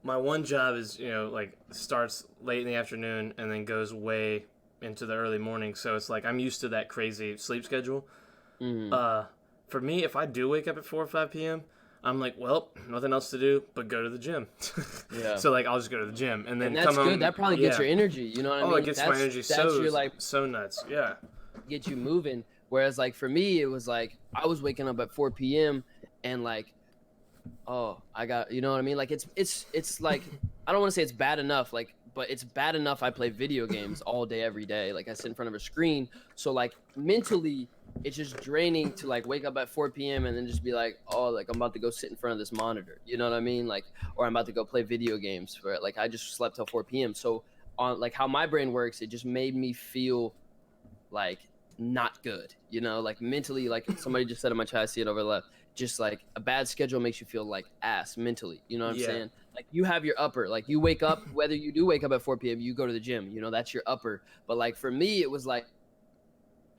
Speaker 1: my one job is, you know, like starts late in the afternoon and then goes way into the early morning, so it's like I'm used to that crazy sleep schedule. For me, if I do wake up at 4 or 5 p.m., I'm like, well, nothing else to do but go to the gym.
Speaker 2: Yeah.
Speaker 1: So like I'll just go to the gym and then
Speaker 2: and that's
Speaker 1: come
Speaker 2: good.
Speaker 1: home.
Speaker 2: That probably gets your energy. You know what I mean?
Speaker 1: Oh, it gets my energy so nuts. Yeah.
Speaker 2: Get you moving. Whereas like for me, it was like I was waking up at 4 p.m. and like, oh, I got, you know what I mean? Like it's like, I don't want to say it's bad enough, like, but it's bad enough I play video games all day, every day. Like I sit in front of a screen. So like mentally, it's just draining to like wake up at 4 p.m. and then just be like, oh, like I'm about to go sit in front of this monitor. You know what I mean? Like, or I'm about to go play video games for it. Like I just slept till 4 p.m. So on like how my brain works, it just made me feel like not good. You know, like mentally, like somebody just said in my chat, I see it over the left. Just like a bad schedule makes you feel like ass mentally. You know what I'm saying? Like you have your upper, like you wake up, whether you do wake up at 4 p.m., you go to the gym, you know, that's your upper. But like for me, it was like,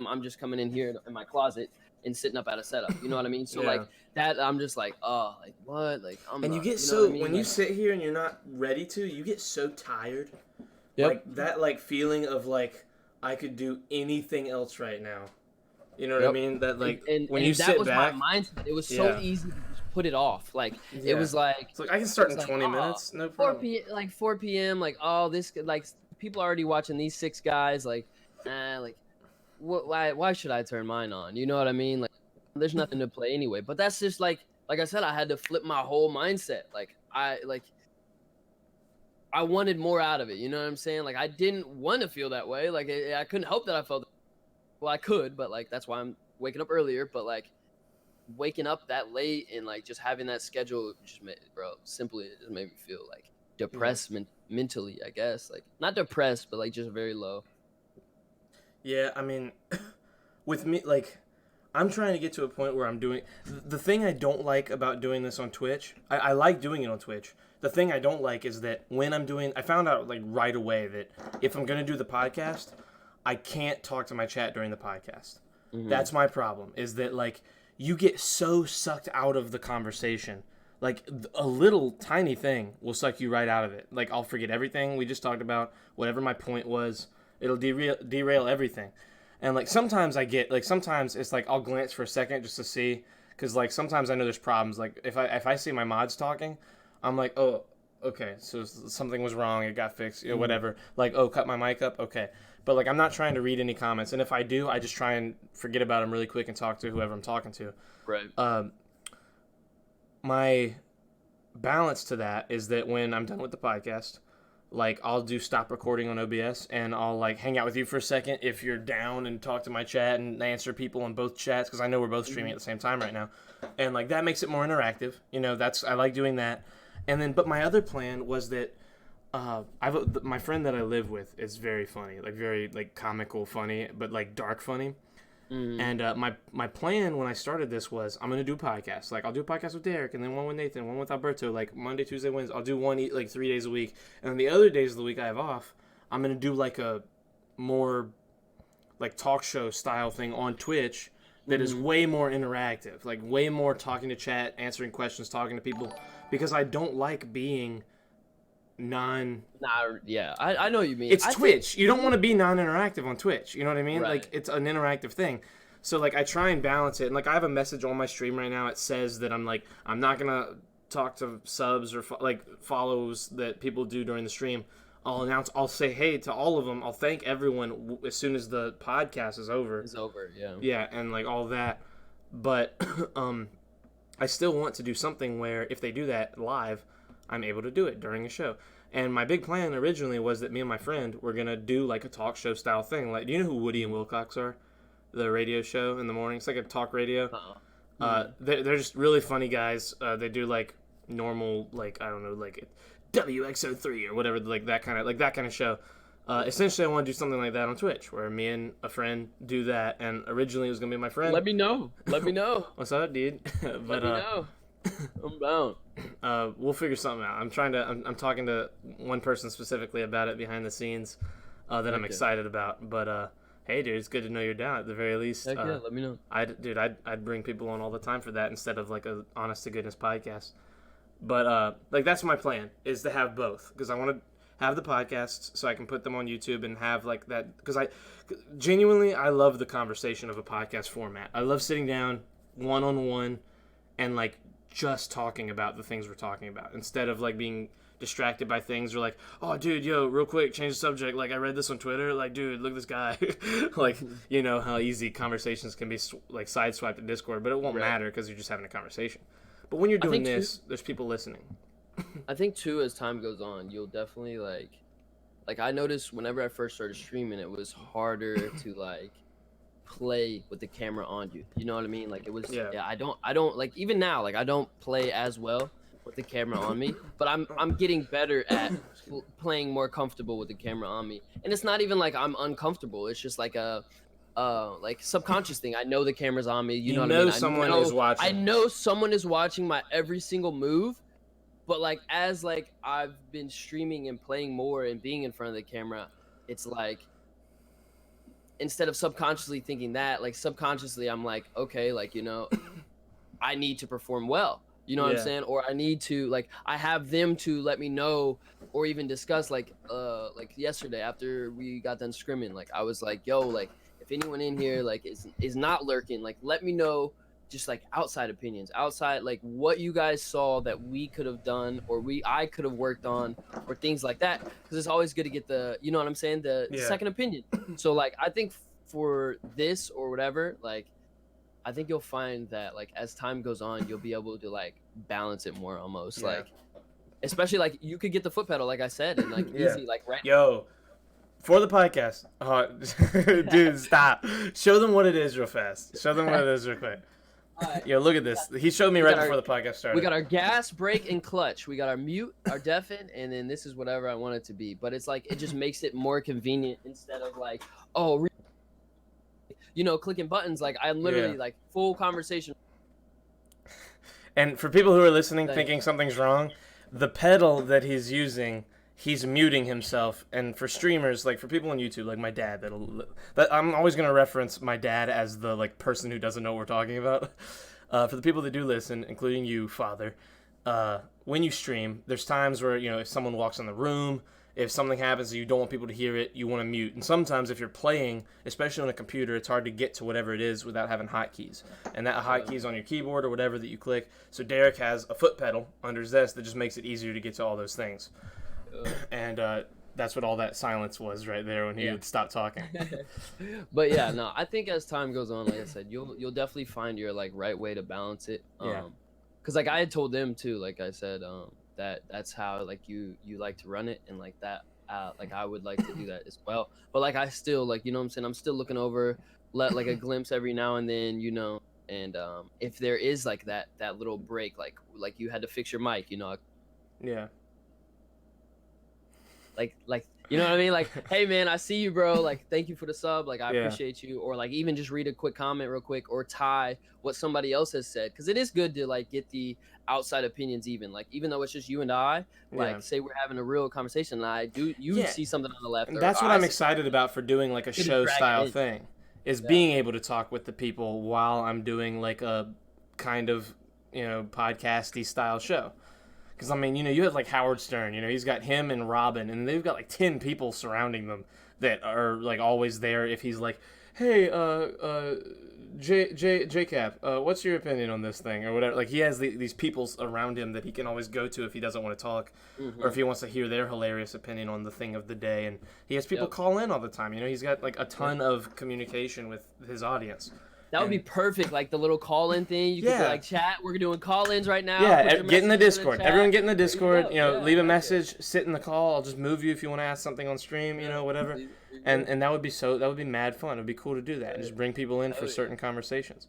Speaker 2: I'm just coming in here in my closet and sitting up at a setup. You know what I mean? So like that, I'm just like, oh, like what? Like I'm.
Speaker 1: And
Speaker 2: not,
Speaker 1: you get
Speaker 2: you know what I mean?
Speaker 1: when
Speaker 2: like,
Speaker 1: you sit here and you're not ready to, you get so tired.
Speaker 2: Yep.
Speaker 1: Like that, like feeling of like I could do anything else right now. You know what I mean? That like when you sit back,
Speaker 2: that was my mindset. It was so easy to just put it off. Like it was like,
Speaker 1: it's like I can start in 20 minutes, no problem.
Speaker 2: 4 p.m. Like oh, this like people are already watching these 6 guys. Like, like. Why should I turn mine on? You know what I mean? Like, there's nothing to play anyway. But that's just like I said, I had to flip my whole mindset. Like I wanted more out of it. You know what I'm saying? Like I didn't want to feel that way. Like I couldn't help that I felt. Well, I could, but like that's why I'm waking up earlier. But like waking up that late and like just having that schedule just made, simply it just made me feel like depressed mentally. I guess like not depressed, but like just very low.
Speaker 1: Yeah, I mean, with me, like, I'm trying to get to a point where I'm doing... The thing I don't like about doing this on Twitch... I like doing it on Twitch. The thing I don't like is that when I'm doing... I found out, like, right away that if I'm going to do the podcast, I can't talk to my chat during the podcast. Mm-hmm. That's my problem, is that, like, you get so sucked out of the conversation. Like, a little tiny thing will suck you right out of it. Like, I'll forget everything we just talked about, whatever my point was... It'll derail everything. And, like, sometimes sometimes it's, like, I'll glance for a second just to see. Because, like, sometimes I know there's problems. Like, if I see my mods talking, I'm like, oh, okay, so something was wrong, it got fixed,
Speaker 2: Mm-hmm.
Speaker 1: whatever. Like, oh, cut my mic up, okay. But like, I'm not trying to read any comments, and if I do, I just try and forget about them really quick and talk to whoever I'm talking to.
Speaker 2: Right.
Speaker 1: My balance to that is that when I'm done with the podcast, like I'll do stop recording on OBS and I'll like hang out with you for a second if you're down and talk to my chat and answer people on both chats because I know we're both streaming at the same time right now, and like that makes it more interactive. I like doing that, and then but my other plan was that my friend that I live with is very funny, like very like comical funny, but like dark funny. And my plan when I started this was I'm gonna do podcasts. Like I'll do a podcast with Daric, and then one with Nathan, one with Alberto. Like Monday, Tuesday, Wednesday. I'll do one like 3 days a week, and then the other days of the week I have off. I'm gonna do like a more like talk show style thing on Twitch that is way more interactive, like way more talking to chat, answering questions, talking to people, because I don't like being
Speaker 2: Yeah, I know what you mean.
Speaker 1: It's Twitch. You don't want to be non-interactive on Twitch. You know what I mean?
Speaker 2: Right.
Speaker 1: Like, it's an interactive thing. So, like, I try and balance it. And, like, I have a message on my stream right now. It says that I'm not going to talk to subs or, follows that people do during the stream. I'll say hey to all of them. I'll thank everyone as soon as the podcast is over.
Speaker 2: It's over, yeah.
Speaker 1: Yeah, and, like, all that. But I still want to do something where if they do that live, I'm able to do it during a show. And my big plan originally was that me and my friend were going to do like a talk show style thing. Like, do you know who Woody and Wilcox are? The radio show in the morning. It's like a talk radio. They're just really funny guys. They do like normal, like, I don't know, like WXO3 or whatever, like that kind of show. Essentially, I want to do something like that on Twitch, where me and a friend do that. And originally, it was gonna be my friend.
Speaker 2: Let me know.
Speaker 1: What's up, dude? But,
Speaker 2: Let me know. I'm bound.
Speaker 1: We'll figure something out. I'm talking to one person specifically about it behind the scenes that I'm excited about. But hey, dude, it's good to know you're down at the very least.
Speaker 2: Heck yeah, let me know.
Speaker 1: I'd bring people on all the time for that instead of like a honest to goodness podcast. But like that's my plan, is to have both, because I want to have the podcasts so I can put them on YouTube and have like that, because I genuinely love the conversation of a podcast format. I love sitting down one-on-one and like just talking about the things we're talking about instead of like being distracted by things or like, oh dude, yo, real quick, change the subject, like I read this on Twitter, like dude, look at this guy. Like, you know how easy conversations can be like sideswiped in Discord, but it won't matter because you're just having a conversation. But when you're doing this, there's people listening.
Speaker 2: I think too, as time goes on, you'll definitely like I noticed whenever I first started streaming, it was harder to like play with the camera on you. You know what I mean? Like it was. Yeah. I don't like, even now, like I don't play as well with the camera on me, but I'm getting better at playing more comfortable with the camera on me. And it's not even like I'm uncomfortable. It's just like a like subconscious thing. I know the camera's on me. You know what I mean?
Speaker 1: Someone is watching.
Speaker 2: I know someone is watching my every single move. But like as like I've been streaming and playing more and being in front of the camera, it's like instead of subconsciously thinking that, like subconsciously I'm like, okay, like, you know, I need to perform well. You know what I'm saying? Or I need to, like, I have them to let me know or even discuss, like yesterday after we got done scrimming, like I was like, yo, like if anyone in here like is not lurking, like let me know. Just like outside opinions, outside like what you guys saw that we could have done or I could have worked on or things like that, because it's always good to get the, you know what I'm saying, the second opinion. So like I think for this or whatever, like I think you'll find that like as time goes on, you'll be able to like balance it more almost. Like especially like you could get the foot pedal, like I said, and like easy, like right.
Speaker 1: Yo, for the podcast, dude, stop. Show them what it is real fast. Show them what it is real quick. Yo, look at this. He showed me right before the podcast started.
Speaker 2: We got our gas, brake, and clutch. We got our mute, our deafen, and then this is whatever I want it to be. But it's like, it just makes it more convenient instead of like, oh, you know, clicking buttons. Like, I'm literally like full conversation.
Speaker 1: And for people who are listening thinking something's wrong, the pedal that he's using, he's muting himself. And for streamers, like for people on YouTube, like my dad, I'm always going to reference my dad as the like person who doesn't know what we're talking about. For the people that do listen, including you, Father, when you stream, there's times where, you know, if someone walks in the room if something happens and you don't want people to hear it, you want to mute. And sometimes if you're playing, especially on a computer, it's hard to get to whatever it is without having hotkeys. And that hotkey is on your keyboard or whatever that you click. So Daric has a foot pedal under his desk that just makes it easier to get to all those things. And that's what all that silence was right there when he would stop talking.
Speaker 2: But yeah, no, I think as time goes on, like I said, you'll definitely find your like right way to balance it. Because like I had told them too, like I said, that's how like you like to run it, and like that like I would like to do that as well. But like I still like, you know what I'm saying, I'm still looking over, let like a glimpse every now and then, you know. And if there is like that little break, like you had to fix your mic, you know.
Speaker 1: Yeah.
Speaker 2: Like you know what I mean? Like, hey man, I see you, bro. Like, thank you for the sub. Like, I appreciate you. Or like even just read a quick comment real quick, or tie what somebody else has said, because it is good to like get the outside opinions. Even though it's just you and I, like say we're having a real conversation, and you see something on the left.
Speaker 1: And that's what I'm excited about for doing like a show style thing, is being able to talk with the people while I'm doing like a kind of, you know, podcasty style show. Because, I mean, you know, you have, like, Howard Stern. You know, he's got him and Robin, and they've got, like, 10 people surrounding them that are, like, always there if he's like, hey, J-Cap, what's your opinion on this thing? Or whatever. Like, he has these people around him that he can always go to if he doesn't want to talk, or if he wants to hear their hilarious opinion on the thing of the day. And he has people call in all the time. You know, he's got, like, a ton of communication with his audience.
Speaker 2: That would be perfect, like the little call-in thing. You could like chat. We're doing call-ins right now.
Speaker 1: Yeah, get in the Discord. Everyone get in the Discord. You know, leave a message, sit in the call. I'll just move you if you want to ask something on stream. You know, whatever. And that would be mad fun. It would be cool to do that and just bring people in for certain conversations.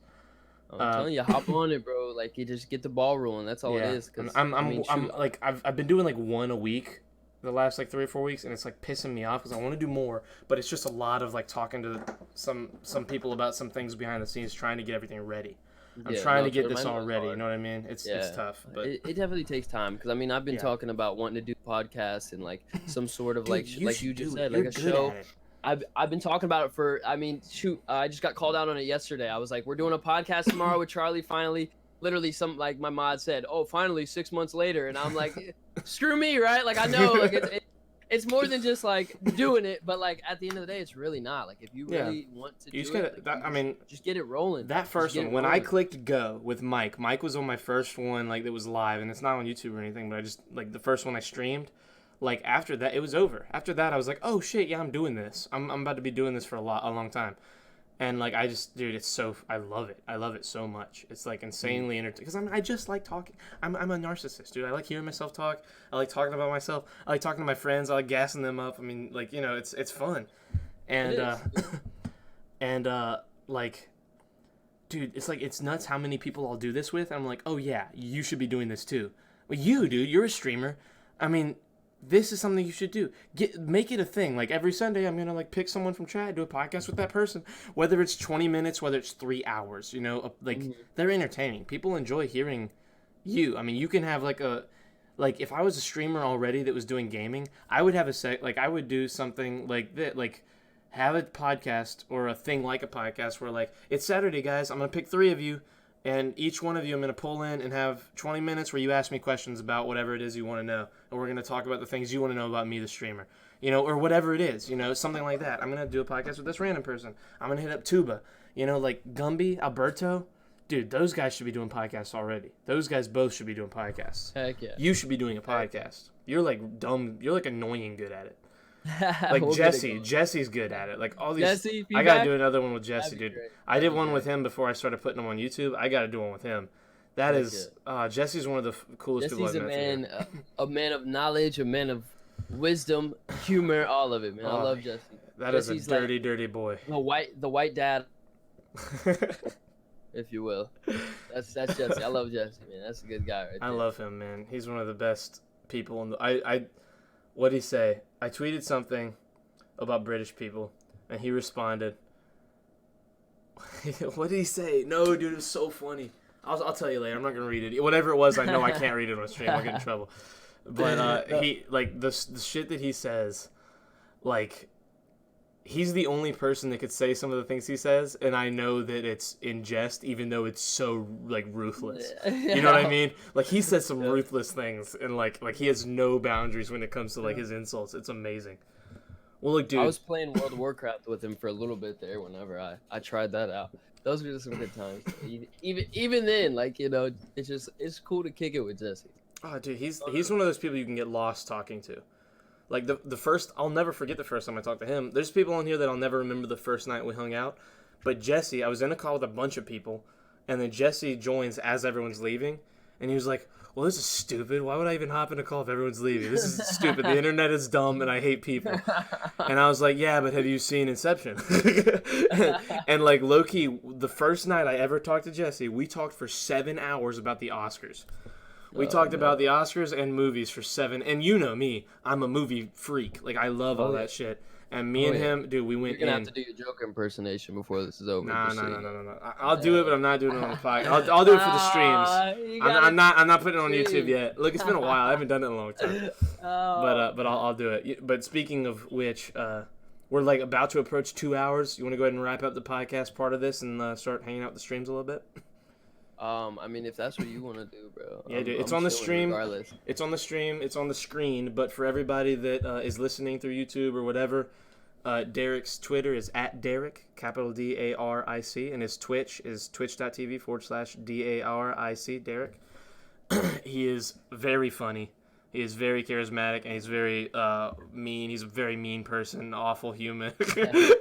Speaker 2: I'm telling you, hop on it, bro. Like, you just get the ball rolling. That's all it is.
Speaker 1: I've been doing like one a week the last like 3 or 4 weeks, and it's like pissing me off because I want to do more, but it's just a lot of like talking to some people about some things behind the scenes, trying to get everything ready. I'm trying to get this all ready. You know what I mean? It's tough, but
Speaker 2: it definitely takes time. Because I mean, I've been talking about wanting to do podcasts and like some sort of like you just said, like a show. I've been talking about it for. I mean, shoot, I just got called out on it yesterday. I was like, we're doing a podcast tomorrow with Charlie. Finally. Literally, some like my mod said, "Oh, finally 6 months later," and I'm like, "Screw me, right?" Like I know, like it's more than just like doing it, but like at the end of the day, it's really not. Like if you really want to do it, just get it rolling.
Speaker 1: That first one, when I clicked go with Mike was on my first one, like that was live, and it's not on YouTube or anything, but I just like the first one I streamed. Like after that, it was over. After that, I was like, "Oh shit, yeah, I'm doing this. I'm about to be doing this for a long time." And, like, I love it. I love it so much. It's, like, insanely entertaining. Because, I just like talking. I'm a narcissist, dude. I like hearing myself talk. I like talking about myself. I like talking to my friends. I like gassing them up. I mean, like, you know, it's fun. And, like, dude, it's, like, it's nuts how many people I'll do this with. I'm like, oh, yeah, you should be doing this, too. Well, dude, you're a streamer. I mean, this is something you should do. Make it a thing. Like every Sunday, I'm gonna like pick someone from chat, do a podcast with that person. Whether it's 20 minutes, whether it's 3 hours. You know, like they're entertaining. People enjoy hearing you. I mean, you can have like if I was a streamer already that was doing gaming, I would have I would do something like that, like have a podcast or a thing like a podcast where like it's Saturday, guys. I'm gonna pick 3 of you. And each one of you, I'm going to pull in and have 20 minutes where you ask me questions about whatever it is you want to know. And we're going to talk about the things you want to know about me, the streamer. You know, or whatever it is, you know, something like that. I'm going to do a podcast with this random person. I'm going to hit up Tuba. You know, like Gumby, Alberto. Dude, those guys should be doing podcasts already. Those guys both should be doing podcasts.
Speaker 2: Heck yeah.
Speaker 1: You should be doing a podcast. You're like dumb. You're like annoying good at it. Like Jesse's good at it. Like all these,
Speaker 2: Jesse,
Speaker 1: I gotta do another one with Jesse, dude. I did one with him before I started putting them on YouTube. I gotta do one with him. That is, Jesse's one of the coolest people I've met.
Speaker 2: Jesse's a man of knowledge, a man of wisdom, humor, all of it, man. I love Jesse.
Speaker 1: That Jesse's is a dirty, dirty boy.
Speaker 2: The white dad, if you will. That's Jesse. I love Jesse, man. That's a good guy, right there.
Speaker 1: I love him, man. He's one of the best people in the. What'd he say? I tweeted something about British people, and he responded. What did he say? No, dude, it was so funny. I'll tell you later. I'm not gonna read it. Whatever it was, I know I can't read it on stream. I'll get in trouble. But he like the shit that he says, like he's the only person that could say some of the things he says, and I know that it's in jest, even though it's so like ruthless. You know what I mean? Like he says some ruthless things, and like he has no boundaries when it comes to like his insults. It's amazing. Well, look, dude.
Speaker 2: I was playing World of Warcraft with him for a little bit there. Whenever I tried that out, those were just some good times. Even then, like it's cool to kick it with Jesse.
Speaker 1: Oh, dude, he's one of those people you can get lost talking to. Like the first, I'll never forget the first time I talked to him. There's people on here that I'll never remember the first night we hung out. But Jesse, I was in a call with a bunch of people, and then Jesse joins as everyone's leaving, and he was like, "Well, this is stupid. Why would I even hop in a call if everyone's leaving? This is stupid. The internet is dumb, and I hate people." And I was like, "Yeah, but have you seen Inception?" and like low-key, the first night I ever talked to Jesse, we talked for 7 hours about the Oscars. We talked about the Oscars and movies for 7, and you know me, I'm a movie freak. Like I love all that shit. And me and him, dude, we went.
Speaker 2: You're gonna have to do your Joker impersonation before this is over.
Speaker 1: No. I'll do it, but I'm not doing it on the podcast. I'll do it for the streams. I'm not putting it on YouTube yet. Look, it's been a while. I haven't done it in a long time. But I'll do it. But speaking of which, we're like about to approach 2 hours. You want to go ahead and wrap up the podcast part of this and start hanging out with the streams a little bit?
Speaker 2: I mean, if that's what you want to do, bro.
Speaker 1: Yeah, dude. It's on the stream. Regardless. It's on the stream. It's on the screen. But for everybody that is listening through YouTube or whatever, Daric's Twitter is @Daric, capital DARIC, and his Twitch is twitch.tv/DARIC, Daric. He is very funny. He is very charismatic, and he's very mean. He's a very mean person, awful human.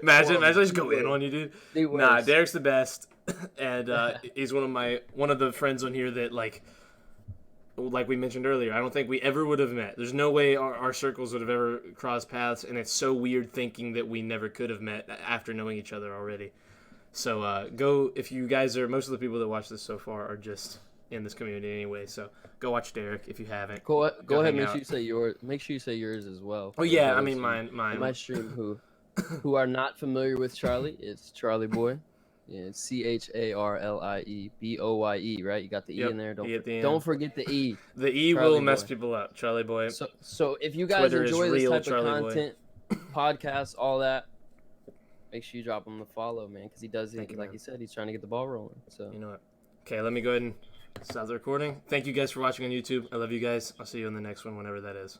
Speaker 1: Imagine I just go in on you, dude. Nah, Daric's the best, and he's one of the friends on here that like we mentioned earlier. I don't think we ever would have met. There's no way our circles would have ever crossed paths, and it's so weird thinking that we never could have met after knowing each other already. So go if you guys are. Most of the people that watch this so far are just in this community anyway, so go watch Daric if you haven't.
Speaker 2: Go ahead, make sure you say yours. Make sure you say yours as well.
Speaker 1: Oh yeah, I mean mine.
Speaker 2: My stream who are not familiar with Charlie, it's Charlie Boy. Yeah, it's CharlieBoye, right? You got the E in there. Don't forget the E.
Speaker 1: The E will mess people up. Charlie Boy.
Speaker 2: So if you guys enjoy this type of content, podcasts, all that, make sure you drop him the follow, man, because he does it. Like he said, he's trying to get the ball rolling. So
Speaker 1: you know what? Okay, let me go ahead and stop the recording. Thank you guys for watching on YouTube. I love you guys. I'll see you in the next one, whenever that is.